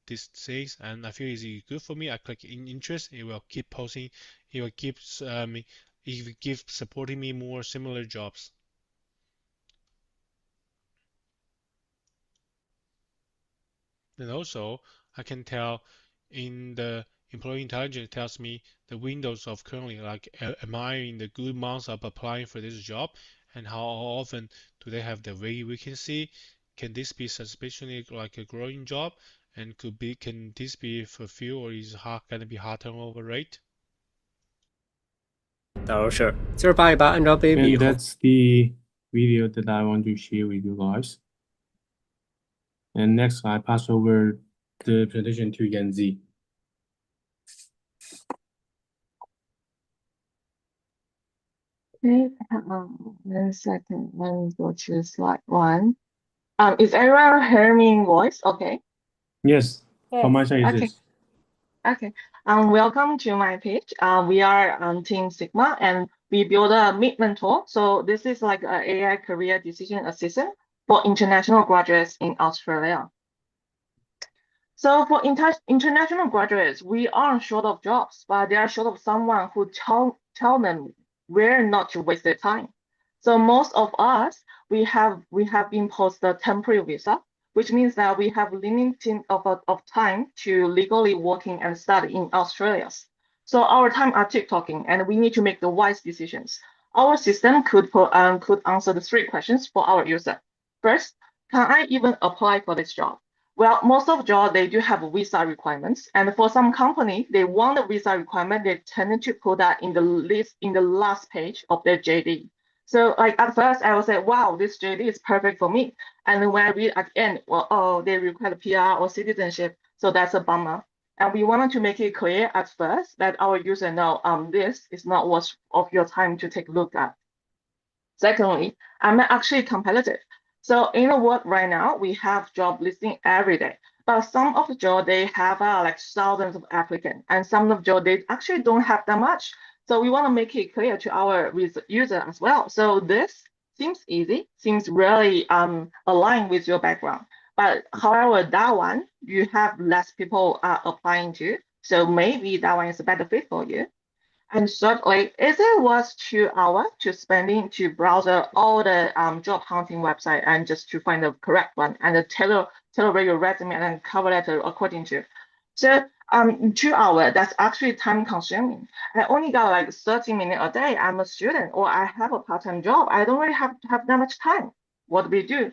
these things, and I feel it's good for me. I click in interest, it will keep posting, it will keep supporting me more similar jobs. And also, I can tell in the employee intelligence tells me the windows of currently, like, am I in the good months of applying for this job, and how often do they have the vacancy? Can this be suspiciously like a growing job, and can this be fulfilled, or is gonna be high turnover rate? Oh, sure. Sir, bye bye, and And that's the video that I want to share with you guys. And next, I pass over the presentation to Yanzi. Okay, 1 second. Let me go to slide 1. Is everyone hearing me voice? Okay. Yes, from my side is Okay. this. Okay. Welcome to my page. We are Team Sigma, and we build a Meet Mentor. So this is like an AI career decision assistant for international graduates in Australia. So for international graduates, we aren't short of jobs, but they are short of someone who tell them where not to waste their time. So most of us, we have been post a temporary visa, which means that we have limited of time to legally working and study in Australia. So our time are tick-tocking, and we need to make the wise decisions. Our system could answer the 3 questions for our user. First, can I even apply for this job? Well, most of jobs, they do have visa requirements. And for some company, they want the visa requirement, they tend to put that in the list in the last page of their JD. So like at first I was like, wow, this JD is perfect for me. And then when I read at the end, well, oh, they require PR or citizenship. So that's a bummer. And we wanted to make it clear at first that our user know this is not worth of your time to take a look at. Secondly, I'm actually competitive. So in the world right now, we have job listing every day. But some of the job, they have like thousands of applicants, and some of the job, they actually don't have that much. So we want to make it clear to our user as well. So this seems easy, seems really aligned with your background. But however, that one, you have less people applying to. So maybe that one is a better fit for you. And thirdly, is it worth 2 hours to spending to browse all the job hunting website and just to find the correct one and tailor your resume and cover letter according to? So 2 hours, that's actually time consuming. I only got like 30 minutes a day. I'm a student or I have a part-time job. I don't really have that much time. What do we do?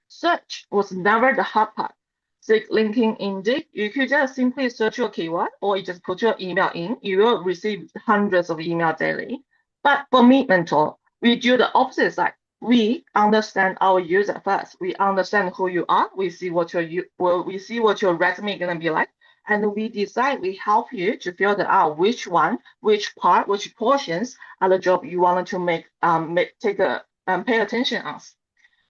Search was never the hard part. Seek linking Indeed, you could just simply search your keyword or you just put your email in. You will receive hundreds of emails daily. But for Meet Mentor, we do the opposite side. We understand our user first. We understand who you are. We see what your resume is gonna be like, and we decide. We help you to filter out which one, which part, which portions are the job you wanted to pay attention on.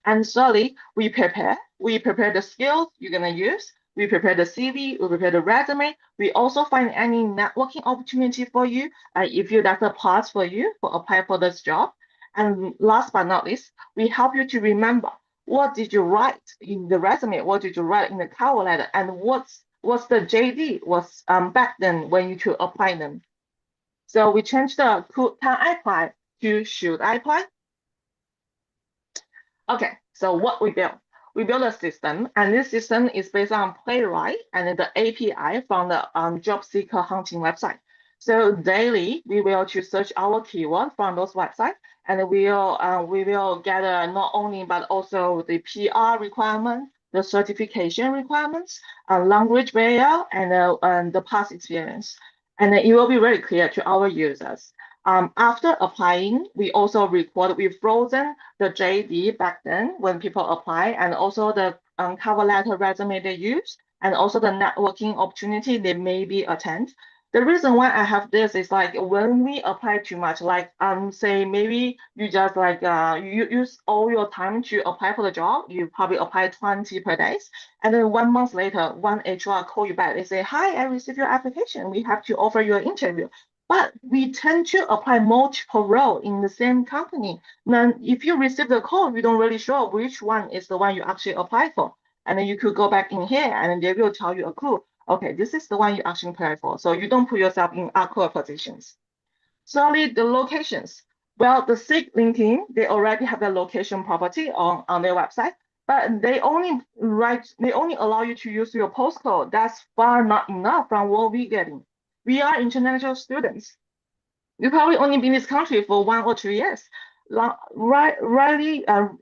And thirdly, we prepare the skills you're gonna use. We prepare the CV, we prepare the resume. We also find any networking opportunity for you. If that's a path for you for apply for this job. And last but not least, we help you to remember what did you write in the resume, what did you write in the cover letter, and what's the JD was back then when you to apply them. So we changed the can I apply to should I apply? Okay, so what we built? We built a system, and this system is based on Playwright and the API from the job seeker hunting website. So daily, we will to search our keyword from those websites, and we will gather not only but also the PR requirement, the certification requirements, language barrier, and the past experience. And it will be very clear to our users. After applying, we also we've frozen the JD back then when people apply, and also the cover letter resume they use, and also the networking opportunity they maybe attend. The reason why I have this is like when we apply too much, like say maybe you just like you use all your time to apply for the job, you probably apply 20 per day, and then 1 month later, one HR call you back. They say, "Hi, I received your application. We have to offer you an interview." But we tend to apply multiple roles in the same company. Then if you receive the call, you don't really sure which one is the one you actually apply for. and then you could go back in here and then they will tell you a clue. Okay, this is the one you actually apply for. So you don't put yourself in awkward positions. Thirdly, the locations. Well, the SIG linking, they already have the location property on their website, but they only allow you to use your postcode. That's far not enough from what we're getting. We are international students. We probably only been in this country for 1 or 2 years.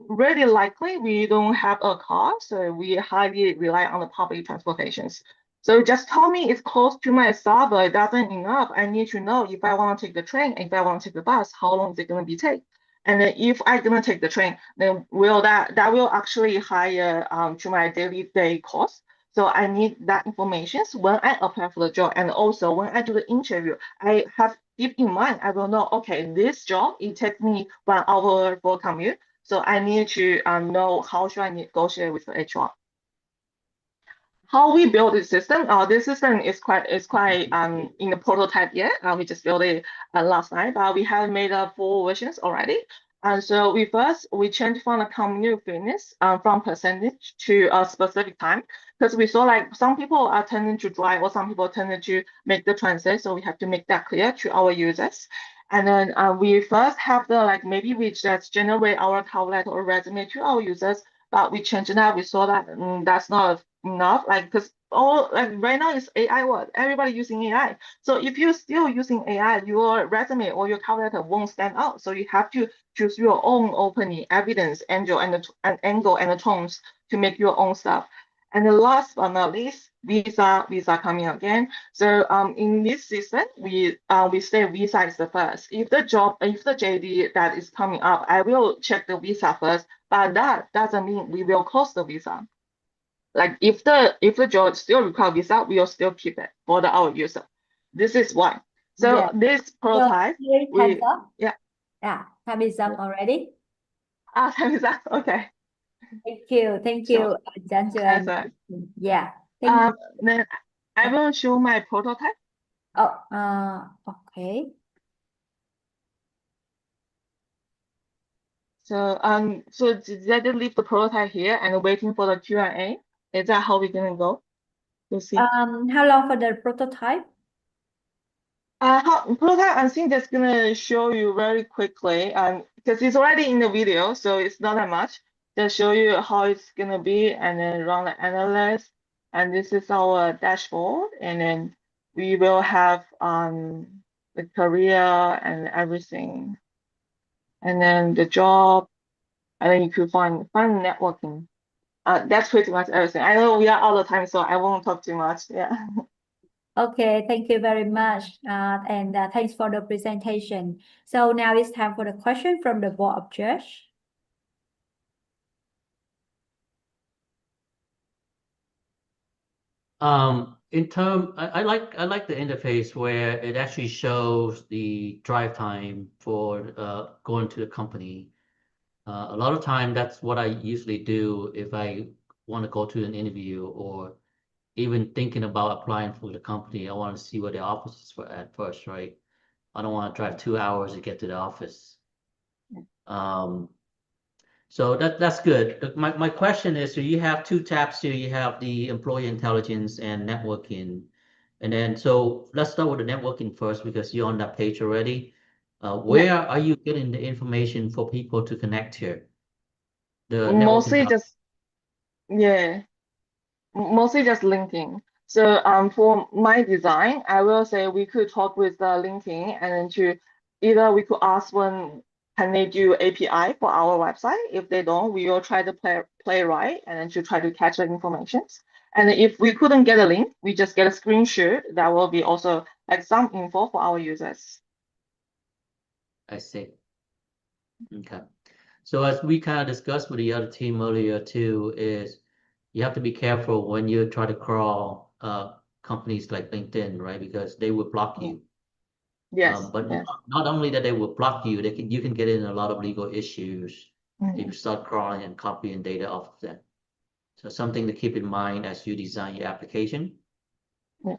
Really likely we don't have a car, so we highly rely on the public transportations. So just tell me it's close to my server, it doesn't enough. I need to know if I want to take the train, if I want to take the bus, how long is it going to be take? And then if I'm going to take the train, then that will actually higher to my daily day cost. So I need that information when I apply for the job, and also when I do the interview, I have keep in mind, I will know, okay, this job, it takes me 1 hour for commute. So I need to know how should I negotiate with the HR. How we build this system, this system is quite in the prototype yet. We just built it last night, but we have made 4 versions already. And so we changed from the commute fitness from percentage to a specific time, because we saw like some people are tending to drive or some people tended to make the transit. So we have to make that clear to our users. And then we first have the like maybe we just generate our cover letter or resume to our users, but we changed that. We saw that that's not enough, like because all like right now it's AI world, everybody using AI. So if you're still using AI, your resume or your cover letter won't stand out. So you have to choose your own opening, evidence, angle, and the tones to make your own stuff. And the last but not least, visa coming again. So in this season, we say visa is the first. If the JD that is coming up, I will check the visa first, but that doesn't mean we will close the visa. Like if the job still require visa, we will still keep it for our user. This is why. So Yeah. this prototype, Time's up. yeah. Yeah, time is up already. Time is up. Okay. Thank you, Sure. Janju That's and right. yeah. Thank Then I will show my prototype. Okay. So did I just leave the prototype here and waiting for the Q&A? Is that how we're gonna go? We'll see. How long for the prototype? Prototype, I think that's gonna show you very quickly, because it's already in the video, so it's not that much. Just show you how it's gonna be, and then run the analyst. And this is our dashboard, and then we will have the career and everything, and then the job, and then you could find networking. That's pretty much everything. I know we are out of time, so I won't talk too much. Yeah. Okay, thank you very much. And thanks for the presentation. So now it's time for the question from the board of judge. I like the interface where it actually shows the drive time for going to the company. A lot of time that's what I usually do if I want to go to an interview or even thinking about applying for the company. I want to see where the offices were at first, right? I don't want to drive 2 hours to get to the office. So that's good. My question is, so you have 2 tabs here. You have the employee intelligence and networking. And then, so let's start with the networking first because you're on that page already. Where are you getting the information for people to connect here? The Mostly networking. just, yeah, mostly just linking. So for my design, I will say we could talk with linking, and then to either we could ask when can they do API for our website. If they don't, we will try to play right and then to try to catch the information. And if we couldn't get a link, we just get a screenshot. That will be also like some info for our users. I see. Okay. So as we kind of discussed with the other team earlier too, is you have to be careful when you try to crawl companies like LinkedIn, right? Because they will block you. Yes. But yes. not only that they will block you, you can get in a lot of legal issues if you Mhm. start crawling and copying data off of them. So something to keep in mind as you design your application. Yeah.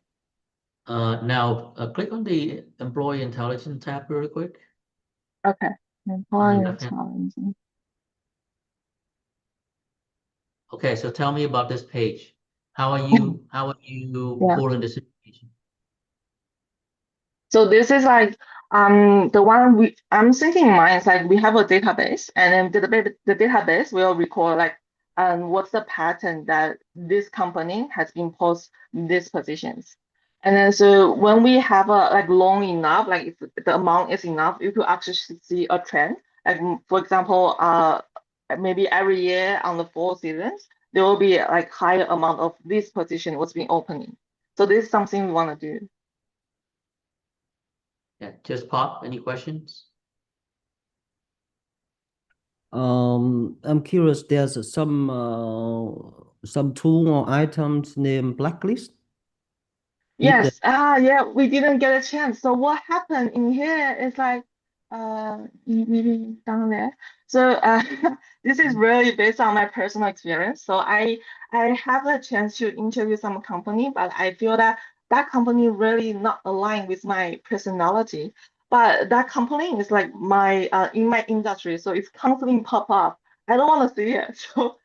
Now click on the employee intelligence tab really quick. Okay. On the Employee left-hand. intelligence. Okay, so tell me about this page. How are you Yeah. pulling this information? So this is like the one I'm thinking in mind is like we have a database, and then the database will record like what's the pattern that this company has been post these positions. And then so when we have a like long enough, like if the amount is enough, you could actually see a trend. Like for example, maybe every year on the fall seasons, there will be like higher amount of this position was being opening. So this is something we want to do. Yeah, just pop. Any questions? I'm curious. There's some tool or items named blacklist. Yes, yeah, we didn't get a chance. So what happened in here is like, maybe down there. So this is really based on my personal experience. So I have a chance to interview some company, but I feel that that company really not aligned with my personality. But that company is like my in my industry, so it's constantly pop up. I don't want to see it, so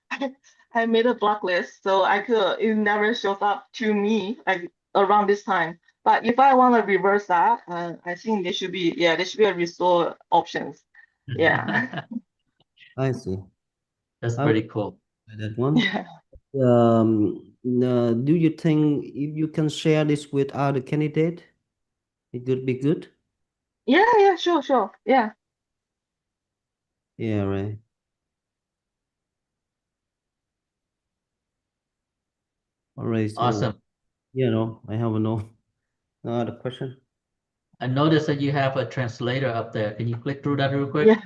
I made a blacklist so it never shows up to me like around this time. But if I want to reverse that, I think there should be a restore options. Yeah. I see. That's I pretty will cool. try that one. Yeah. Do you think if you can share this with other candidate, it could be good? Yeah, sure. Yeah. Yeah, right. All right. So, Awesome. I have no other question. I noticed that you have a translator up there. Can you click through that real quick? Yeah.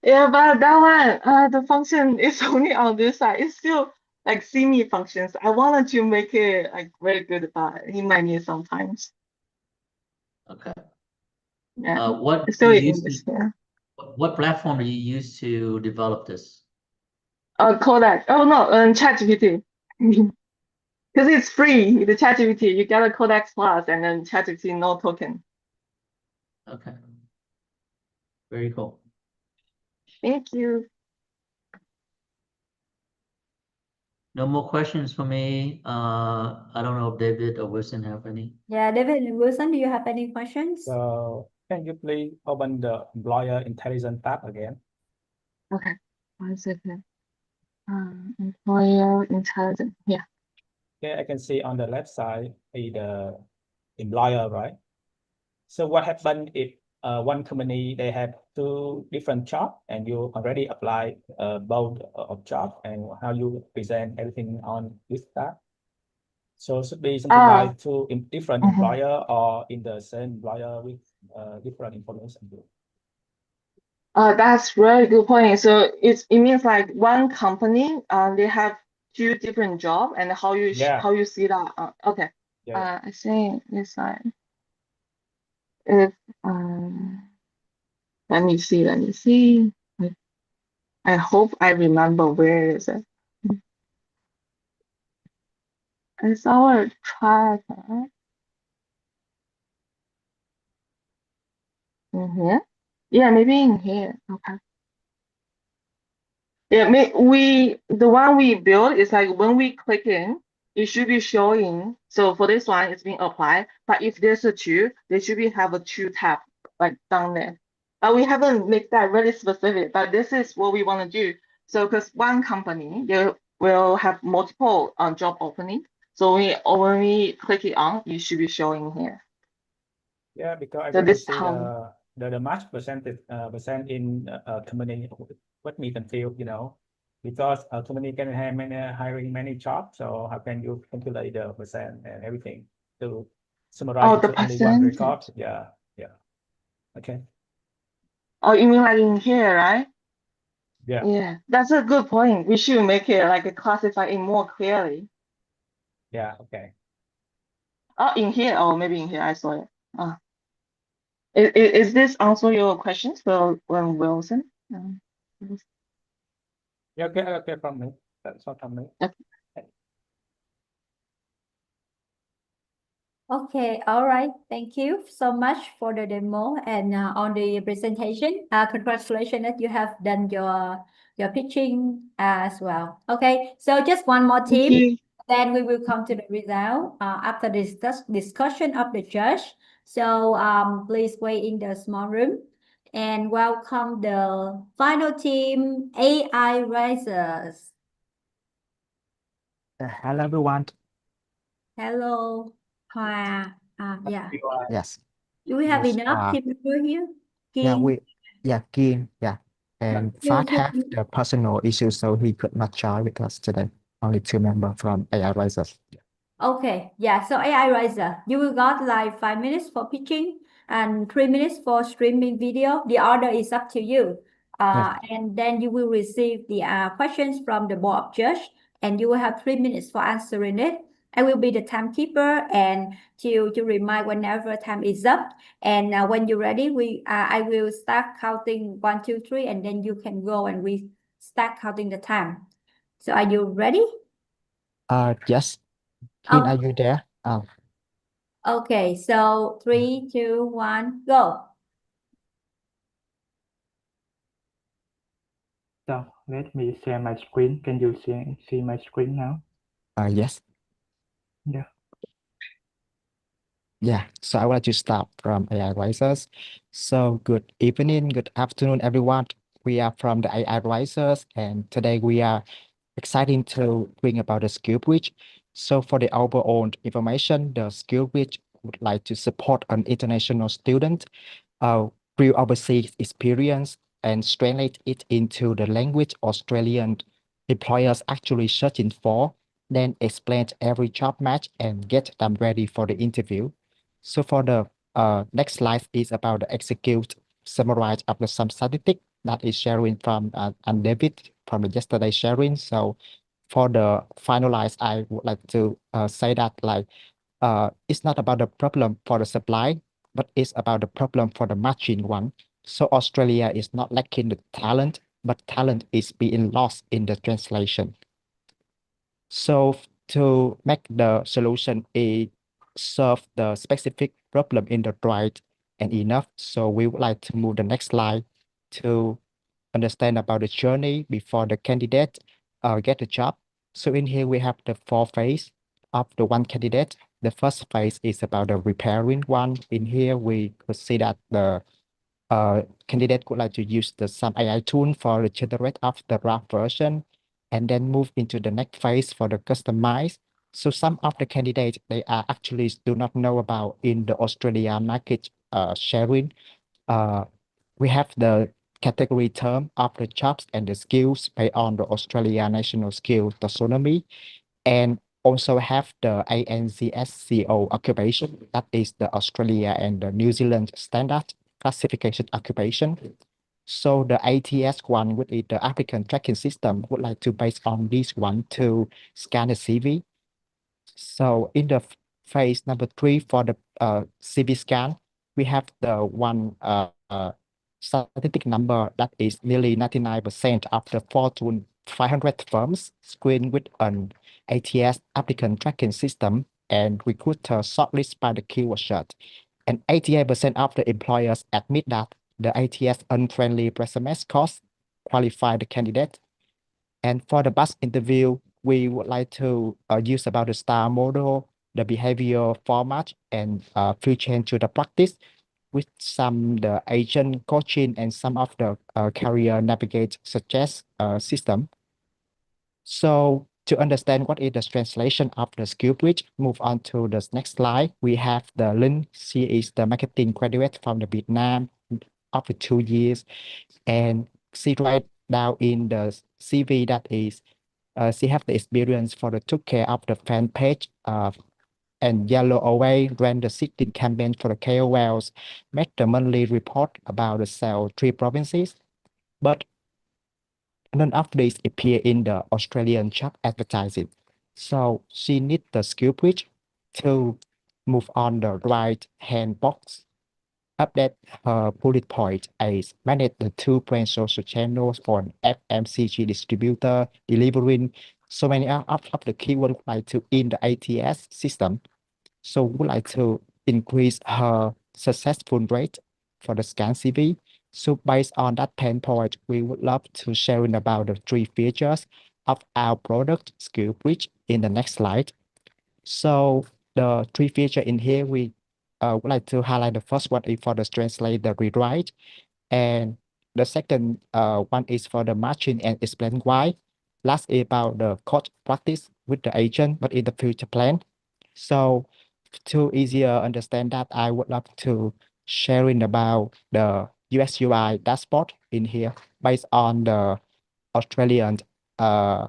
Yeah, but that one, the function is only on this side. It's still like semi functions. I wanted to make it like very good, but it might need sometimes. Okay. Yeah. What It's do still you in use English. to, Yeah. what platform do you use to develop this? Kodak. Oh no, ChatGPT. Because it's free, the ChatGPT. You get a Codex Plus and then ChatGPT no token. Okay. Very cool. Thank you. No more questions for me. I don't know if David or Wilson have any. Yeah, David and Wilson, do you have any questions? So can you please open the employer intelligence tab again? Okay, 1 second. Employer intelligence. Yeah. Okay, I can see on the left side the employer, right? So what happened if one company they have two different jobs and you already apply both of job, and how you present everything on this tab? So it should be something like two different employer or in the same employer with different information. That's very good point. So it means like one company, they have two different job, and how you see that. Okay. Yeah. I think it's like if let me see. I hope I remember where is it. It's our tracker. In here? Yeah, maybe in here. Okay. Yeah, the one we built is like when we click in, it should be showing. So for this one, it's being applied. But if there's a two, there should be have a two tab like down there. We haven't made that really specific, but this is what we want to do. So because one company they will have multiple job opening. So when we click it on, it should be showing here. Yeah, because I So can this see how the match percentage percent in a company what me confused, because a company can have many hiring many jobs. So how can you calculate the percent and everything to summarize the into only one percentage. record? Yeah. Okay. Oh, you mean like in here, right? Yeah. Yeah, that's a good point. We should make it like classify it more clearly. Yeah. Okay. Oh, in here, or maybe in here, I saw it. Is this answer your questions for Wilson? Yeah. Okay. From me. That's all from me. Okay. Okay, all right. Thank you so much for the demo and on the presentation. Congratulations that you have done your pitching as well. Okay, so just one more Thank team, you. then we will come to the result after this discussion of the judge. So please wait in the small room and welcome the final team, AI Risers. Hello everyone. Hello, Hoa. Yeah. Yes. Do we have Yes. enough team member here? Yeah, King, Kim, yeah. And you, Fat have the personal issue, so he could not join with us today. Only two members from AI Risers. okay, yeah. So AI Riser, you will got like 5 minutes for pitching and 3 minutes for streaming video. The order is up to you. Yeah. And then you will receive the questions from the board of judge, and you will have 3 minutes for answering it. I will be the timekeeper and to remind whenever time is up. And when you're ready, I will start counting 1, 2, 3, and then you can go and we start counting the time. So are you ready? Yes. Kim, Oh, are you there? okay. So 3, 2, 1, go. So let me share my screen. Can you see my screen now? Yes. Yeah. Yeah. So I would like to start from AI Risers. So good evening, good afternoon, everyone. We are from the AI Risers, and today we are exciting to bring about the skill bridge. So for the overall information, the skill bridge would like to support an international student, real overseas experience, and translate it into the language Australian employers actually searching for, then explain every job match and get them ready for the interview. So for the next slide is about the execute summarize after some statistic that is sharing from and David from the yesterday sharing. So for the finalize, I would like to say that like it's not about the problem for the supply, but it's about the problem for the matching one. So Australia is not lacking the talent, but talent is being lost in the translation. So to make the solution solve the specific problem in the right and enough, so we would like to move the next slide to understand about the journey before the candidate get the job. So in here we have the 4 phase of the one candidate. The first phase is about the preparing one. In here we could see that the candidate would like to use some AI tool for the generate of the draft version and then move into the next phase for the customize. So some of the candidates, they are actually do not know about in the Australia market sharing. We have the category term of the jobs and the skills based on the Australia National Skill Taxonomy, and also have the ANZSCO occupation, that is the Australia and the New Zealand standard classification occupation. So the ATS one, which is the applicant tracking system, would like to base on this one to scan the CV. So in the phase number 3 for the CV scan, we have the one statistic number that is nearly 99% of the Fortune 500 firms screened with an ATS applicant tracking system and recruiter shortlist by the keyword search. And 88% of the employers admit that the ATS unfriendly resume scores qualify the candidate. And for the bus interview, we would like to use about the STAR model, the behavior format, and few change to the practice with some the agent coaching and some of the career navigate suggest system. So to understand what is the translation of the skill bridge, move on to the next slide. We have the Lynn. She is the marketing graduate from the Vietnam after 2 years, and she write down in the CV that is she have the experience for the took care of the fan page and Yellow Away ran the sitting campaign for the KOLs, made the monthly report about the sale 3 provinces, but none of these appear in the Australian job advertising. So she need the skill bridge to move on the right hand box, update her bullet point as manage the 2 brand social channels for an FMCG distributor, delivering so many of the keywords like to in the ATS system. So we would like to increase her successful rate for the scan CV. So based on that pain point, we would love to sharing about the 3 features of our product skill bridge in the next slide. So the 3 feature in here, we would like to highlight the first one is for the translate the rewrite, and the second one is for the matching and explain why. Last is about the code practice with the agent, but in the future plan. So to easier understand that, I would love to sharing about the UX UI dashboard in here based on the Australian uh,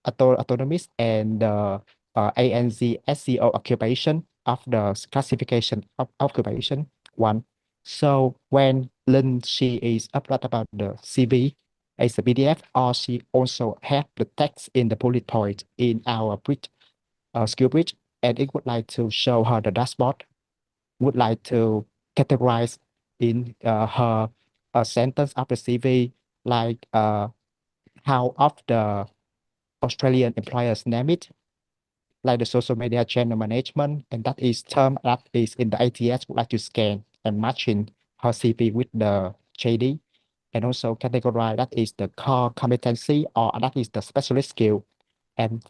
autonomous and the ANZ SEO occupation of the classification of occupation one. So when Lynn, she is upload about the CV as a PDF, or she also have the text in the bullet point in our bridge, skill bridge, and it would like to show her the dashboard, would like to categorize in her sentence of the CV, like how of the Australian employers name it, like the social media channel management, and that is term that is in the ATS would like to scan and matching her CV with the JD, and also categorize that is the core competency or that is the specialist skill, and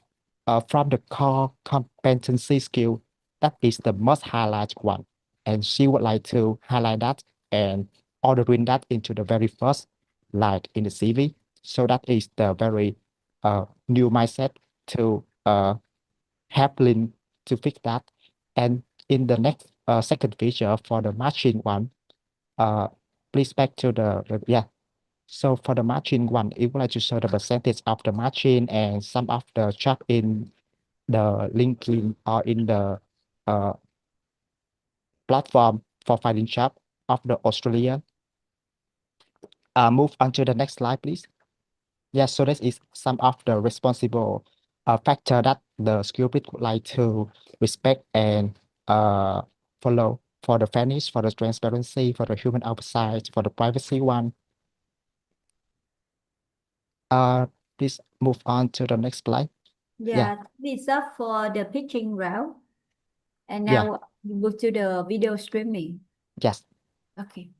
from the core competency skill, that is the most highlight one, and she would like to highlight that and ordering that into the very first, like in the CV. So that is the very new mindset to help Lynn to fix that. And in the next second feature for the matching one, please back to yeah. So for the matching one, it would like to show the percentage of the matching and some of the job in the LinkedIn or in the uh, platform for finding job of the Australian. Move on to the next slide, please. Yes, so this is some of the responsible factor that the skill bit would like to respect and follow for the fairness, for the transparency, for the human oversight, for the privacy one. Please move on to the next slide. Yeah, this is up for the pitching round. And Yeah. now we move to the video streaming. Yes. Okay.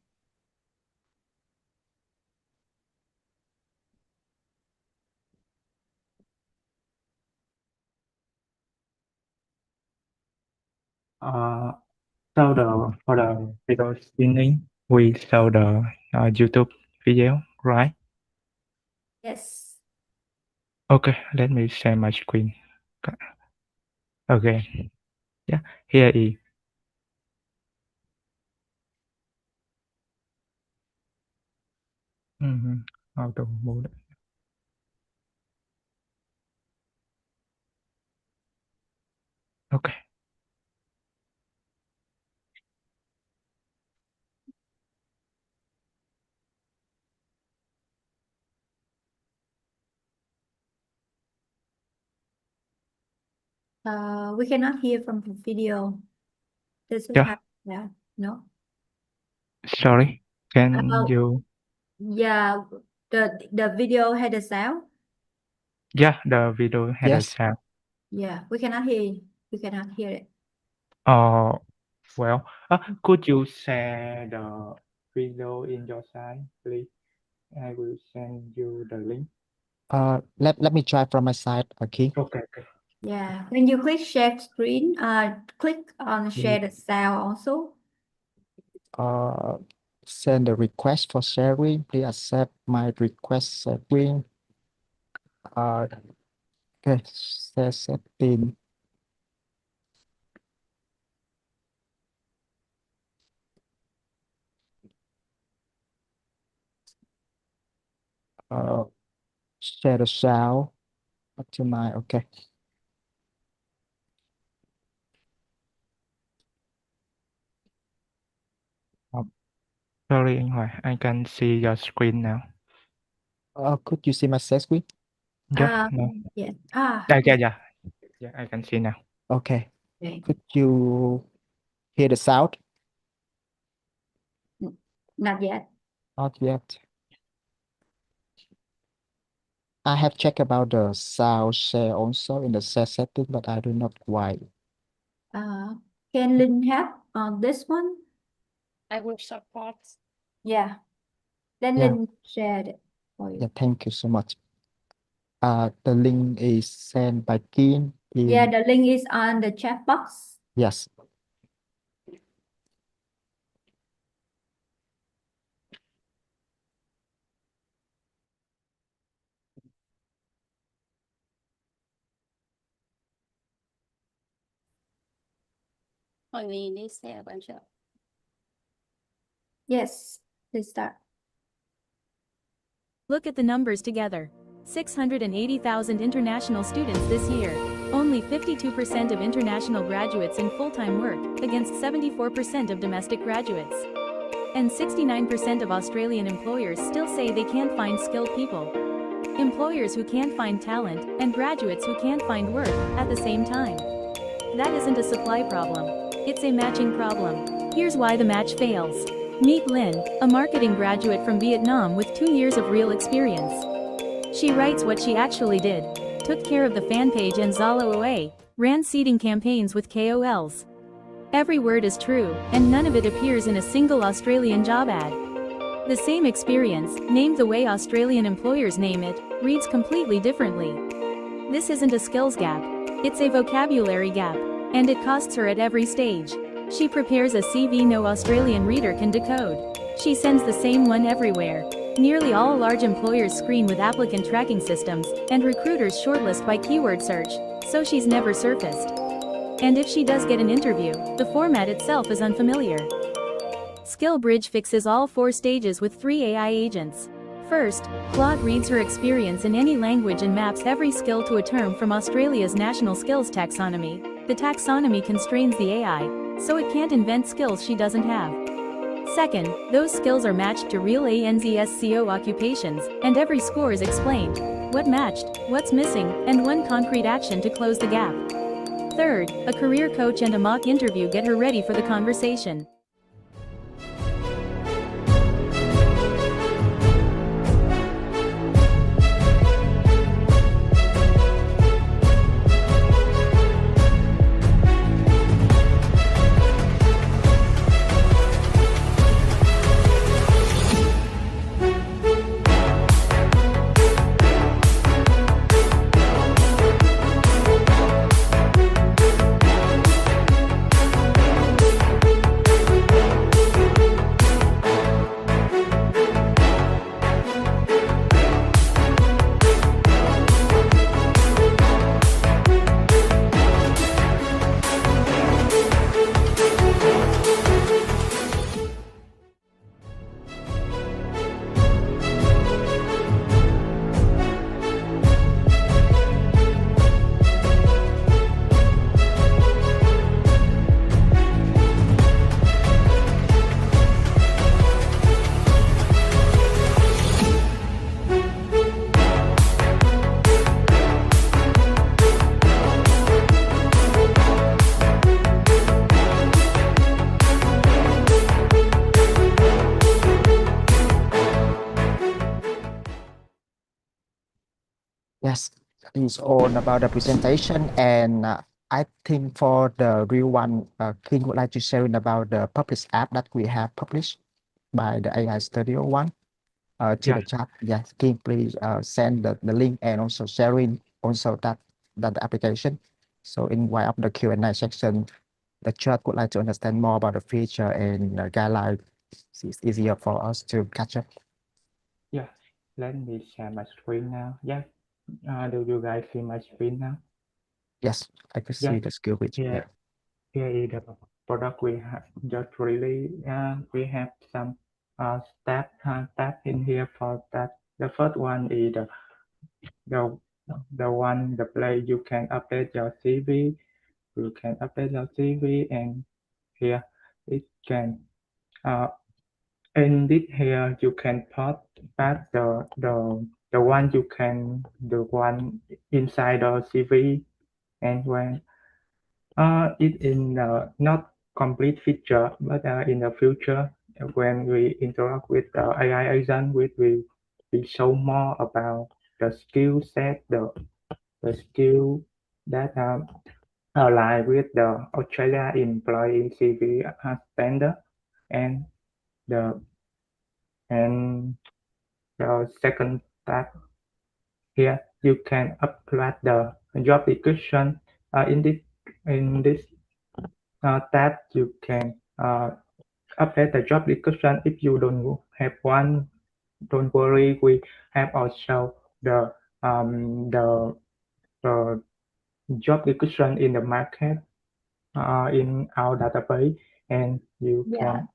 So for the video streaming, we show the YouTube video, right? Yes. Okay, let me share my screen. Okay. Yeah, here is. How to move it. Okay. We cannot hear from the video. Does it Yeah. have now? No. Sorry, can Uh, you? Yeah, the video had a sound. Yeah, the video had a Yes. sound. Yeah, we cannot hear. We cannot hear it. Well, could you share the video in your side, please? I will send you the link. Let me try from my side. Okay. Okay. Yeah, when you click share screen, click on share Mm. the sound also. Send a request for sharing. Please accept my request sharing. Okay, share setting. Share the sound up to my okay. Sorry, Anh Hoài, I can see your screen now. Could you see my share screen? Yeah, no. Yeah. Yeah, I can see now. Okay. Okay. Could you hear the sound? Not yet. Not yet. I have checked about the sound share also in the share setting, but I do not quite. Can Lynn help on this one? I will support. Yeah. Then Yeah. Lynn shared it for you. Yeah, thank you so much. The link is sent by Kim Yeah, in the link is on the chat box. yes. Mọi người đi xe quan trọng. Yes, please start. Look at the numbers together. 680,000 international students this year. Only 52% of international graduates in full-time work, against 74% of domestic graduates. And 69% of Australian employers still say they can't find skilled people. Employers who can't find talent, and graduates who can't find work, at the same time. That isn't a supply problem. It's a matching problem. Here's why the match fails. Meet Lin, a marketing graduate from Vietnam with 2 years of real experience. She writes what she actually did. Took care of the fan page and Zalo OA, ran seeding campaigns with KOLs. Every word is true, and none of it appears in a single Australian job ad. The same experience, named the way Australian employers name it, reads completely differently. This isn't a skills gap. It's a vocabulary gap, and it costs her at every stage. She prepares a CV no Australian reader can decode. She sends the same one everywhere. Nearly all large employers screen with applicant tracking systems, and recruiters shortlist by keyword search, so she's never surfaced. And if she does get an interview, the format itself is unfamiliar. SkillBridge fixes all 4 stages with 3 AI agents. First, Claude reads her experience in any language and maps every skill to a term from Australia's National Skills Taxonomy. The taxonomy constrains the AI, so it can't invent skills she doesn't have. Second, those skills are matched to real ANZSCO occupations, and every score is explained. What matched, what's missing, and one concrete action to close the gap. Third, a career coach and a mock interview get her ready for the conversation. Yes, it's all about the presentation, and I think for the real one, King would like to share about the published app that we have published by the AI Studio one to the chat. Yes, King, please send the link and also sharing also that the application. So in one of the Q&A section, the chat would like to understand more about the feature and guideline. It's easier for us to catch up. Yeah, let me share my screen now. Yeah, do you guys see my screen now? Yes, I can Yeah, see the skill page. here is the product we have just released. We have some tab in here for that. The first one is the place you can update your CV. You can update your CV, and here it can in this here you can pass the one inside the CV, and when it in not complete feature, but in the future when we interact with the AI agent, we show more about the skill set, the skill that align with the Australia employee CV standard, and the and the second tab here you can upload the job description. In this tab you can update the job description. If you don't have one, don't worry, we have also the job description in the market in our database, and you Yeah.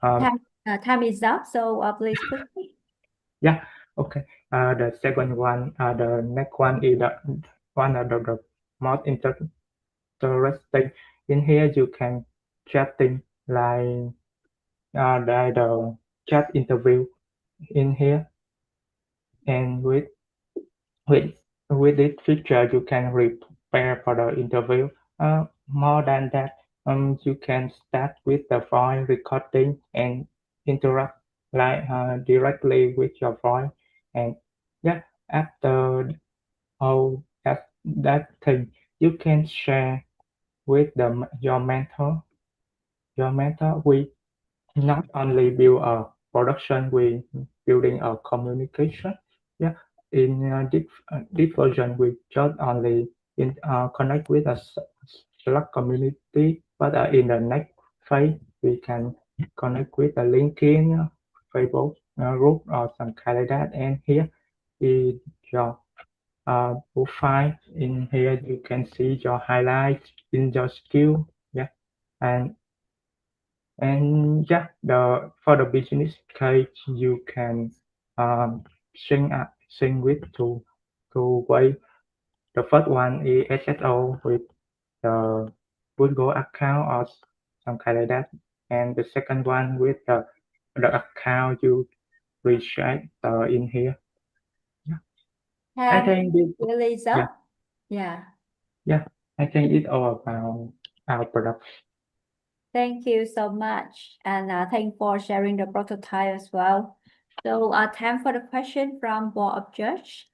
can Time is up, so please proceed. yeah, okay. The second one, the next one is one of the most interesting. In here you can chatting like the chat interview in here, and with with this feature you can prepare for the interview. More than that, you can start with the voice recording and interact directly with your voice, and yeah, after all that thing, you can share with your mentor. We not only build a production, we building a communication. Yeah, in this version, we just only connect with a Slack community, but in the next phase, we can connect with a LinkedIn, Facebook group, or some kind of that. And here is your profile. In here, you can see your highlights in your skill. Yeah, and yeah, for the business case, you can sync with two way. The first one is SSO with the Google account or some kind like that, and the second one with the account you register in here. Yeah, I think this, Really yeah, up. Yeah. yeah, I think it's all about our product. Thank you so much, and thank for sharing the prototype as well. So, time for the question from board of judge.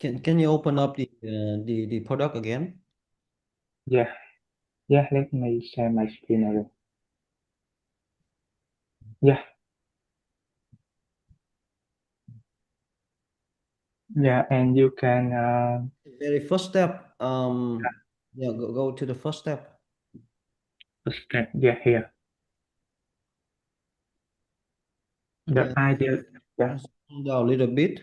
Can you open up the product again? Yeah, let me share my screen again. Yeah. Yeah, and you can Very first step. Yeah, go to the first step. Yeah, here. The Yeah. idea, yeah. Scroll down a little bit.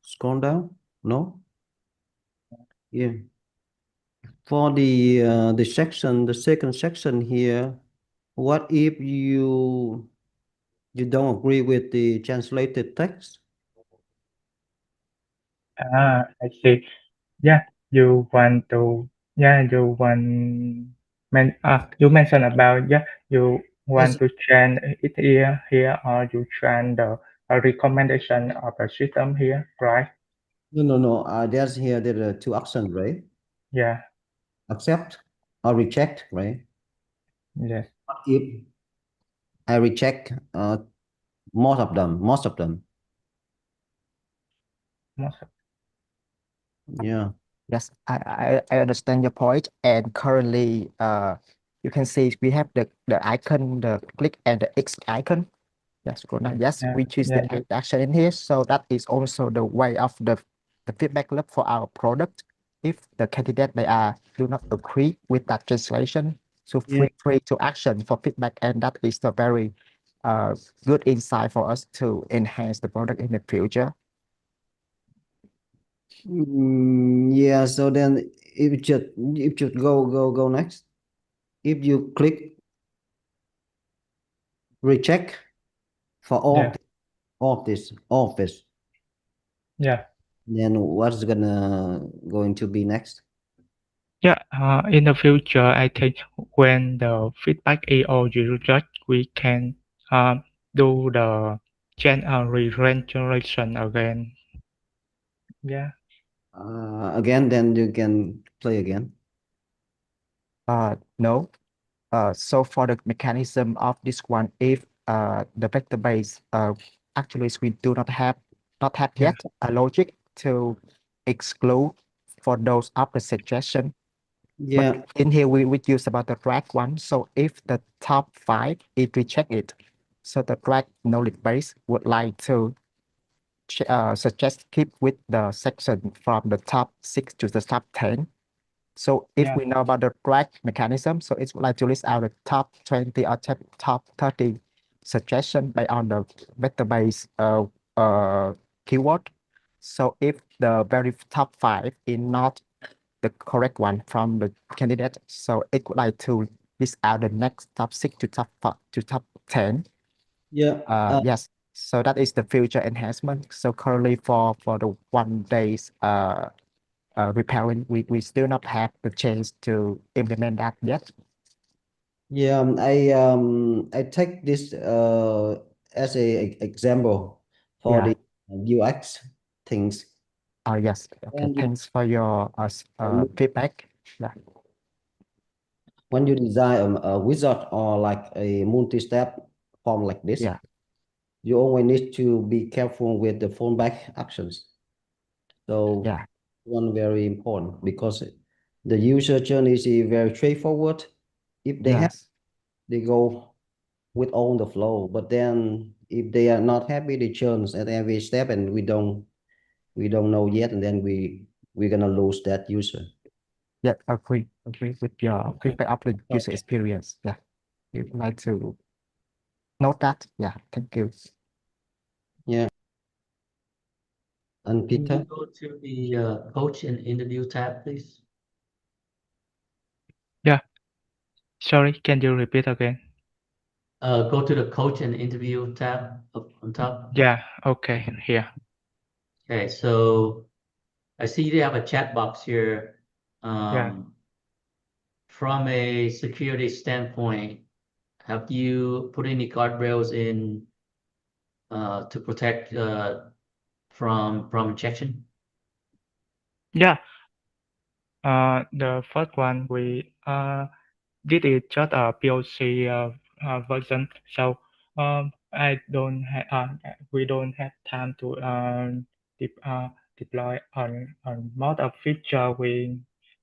Scroll down. No. Yeah. For the section, the second section here, what if you don't agree with the translated text? I see. Yeah, you want to, you want, you mentioned about, you want to change it here, or you change the recommendation of the system here, right? No. There's here there are two options, right? Yeah. Accept or reject, right? Yes. If I reject most of them. Yeah. Yes, I understand your point. And currently, you can see we have the icon, the click and the X icon. Yes, go now. Yes, Yeah, which is yeah, the action in here. So that is also the way of the feedback loop for our product. If the candidate they do not agree with that translation, so Yeah. feel free to action for feedback, and that is the very good insight for us to enhance the product in the future. Yeah, so then if you go next, if you click reject for all this, yeah. then what's going to be next? Yeah, in the future, I think when the feedback is all used, we can do the re-generation again. Yeah. Again, then you can play again. No. So for the mechanism of this one, if the vector base, actually we do not have yet a logic to exclude for those after suggestion. Yeah. But in here we use about the track one. So if the top 5 it reject it, so the track knowledge base would like to suggest keep with the section from the top 6 to the top 10. So if we know about the track mechanism, so it's like to list out the top 20 or top 30 suggestion based on the vector base keyword. So if the very top 5 is not the correct one from the candidate, so it would like to list out the next top 6 to top 10. Yeah. Yes. So that is the future enhancement. So currently for the 1 day's repairing, we still not have the chance to implement that yet. Yeah, I take this as a example for Yeah. the UX things. Yes. Okay. And Thanks for your feedback. Yeah. when you design a wizard or like a multi-step form like this, Yeah. you always need to be careful with the fallback actions. So Yeah. one very important because the user journey is very straightforward. If they have, Yes. they go with all the flow. But then if they are not happy, they churn at every step, and we don't know yet, and then we're gonna lose that user. Yeah, agree with your feedback of the user experience. Yeah. You'd like to note that. Yeah, thank you. Yeah. And Can you Peter? go to the coach and interview tab, please? Yeah. Sorry, can you repeat again? Go to the coach and interview tab up on top. Yeah, okay, here. Okay, so I see they have a chat box here. Yeah. From a security standpoint, have you put any guardrails in to protect from injection? Yeah. The first one we did it just a POC version, so I don't have we don't have time to deploy on more of feature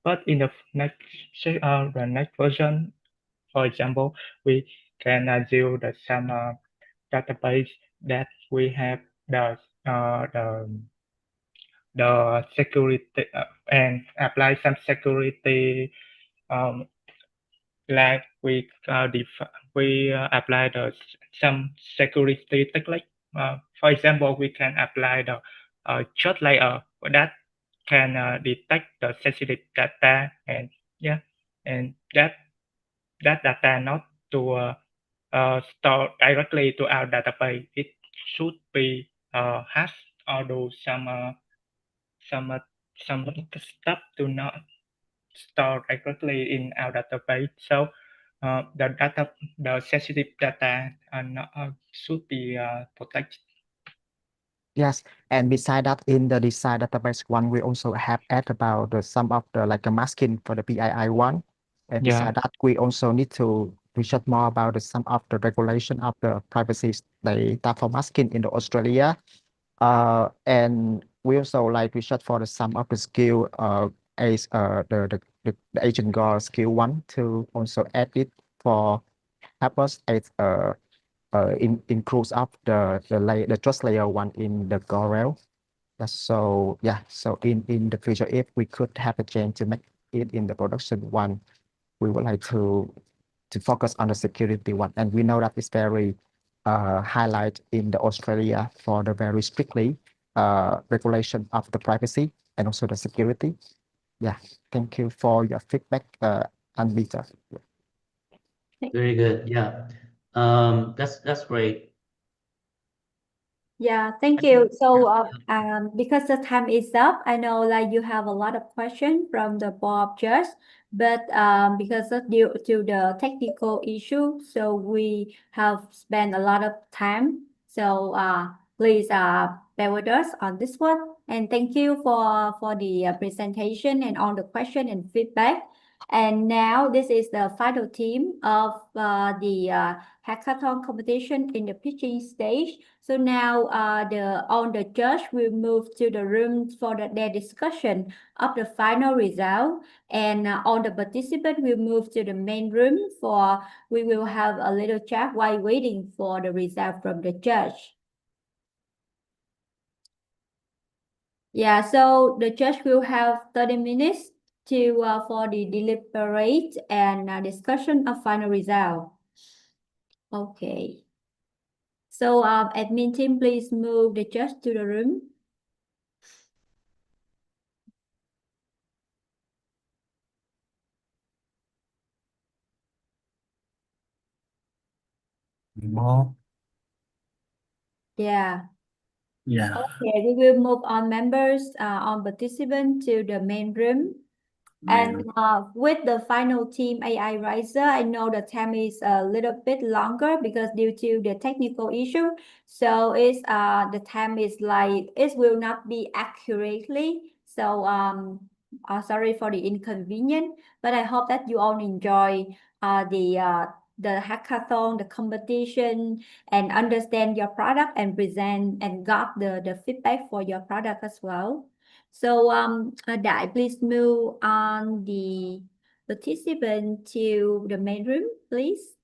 but in the next version, for example, we can use some database that we have the security and apply some security like we apply some security technique. For example, we can apply the short layer that can detect the sensitive data, and yeah, and that data not to store directly to our database. It should be hashed or do some uh, some stuff to not store directly in our database. So the sensitive data should be protected. Yes, and beside that, in the design database one, we also have add about some of the like a masking for the PII one. And Yeah. beside that, we also need to research more about some of the regulation of the privacy data for masking in the Australia. And we also like research for some of the skill as the agent guard skill one to also add it for help us as includes of the trust layer one in the GoRail. So yeah, so in the future, if we could have a chance to make it in the production one, we would like to focus on the security one, and we know that it's very highlight in the Australia for the very strictly regulation of the privacy and also the security. Yeah, thank you for your feedback, Anvita. Very good. Yeah. That's great. Yeah, thank you. So, because the time is up, I know like you have a lot of questions from the Bob judge, but because of due to the technical issue, so we have spent a lot of time. So, please bear with us on this one, and thank you for the presentation and all the question and feedback. And now this is the final team of the hackathon competition in the pitching stage. So now all the judge will move to the room for their discussion of the final result, and all the participants will move to the main room for we will have a little chat while waiting for the result from the judge. Yeah, so the judge will have 30 minutes to for the deliberate and discussion of final result. Okay. So admin team, please move the judge to the room. More. Yeah. Yeah. Okay, we will move on members, on participants to the main room. And with the final team AI Riser, I know the time is a little bit longer because due to the technical issue. So it's the time is like it will not be accurately. So sorry for the inconvenience, but I hope that you all enjoy the hackathon, the competition, and understand your product and present and got the feedback for your product as well. So, Đại, please move on the participant to the main room, please.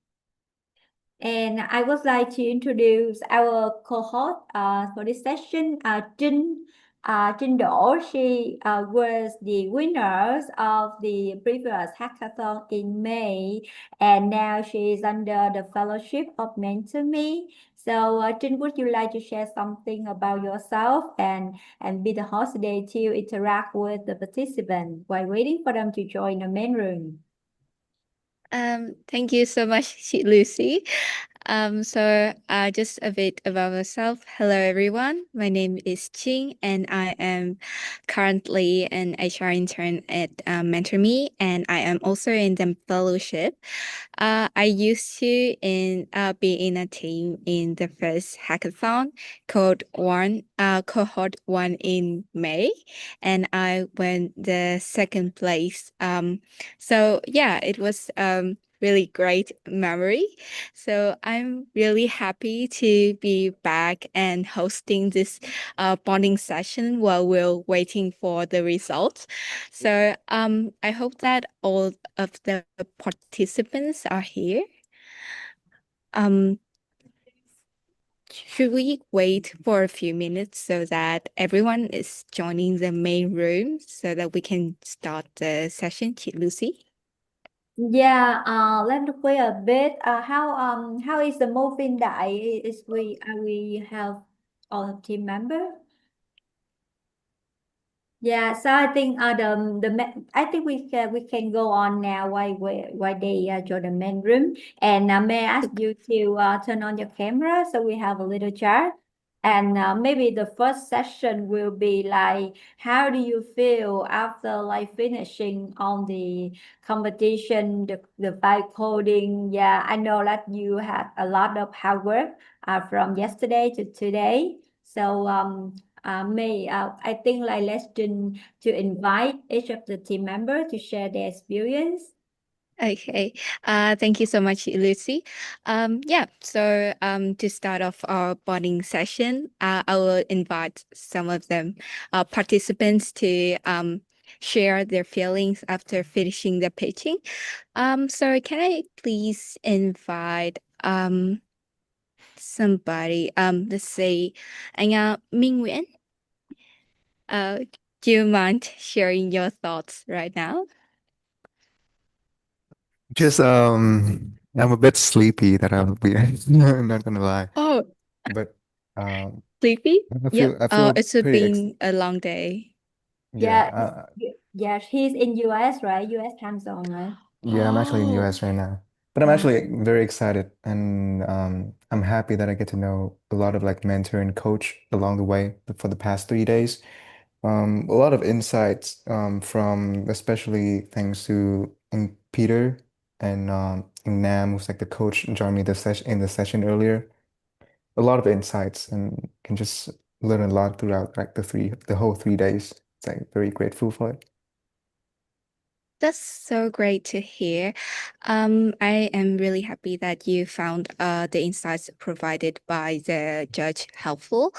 And I would like to introduce our cohort for this session, Trinh Đỗ. She was the winners of the previous hackathon in May, and now she is under the fellowship of Mentor Me. So, Trinh, would you like to share something about yourself and be the host today to interact with the participants while waiting for them to join the main room? Thank you so much, chị Lucy. Just a bit about myself. Hello, everyone. My name is Ching, and I am currently an HR intern at Mentor Me, and I am also in the fellowship. I used to be in a team in the first hackathon, cohort one in May, and I won the second place. So yeah, it was really great memory. So I'm really happy to be back and hosting this bonding session while we're waiting for the results. So I hope that all of the participants are here. Should we wait for a few minutes so that everyone is joining the main room so that we can start the session, chị Lucy? Yeah, let's wait a bit. How is the moving Đại? Is we have all team member? Yeah, so I think I think we can go on now while they join the main room. And may I ask you to turn on your camera so we have a little chat. And maybe the first session will be like, how do you feel after like finishing on the competition, the vibe coding? Yeah, I know that you had a lot of hard work from yesterday to today. So I think like let's to invite each of the team member to share their experience. Okay. Thank you so much, Lucy. To start off our bonding session, I will invite some of them participants to share their feelings after finishing the pitching. So can I please invite somebody, let's say anh Minh Nguyễn. Do you mind sharing your thoughts right now? Just I'm a bit sleepy that I'll be I'm not gonna lie. Oh, But sleepy? I Yep. feel It's pretty been a long day. yeah, Yeah, he's in US, right? US time zone, right? yeah, I'm actually in Oh, US right now. But I'm actually very excited and I'm happy that I get to know a lot of like mentor and coach along the way for the past 3 days. A lot of insights from especially thanks to Peter and Nam, who's like the coach, joined me the session earlier. A lot of insights and can just learn a lot throughout like the whole 3 days. It's like very grateful for it. That's so great to hear. I am really happy that you found the insights provided by the judge helpful.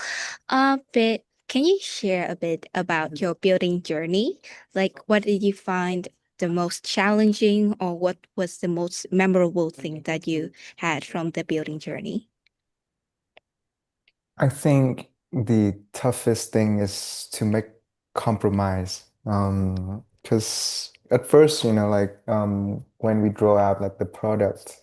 But can you share a bit about your building journey? Like, what did you find the most challenging, or what was the most memorable thing that you had from the building journey? I think the toughest thing is to make compromise. Because at first, like when we draw out like the product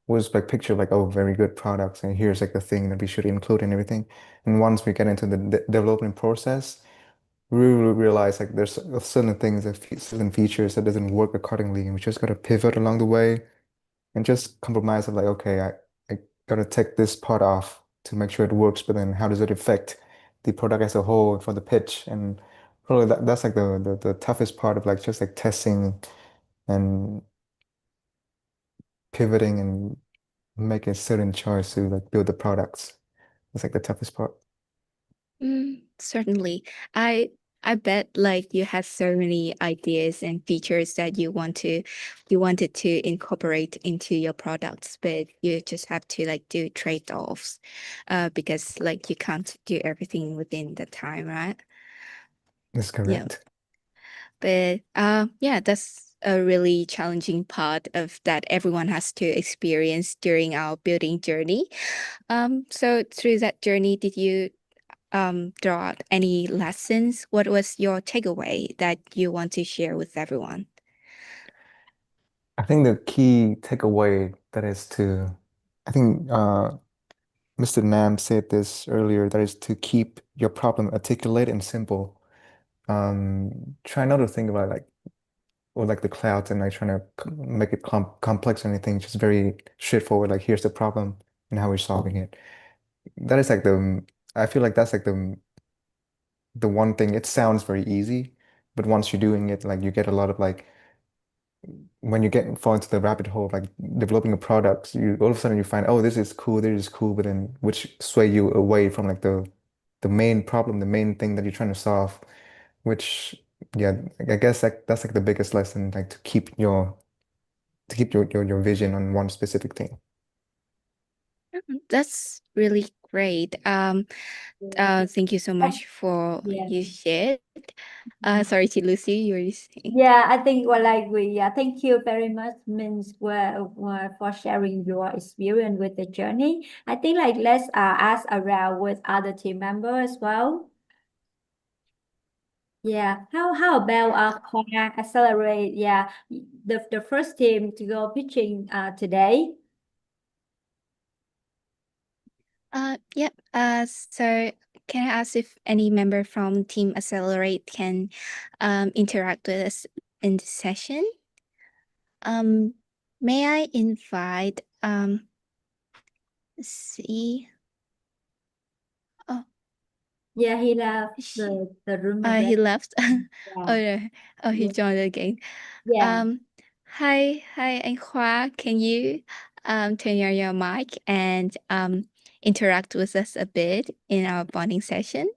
was like picture like, oh, very good products, and here's like the thing that we should include and everything. And once we get into the development process, we really realize like there's certain things, certain features that doesn't work accordingly, and we just gotta pivot along the way and just compromise of like, okay, I gotta take this part off to make sure it works, but then how does it affect the product as a whole for the pitch? And probably that's like the toughest part of like just like testing and pivoting and making a certain choice to like build the products. It's like the toughest part. Certainly. I bet like you had so many ideas and features that you wanted to incorporate into your products, but you just have to like do trade-offs, because like you can't do everything within the time, right? That's Yeah. correct. But yeah, that's a really challenging part of that everyone has to experience during our building journey. So through that journey, did you draw out any lessons? What was your takeaway that you want to share with everyone? I think the key takeaway that is to, I think Mr. Nam said this earlier, that is to keep your problem articulate and simple. Try not to think about like, or like the clouds and like trying to make it complex or anything, just very straightforward, like here's the problem and how we're solving it. That is like I feel like that's like the one thing. It sounds very easy, but once you're doing it, like you get a lot of like, when you fall into the rabbit hole of like developing a product, you all of a sudden you find, oh, this is cool, but then which sway you away from like the main problem, the main thing that you're trying to solve, which yeah, I guess like that's like the biggest lesson, like to keep your vision on one specific thing. That's really great. Thank you so much for you shared. Sorry to Lucy, you were saying. Yeah, I think well, like thank you very much, Means, for sharing your experience with the journey. I think like let's ask around with other team members as well. Yeah, how about Connor accelerate? Yeah, the first team to go pitching today. Yep. So can I ask if any member from Team Accelerate can interact with us in the session? May I invite let's see. Oh, Yeah, he left the room he already. left. Oh, Yeah. no. Oh, he Yeah. joined again. Yeah. Hi, anh Khoa. Can you turn on your mic and interact with us a bit in our bonding session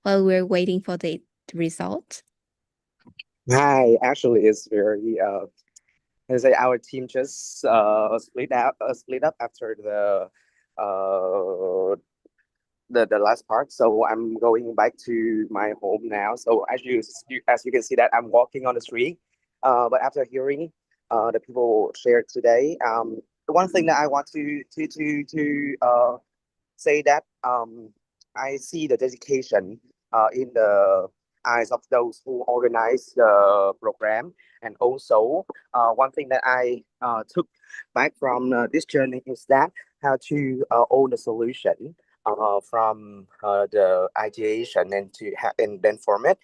while we're waiting for the result? Hi, actually, it's very let's say our team just split up after the last part. So I'm going back to my home now. So as you can see that I'm walking on the street. But after hearing the people shared today, the one thing that I want to say that I see the dedication in the eyes of those who organize the program. And also, one thing that I took back from this journey is that how to own the solution from the ideation and and then format.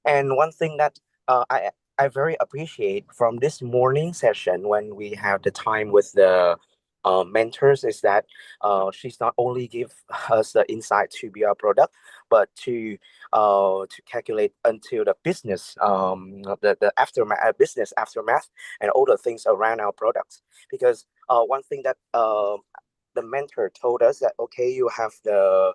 And one thing that I very appreciate from this morning session when we have the time with the mentors is that she's not only give us the insight to be our product, but to calculate until the business the aftermath business aftermath and all the things around our products. Because one thing that the mentor told us that okay, you have the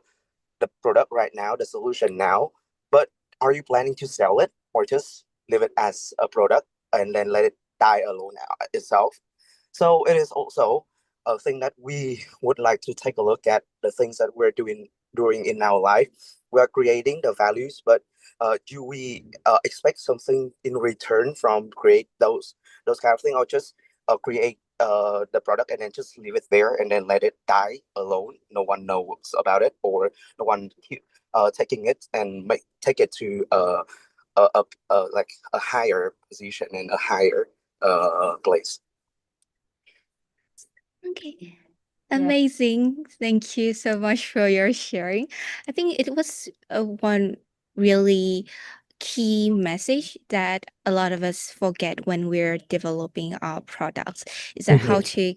product right now, the solution now, but are you planning to sell it or just leave it as a product? and then let it die alone itself. So it is also a thing that we would like to take a look at the things that we're doing in our life. We are creating the values, but do we expect something in return from create those kind of thing, or just create the product and then just leave it there and then let it die alone? No one knows about it, or no one taking it and take it to like a higher position and a higher place. Okay. Amazing. Thank you so much for your sharing. I think it was one really key message that a lot of us forget when we're developing our products is that how to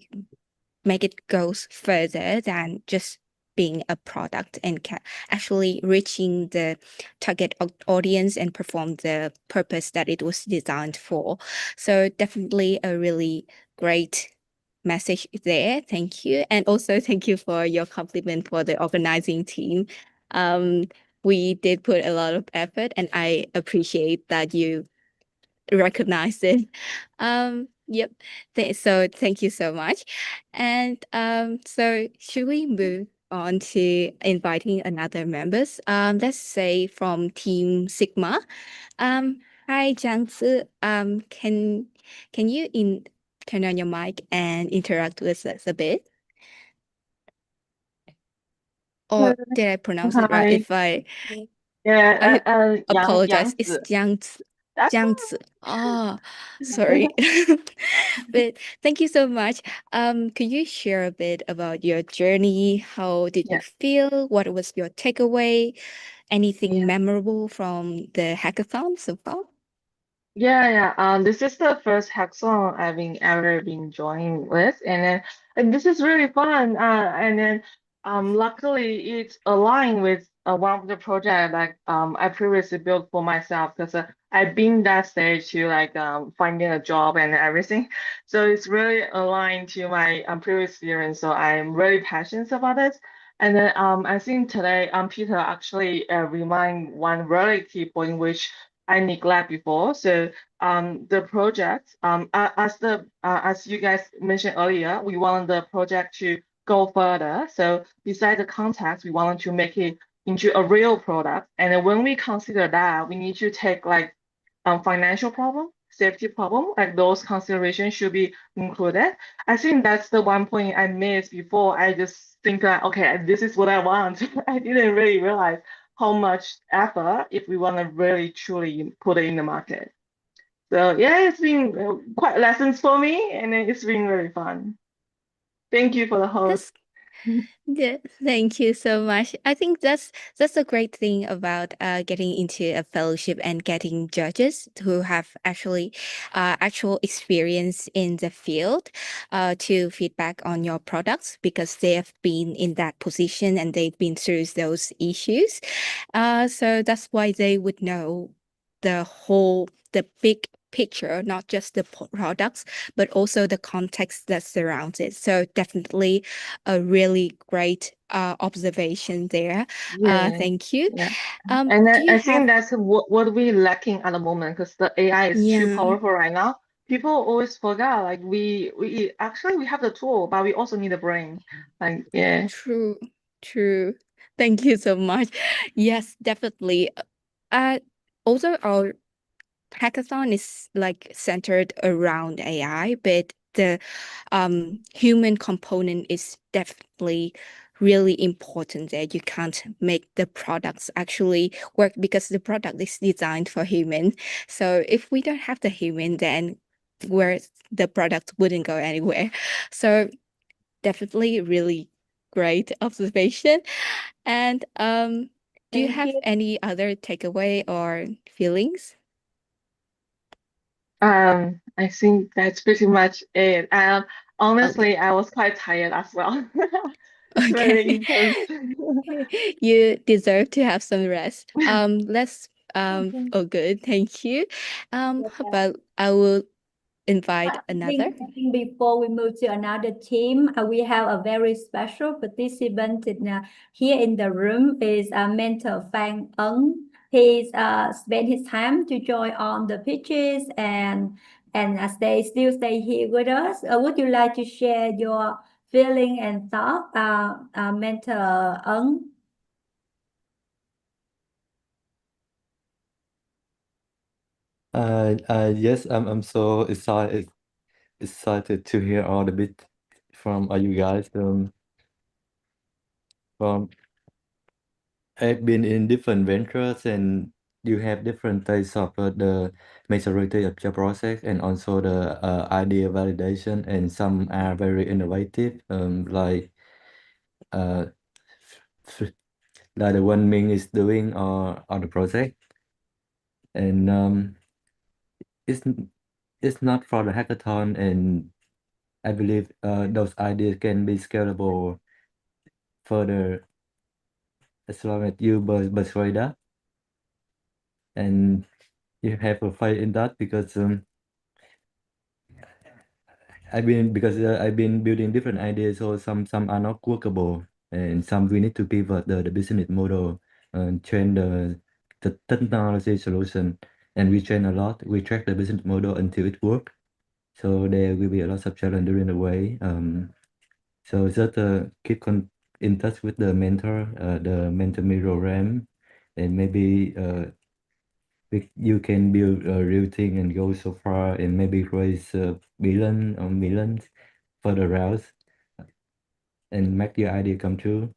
make it goes further than just being a product and actually reaching the target audience and perform the purpose that it was designed for. So definitely a really great message there. Thank you. And also thank you for your compliment for the organizing team. We did put a lot of effort and I appreciate that you recognize it. Yep. So thank you so much. And so should we move on to inviting another members? Let's say from Team Sigma. Hi Jiangzi. Can you turn on your mic and interact with us a bit? Or did I pronounce it right? Hi. If I Yeah, apologize. Yang It's Zi. Jiangzi. That's Jiangzi. Oh, sorry. But thank you so much. Could you share a bit about your journey? How did you feel? What was your takeaway? Anything memorable from the hackathon so far? Yeah. This is the first hackathon I've ever been joining with, and this is really fun. And then luckily it's aligned with one of the project like I previously built for myself because I've been that stage to like finding a job and everything. So it's really aligned to my previous experience. So I'm really passionate about it. And then I think today Peter actually remind one really key point which I neglect before. So the project as you guys mentioned earlier, we want the project to go further. So beside the context, we wanted to make it into a real product. And then when we consider that, we need to take like financial problem, safety problem, like those considerations should be included. I think that's the one point I missed before. I just think that, okay, this is what I want. I didn't really realize how much effort if we want to really truly put it in the market. So yeah, it's been quite lessons for me, and it's been really fun. Thank you for the host. Yeah, thank you so much. I think that's a great thing about getting into a fellowship and getting judges who have actually actual experience in the field to feedback on your products because they have been in that position and they've been through those issues. So that's why they would know the big picture, not just the products, but also the context that surrounds it. So definitely a really great observation there. Thank you. Yeah. Do And you I have think that's what we're lacking at the moment because the AI is too powerful right now. People always forget like we actually we have the tool, but we also need a brain. Like yeah. True. Thank you so much. Yes, definitely. Also our hackathon is like centered around AI, but the human component is definitely really important there. You can't make the products actually work because the product is designed for human. So if we don't have the human, then where the product wouldn't go anywhere. So definitely really great observation. And do you have any other takeaway or feelings? I think that's pretty much it. Honestly, I was quite tired as well. It's very intense. You deserve to have some rest. Let's oh good, thank you. How about I will invite another. I think before we move to another team, we have a very special participant here in the room is Mentor Fang Eng. He's spent his time to join on the pitches and and still stay here with us. Would you like to share your feeling and thought, Mentor Ân? Yes, I'm so excited to hear all the bit from you guys. From I've been in different ventures, and you have different types of the maturity of your process, and also the idea validation, and some are very innovative, like uh, like the one Ming is doing on the project, and it's it's not for the hackathon, and I believe those ideas can be scalable further as long as you persuade us, and you have a fight in that because I've been building different ideas, so some are not workable, and some we need to pivot the business model and change the technology solution, and we train a lot. We track the business model until it works. So there will be a lot of challenge during the way. So just keep in touch with the mentor, the mentor mirror RAM, and maybe you can build a real thing and go so far, and maybe raise billion or millions for the routes and make your idea come true.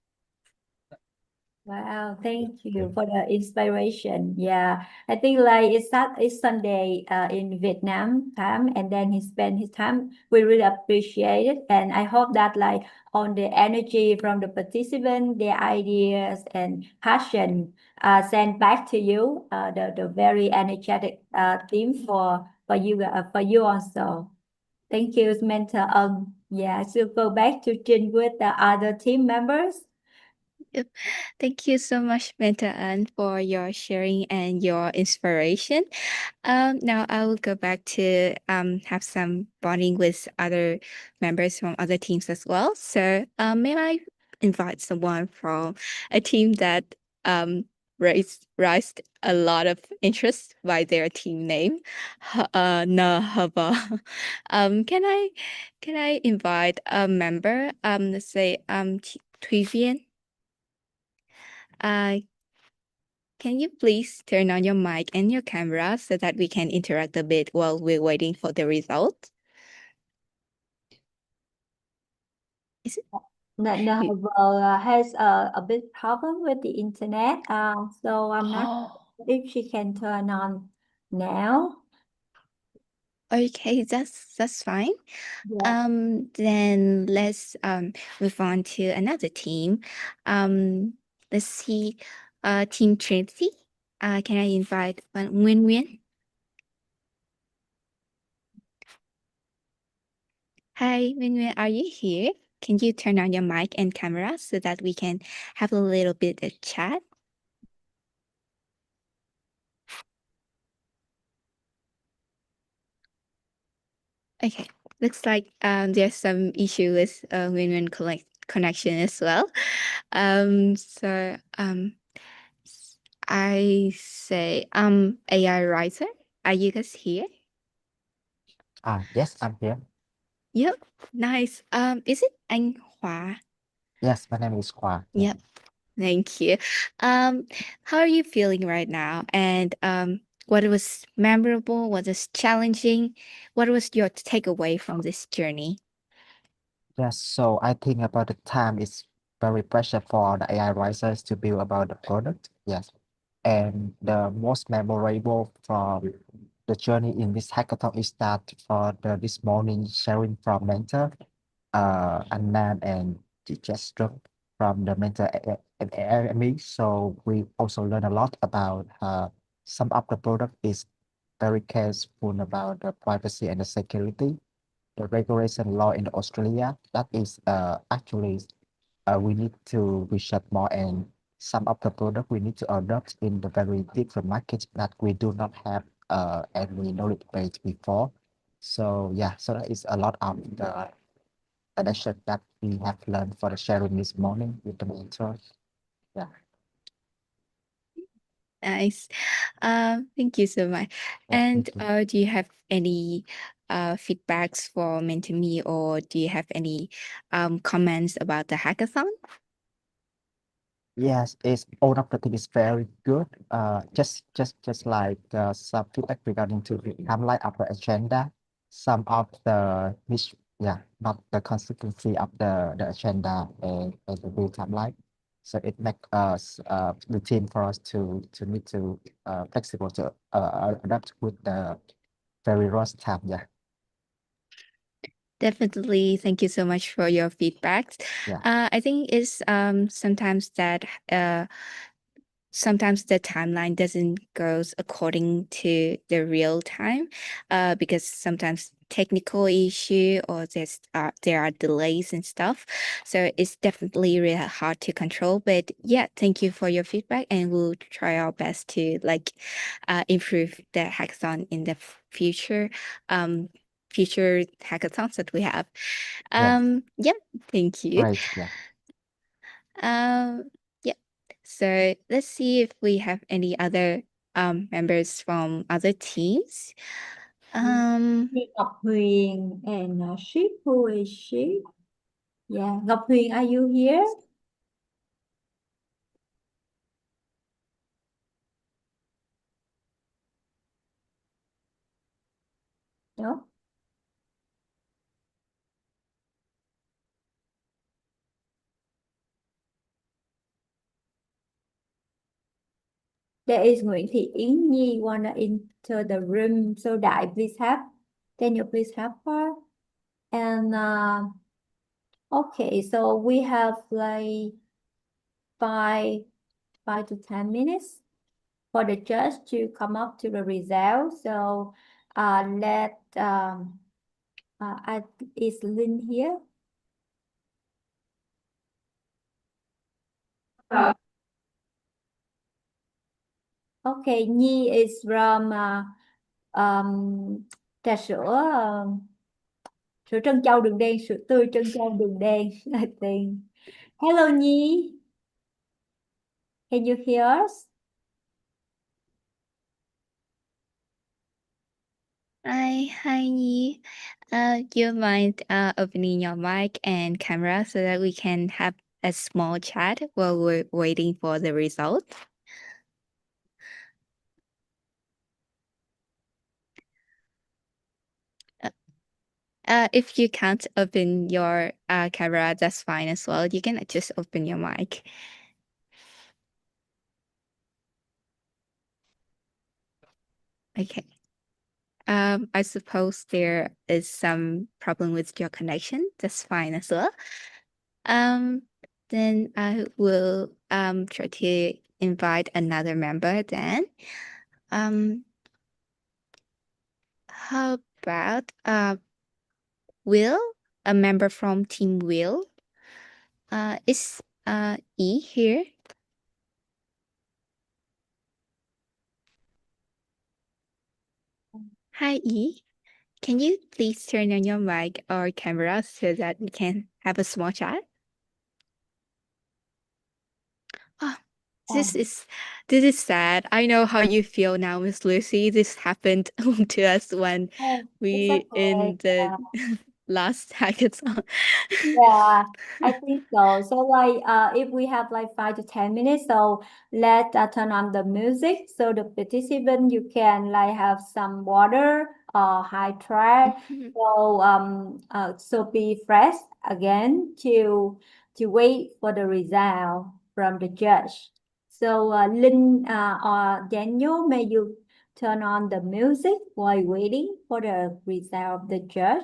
Wow, thank you for the inspiration. Yeah, I think like it's Sunday in Vietnam time, and then he spent his time. We really appreciate it, and I hope that like on the energy from the participant, their ideas and passion sent back to you. The very energetic theme for you also. Thank you, Mentor. Yeah, so go back to Jin with the other team members. Yep. Thank you so much, Mentor Ann, for your sharing and your inspiration. Now I will go back to have some bonding with other members from other teams as well. So may I invite someone from a team that raised a lot of interest by their team name, Nahaba. Can I invite a member, let's say Thuy Viên? Can you please turn on your mic and your camera so that we can interact a bit while we're waiting for the result? Is it? No, has a big problem with the internet. So I'm not sure if she can turn on now. Okay, that's fine. Yeah. Then let's move on to another team. Let's see, Team Trinity. Can I invite Nguyen Nguyen? Hi, Nguyen Nguyen, are you here? Can you turn on your mic and camera so that we can have a little bit of chat? Okay, looks like there's some issue with Nguyen Nguyen connection as well. So I say AI writer. Are you guys here? Yes, I'm here. Yep, nice. Is it Anh Hoa? Yes, my name is Khoa. Yep, thank you. How are you feeling right now? And what was memorable? What was challenging? What was your takeaway from this journey? Yes, so I think about the time is very pressure for the AI writers to build about the product. Yes. And the most memorable from the journey in this hackathon is that for this morning sharing from mentor, Anand and Jessica from the mentor and AME. So we also learn a lot about some of the product is very careful about the privacy and the security, the regulation law in Australia. That is actually we need to research more, and some of the product we need to adopt in the very different markets that we do not have any knowledge base before. So yeah, so that is a lot of the lesson that we have learned for the sharing this morning with the mentors. Yeah. Nice. Thank you so much. And do you have any feedbacks for MentorMe, or do you have any comments about the hackathon? Yes, it's all of the thing is very good. Just like some feedback regarding to the timeline of the agenda, some of the which not the consistency of the agenda and the real timeline. So it make us the team for us to need to flexible to adapt with the very rush time. Yeah. Definitely. Thank you so much for your feedback. Yeah. I think it's sometimes the timeline doesn't goes according to the real time, because sometimes technical issue or there are delays and stuff. So it's definitely really hard to control. But yeah, thank you for your feedback, and we'll try our best to improve the hackathon in the future hackathons that we have. Yep, thank you. Right. Yeah. Yeah. So let's see if we have any other members from other teams. Ngọc Huyền and Ship, who is she? Yeah, Ngọc Huyền, are you here? No. There is Nguyễn Thị Yến Nhi wanna enter the room. So Đại, please help. Daniel, please help her. And okay, so we have like 5 to 10 minutes for the judge to come up to the result. So is Lynn here? Okay, Nhi is from trà sữa sữa trân châu đường đen, sữa tươi trân châu đường đen, I think. Hello Nhi, can you hear us? Hi, Nhi. You mind opening your mic and camera so that we can have a small chat while we're waiting for the result? If you can't open your camera, that's fine as well. You can just open your mic. Okay. I suppose there is some problem with your connection. That's fine as well. Then I will try to invite another member then. How about Will, a member from Team Will? Is E here? Hi E. Can you please turn on your mic or camera so that we can have a small chat? Oh, this is sad. I know how you feel now, Miss Lucy. This happened to us when we in the last hackathon. Yeah, I think so. So like if we have like 5 to 10 minutes, so let's turn on the music so the participant you can like have some water or high track. So be fresh again to wait for the result from the judge. So Linh or Daniel, may you turn on the music while waiting for the result of the judge.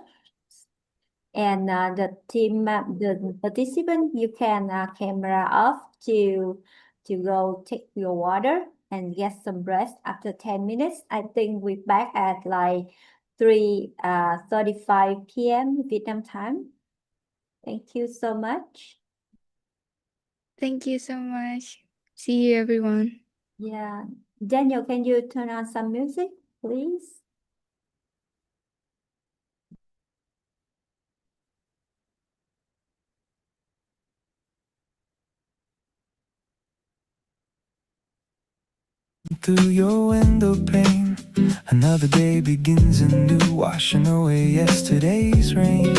And the team, the participant, you can camera off to go take your water and get some rest after 10 minutes. I think we're back at like 3:35 p.m. Vietnam time. Thank you so much. Thank you so much. See you, everyone. Yeah. Daniel, can you turn on some music, please? through your window pane. Another day begins anew, washing away yesterday's rain.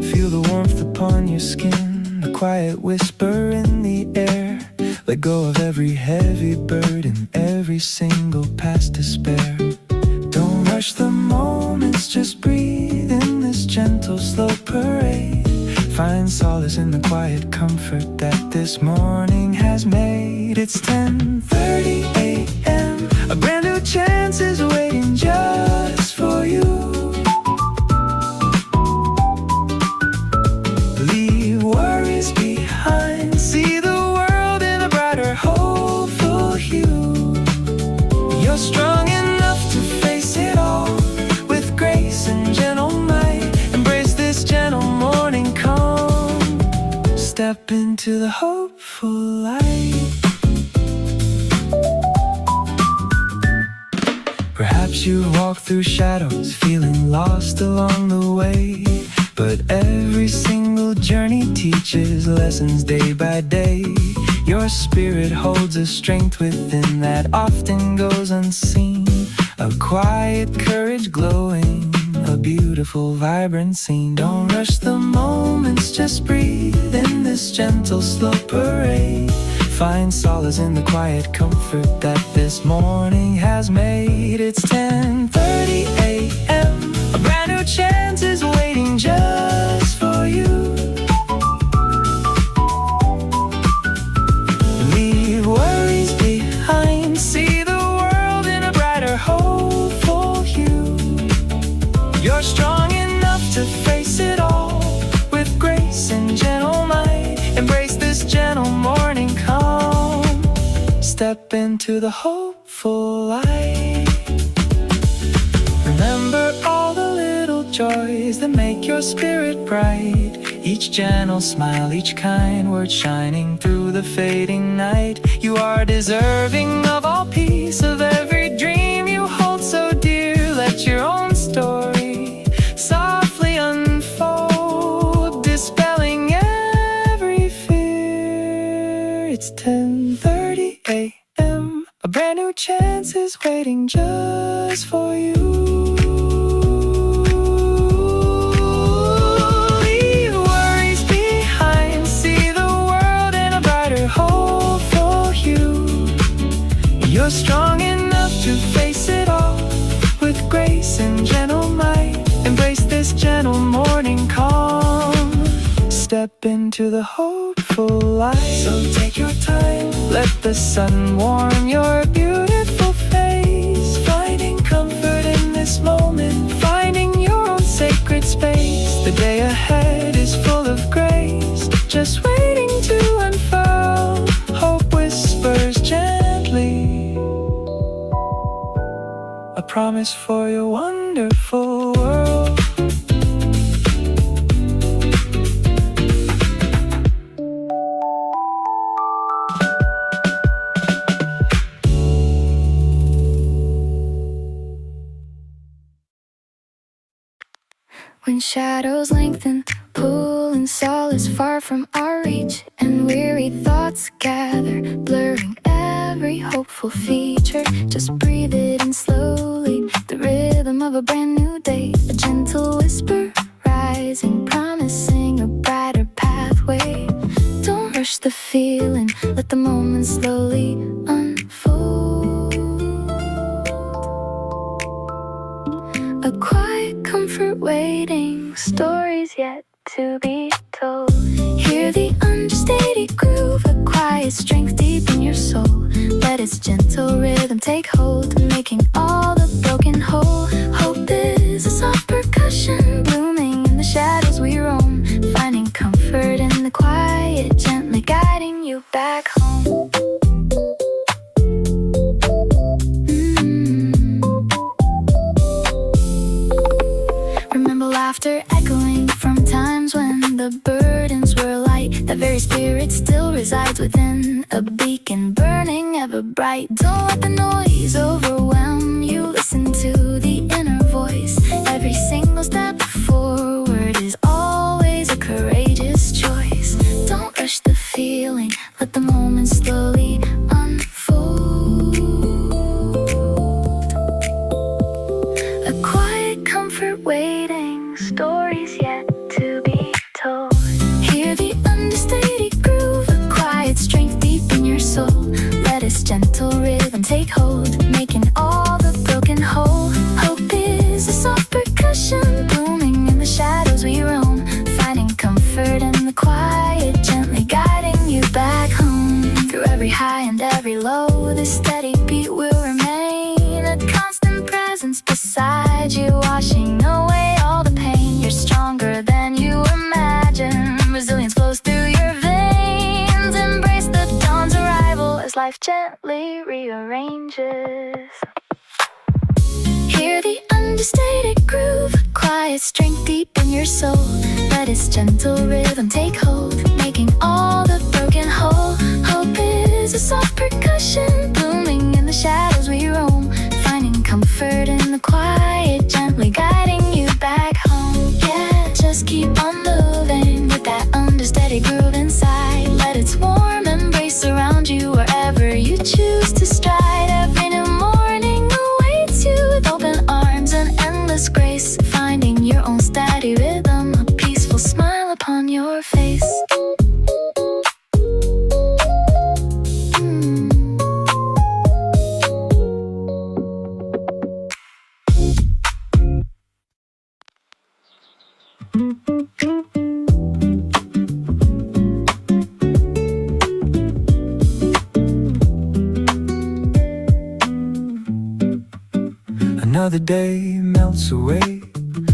Feel the warmth upon your skin, a quiet whisper in the air. Let go of every heavy burden, every single past despair. Don't rush the moments, just breathe in this gentle, slow parade. Find solace in the quiet comfort that this morning has made. It's 10:30 a.m. A brand new chance is waiting just for you. Leave worries behind, see the world in a brighter, hopeful hue. You're strong enough to face it all with grace and gentle might. Embrace this gentle morning calm. Step into the hopeful light. Perhaps you walk through shadows, feeling lost along the way. But every single journey teaches lessons day by day. Your spirit holds a strength within that often goes unseen. A quiet courage glowing, a beautiful, vibrant scene. Don't rush the moments, just breathe in this gentle, slow parade. Find solace in the quiet comfort that this morning has made. It's 10:30 a.m. A brand new chance is waiting just for you. Leave worries behind, see the world in a brighter, hopeful hue. You're strong enough to face it all with grace and gentle might. Embrace this gentle morning calm. Step into the hopeful light. Remember all the little joys that make your spirit bright. Each gentle smile, each kind word shining through the fading night. You are deserving of all peace, of every dream you hold so dear. Let your own story softly unfold, dispelling every fear. It's 10:30 a.m. A brand new chance is waiting just for you. Leave worries behind, see the world in a brighter, hopeful hue. You're strong enough to face it all with grace and gentle might. Embrace this gentle morning calm. Step into the hopeful light. So take your time, let the sun warm your beautiful face. Finding comfort in this moment, finding your own sacred space. The day ahead is full of grace, just waiting to unfurl. Hope whispers gently, a promise for your wonderful world. When shadows lengthen, pulling solace far from our reach, and weary thoughts gather, blurring every hopeful feature. Just breathe it in slowly, the rhythm of a brand new day. A gentle whisper rising, promising a brighter pathway. Don't rush the feeling, let the moment slowly unfold. A quiet comfort waiting, stories yet to be told. Hear the understated groove, a quiet strength deep in your soul. Let its gentle rhythm take hold, making all the broken whole. Hope is a soft percussion, blooming in the shadows we roam. Finding comfort in the quiet, gently guiding you back home. Remember laughter echoing from times when the burdens were light. That very spirit still resides within, a beacon burning ever bright. Don't let the noise overwhelm you, listen to the inner voice. Every single step forward is always a courageous choice. Don't rush the feeling, let the moment slowly unfold. stories yet to be told. Hear the understated groove, a quiet strength deep in your soul. Let its gentle rhythm take hold, making all the broken whole. Hope is a soft percussion, blooming in the shadows we roam, finding comfort in the quiet, gently guiding you back home. Through every high and every low, this steady beat will remain, a constant presence beside you, washing away all the pain. You're stronger than you imagine, resilience flows through your veins. Embrace the dawn's arrival as life gently rearranges. Hear the understated groove, quiet strength deep in your soul. Let its gentle rhythm take hold, making all the broken whole. Hope is a soft percussion, blooming in the shadows we roam, finding comfort in the quiet, gently guiding you back home. Yeah, just keep on moving with that understated groove inside. Let its warm embrace surround you wherever you choose to stride. Every new morning awaits you with open arms and endless grace, finding your own steady rhythm, a peaceful smile upon your face. Another day melts away.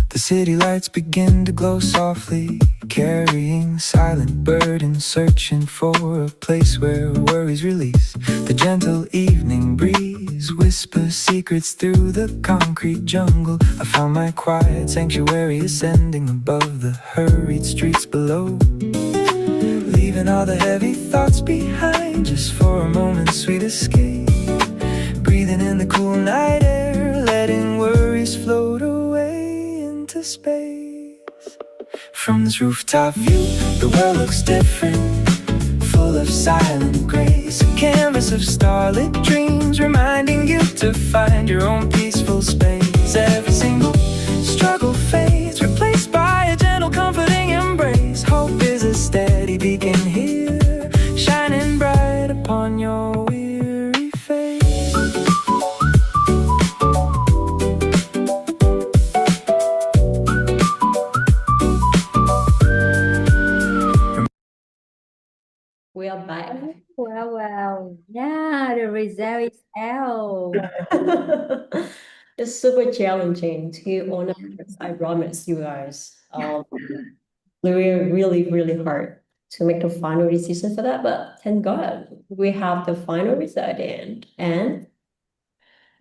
The city lights begin to glow softly, carrying silent burdens, searching for a place where worries release. The gentle evening breeze whispers secrets through the concrete jungle. I found my quiet sanctuary ascending above the hurried streets below, leaving all the heavy thoughts behind just for a moment's sweet escape. Breathing in the cool night air, letting worries float away into space. From this rooftop view, the world looks different, full of silent grace. A canvas of starlit dreams, reminding you to find your own peaceful space. Every single struggle fades, replaced by a gentle, comforting embrace. Hope is a steady beacon here, shining bright upon your weary face. We are back. Well, yeah, the result is out. It's super challenging to honor, I promise you guys. Really hard to make the final decision for that, but thank God we have the final result at the end. And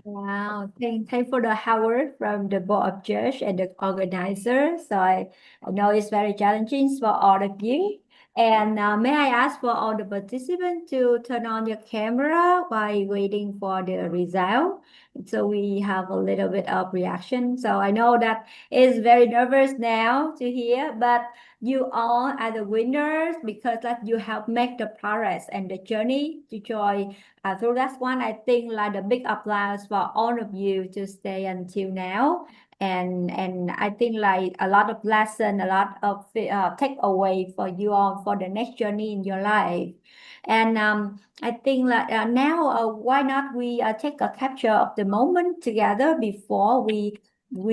Wow, thank for the hard work from the board of judge and the organizer. So I know it's very challenging for all of you. And may I ask for all the participants to turn on your camera while waiting for the result? So we have a little bit of reaction. So I know that it's very nervous now to hear, but you all are the winners because that you have make the progress and the journey to join. So that's one I think like the big applause for all of you to stay until now. And I think like a lot of lesson, a lot of takeaway for you all for the next journey in your life. And I think like now why not we take a capture of the moment together before we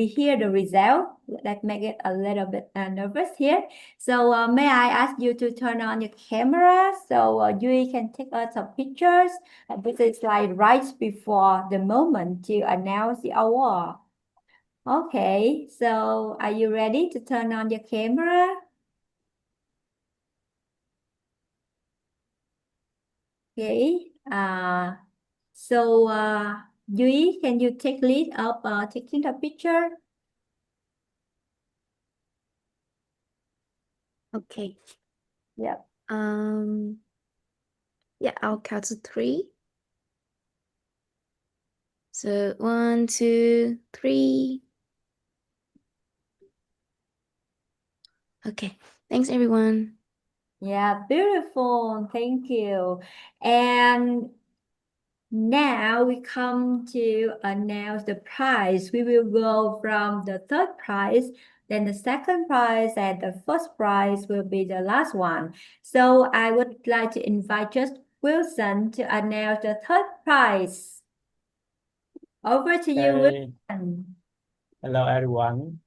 hear the result. That make it a little bit nervous here. So may I ask you to turn on your camera so you can take us some pictures. This is like right before the moment to announce the award. Okay, so are you ready to turn on your camera? Okay. Yui, can you take lead of taking the picture? Okay. Yep. Yeah, I'll count to 3. So 1, 2, 3. Okay. Thanks, everyone. Yeah, beautiful. Thank you. And Now we come to announce the prize. We will go from the third prize, then the second prize, and the first prize will be the last one. So I would like to invite just Wilson to announce the third prize. Over to you, Okay. Wilson. Hello, everyone.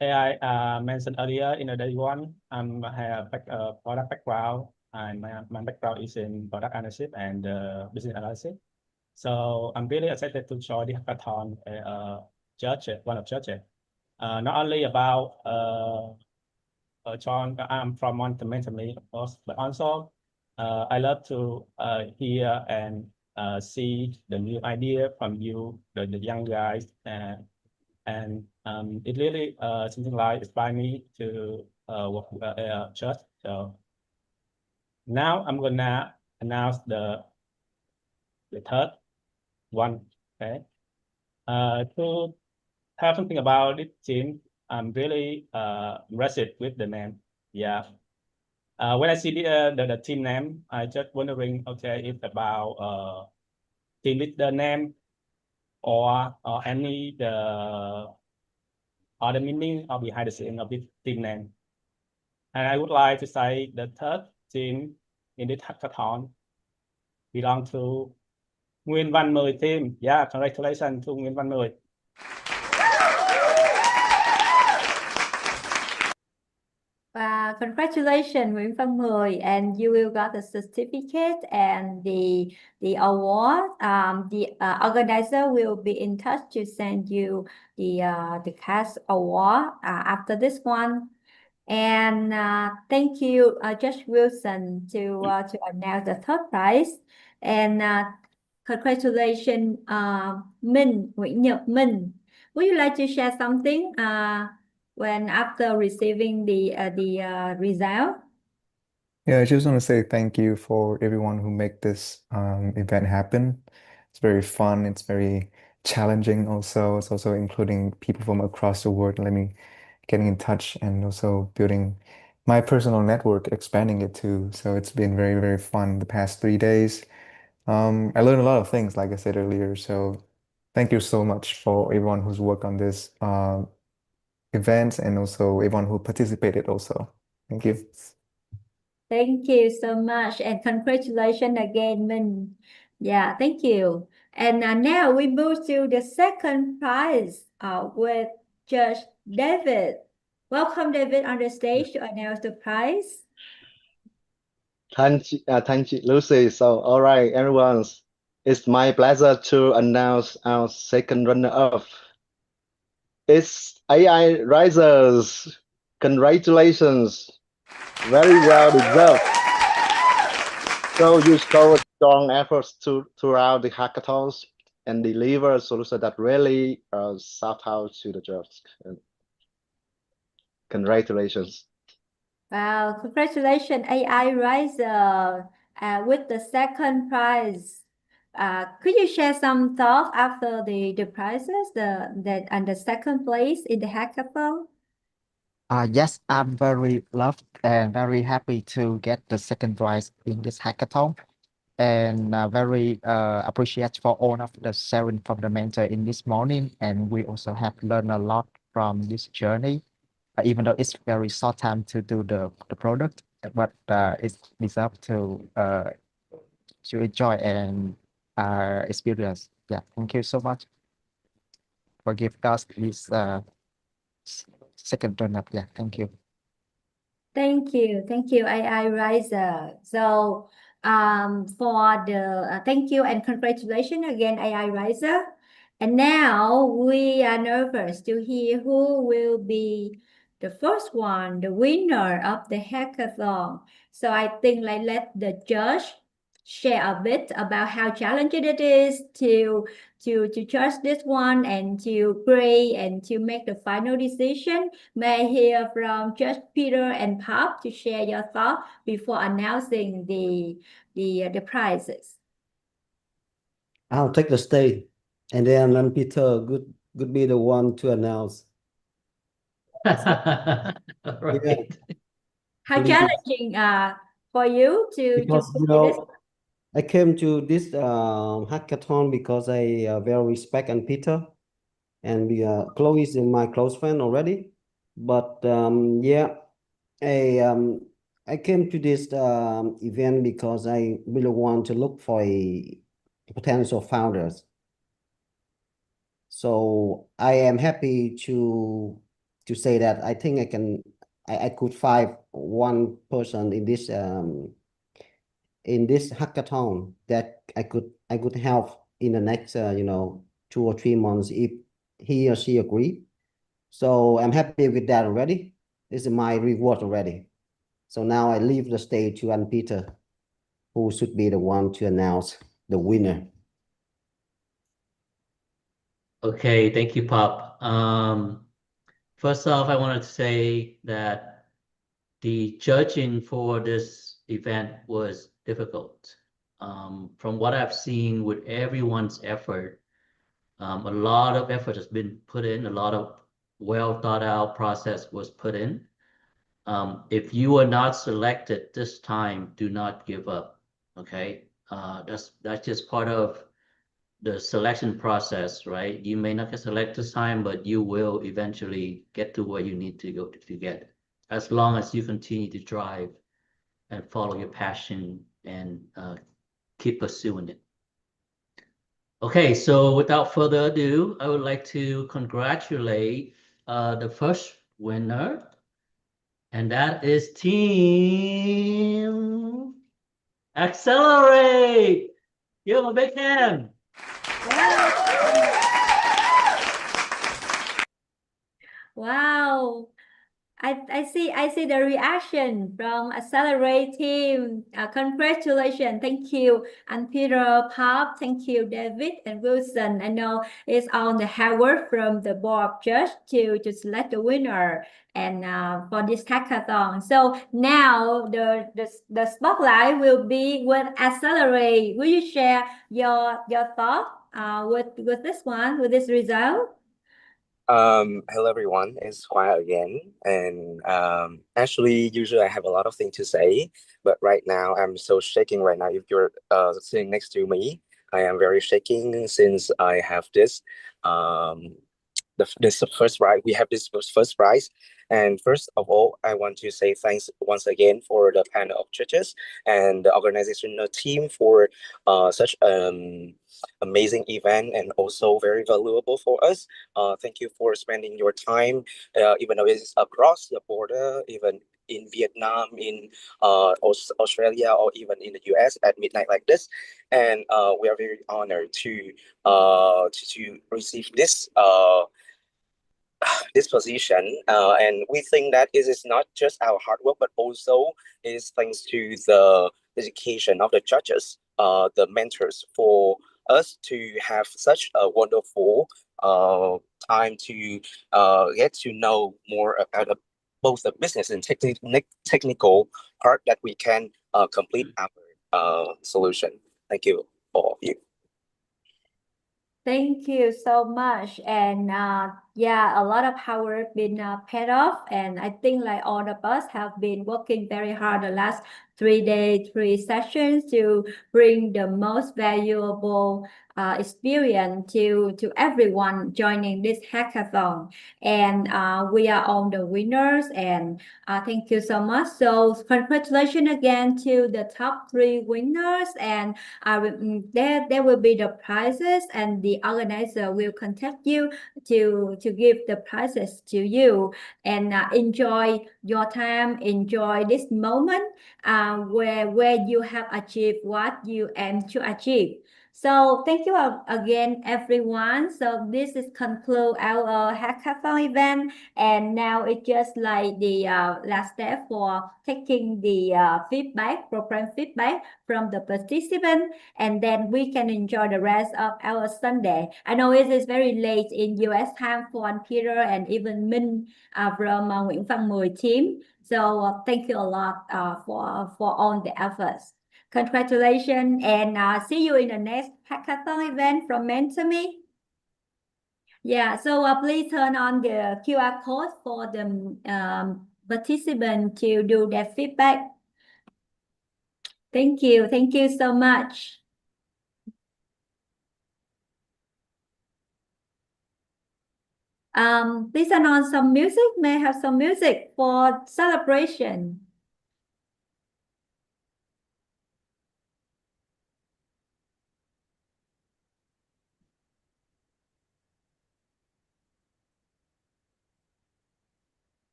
As I mentioned earlier in the day one, I have a product background, and my background is in product analysis and business analysis. So I'm really excited to join the hackathon, judge, one of judges. Not only about John, I'm from Montana, of course, but also I love to hear and see the new idea from you, the young guys, and it really something like inspired me to work with church. So now I'm gonna announce the third one. Okay. To have something about this team, I'm really impressed with the name. Yeah. When I see the team name, I just wondering, okay, it's about team leader name or any the other meaning or behind the scene of this team name. And I would like to say the third team in this hackathon belong to Nguyên Văn Mười team. Yeah, congratulations to Nguyên Văn Mười. Congratulations, Nguyễn Văn Mười, and you will got the certificate and the award. The organizer will be in touch to send you the cash award after this one. And thank you, Judge Wilson, to announce the third prize. And congratulations, Minh, Nguyễn Nhật Minh. Would you like to share something when after receiving the result? Yeah, I just want to say thank you for everyone who make this event happen. It's very fun. It's very challenging also. It's also including people from across the world. Let me getting in touch and also building my personal network, expanding it too. So it's been very, very fun the past 3 days. I learned a lot of things, like I said earlier. So thank you so much for everyone who's worked on this event and also everyone who participated also. Thank you. Thank you so much, and congratulations again, Minh. Yeah, thank you. And now we move to the second prize with Judge David. Welcome, David, on the stage to announce the prize. Thank you, Lucy. So, all right, everyone, it's my pleasure to announce our second runner-up. It's AI Risers. Congratulations. Very well deserved. So you showed strong efforts throughout the hackathons and deliver a solution that really sought out to the jobs. Congratulations. Wow, congratulations, AI Riser, with the second prize. Could you share some thoughts after the prizes, and the second place in the hackathon? Yes, I'm very loved and very happy to get the second prize in this hackathon, and very appreciate for all of the sharing from the mentor in this morning. And we also have learned a lot from this journey, even though it's very short time to do the product, but it's deserved to enjoy and experience. Yeah, thank you so much for giving us this second run up. Yeah, thank you. Thank you, AI Riser. So, for the thank you and congratulations again, AI Riser. And now we are nervous to hear who will be the first one, the winner of the hackathon. So I think let the judge share a bit about how challenging it is to judge this one and to grade and to make the final decision. May I hear from Judge Peter and Pop to share your thoughts before announcing the prizes. I'll take the stage, and then Peter could be the one to announce. Right. Yeah. How Because- challenging for you to Because do this? I came to this hackathon because I very respect and Peter, and Chloe is my close friend already. But yeah, I came to this event because I really want to look for a potential founders. So I am happy to say that I think I could find one person in this hackathon that I could help in the next 2 or 3 months if he or she agree. So I'm happy with that already. This is my reward already. So now I leave the stage to Ann Peter, who should be the one to announce the winner. Okay, thank you, Pop. First off, I wanted to say that the judging for this event was difficult. From what I've seen with everyone's effort, a lot of effort has been put in, a lot of well thought out process was put in. If you are not selected this time, do not give up. Okay, that's just part of the selection process, right? You may not get selected this time, but you will eventually get to where you need to go to get, as long as you continue to drive and follow your passion and keep pursuing it. Okay, so without further ado, I would like to congratulate the first winner, and that is Team Accelerate. Give them a big hand. Wow. I see the reaction from Accelerate team. Congratulations. Thank you. And Peter, Pop, thank you, David and Wilson. I know it's on the hard work from the board just to select the winner and for this hackathon. So now the spotlight will be with Accelerate. Will you share your thought with this one, with this result? Hello everyone, it's Khoa again. And actually, usually I have a lot of things to say, but right now I'm so shaking right now. If you're sitting next to me, I am very shaking since I have this this first prize. We have this first prize. And first of all, I want to say thanks once again for the panel of judges and the organizational team for such amazing event and also very valuable for us. Thank you for spending your time, even though it's across the border, even in Vietnam, in Australia, or even in the US at midnight like this. And we are very honored to receive this this position, and we think that it is not just our hard work, but also is thanks to the dedication of the judges, the mentors, for us to have such a wonderful time to get to know more about both the business and technical part that we can complete our solution. Thank you all of you. Thank you so much. And yeah, a lot of hard work been paid off. And I think like all of us have been working very hard the last 3 days, 3 sessions to bring the most valuable experience to everyone joining this hackathon. And we are on the winners, and thank you so much. So congratulations again to the top 3 winners, and there will be the prizes, and the organizer will contact you to give the prizes to you. And enjoy your time, enjoy this moment where you have achieved what you aim to achieve. So thank you again, everyone. So this is conclude our hackathon event, and now it's just like the last step for taking the feedback, program feedback from the participant, and then we can enjoy the rest of our Sunday. I know it is very late in US time for Peter and even Minh from Nguyễn Văn Mười team. So thank you a lot for all the efforts. Congratulations, and see you in the next hackathon event from Mentor Me. Yeah, so please turn on the QR code for the participant to do their feedback. Thank you. Thank you so much. Please turn on some music. May I have some music for celebration?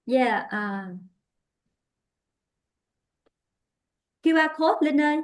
Yeah, QR code Linh ơi.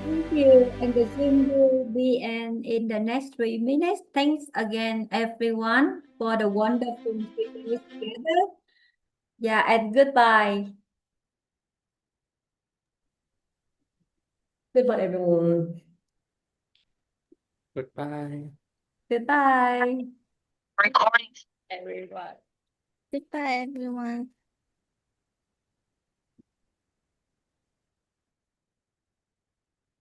Thank you. And the Zoom will be in the next 3 minutes. Thanks again, everyone, for the wonderful 3 minutes together. Yeah, and goodbye. Goodbye, everyone. Goodbye. Goodbye. Recording. Everyone. Goodbye, everyone.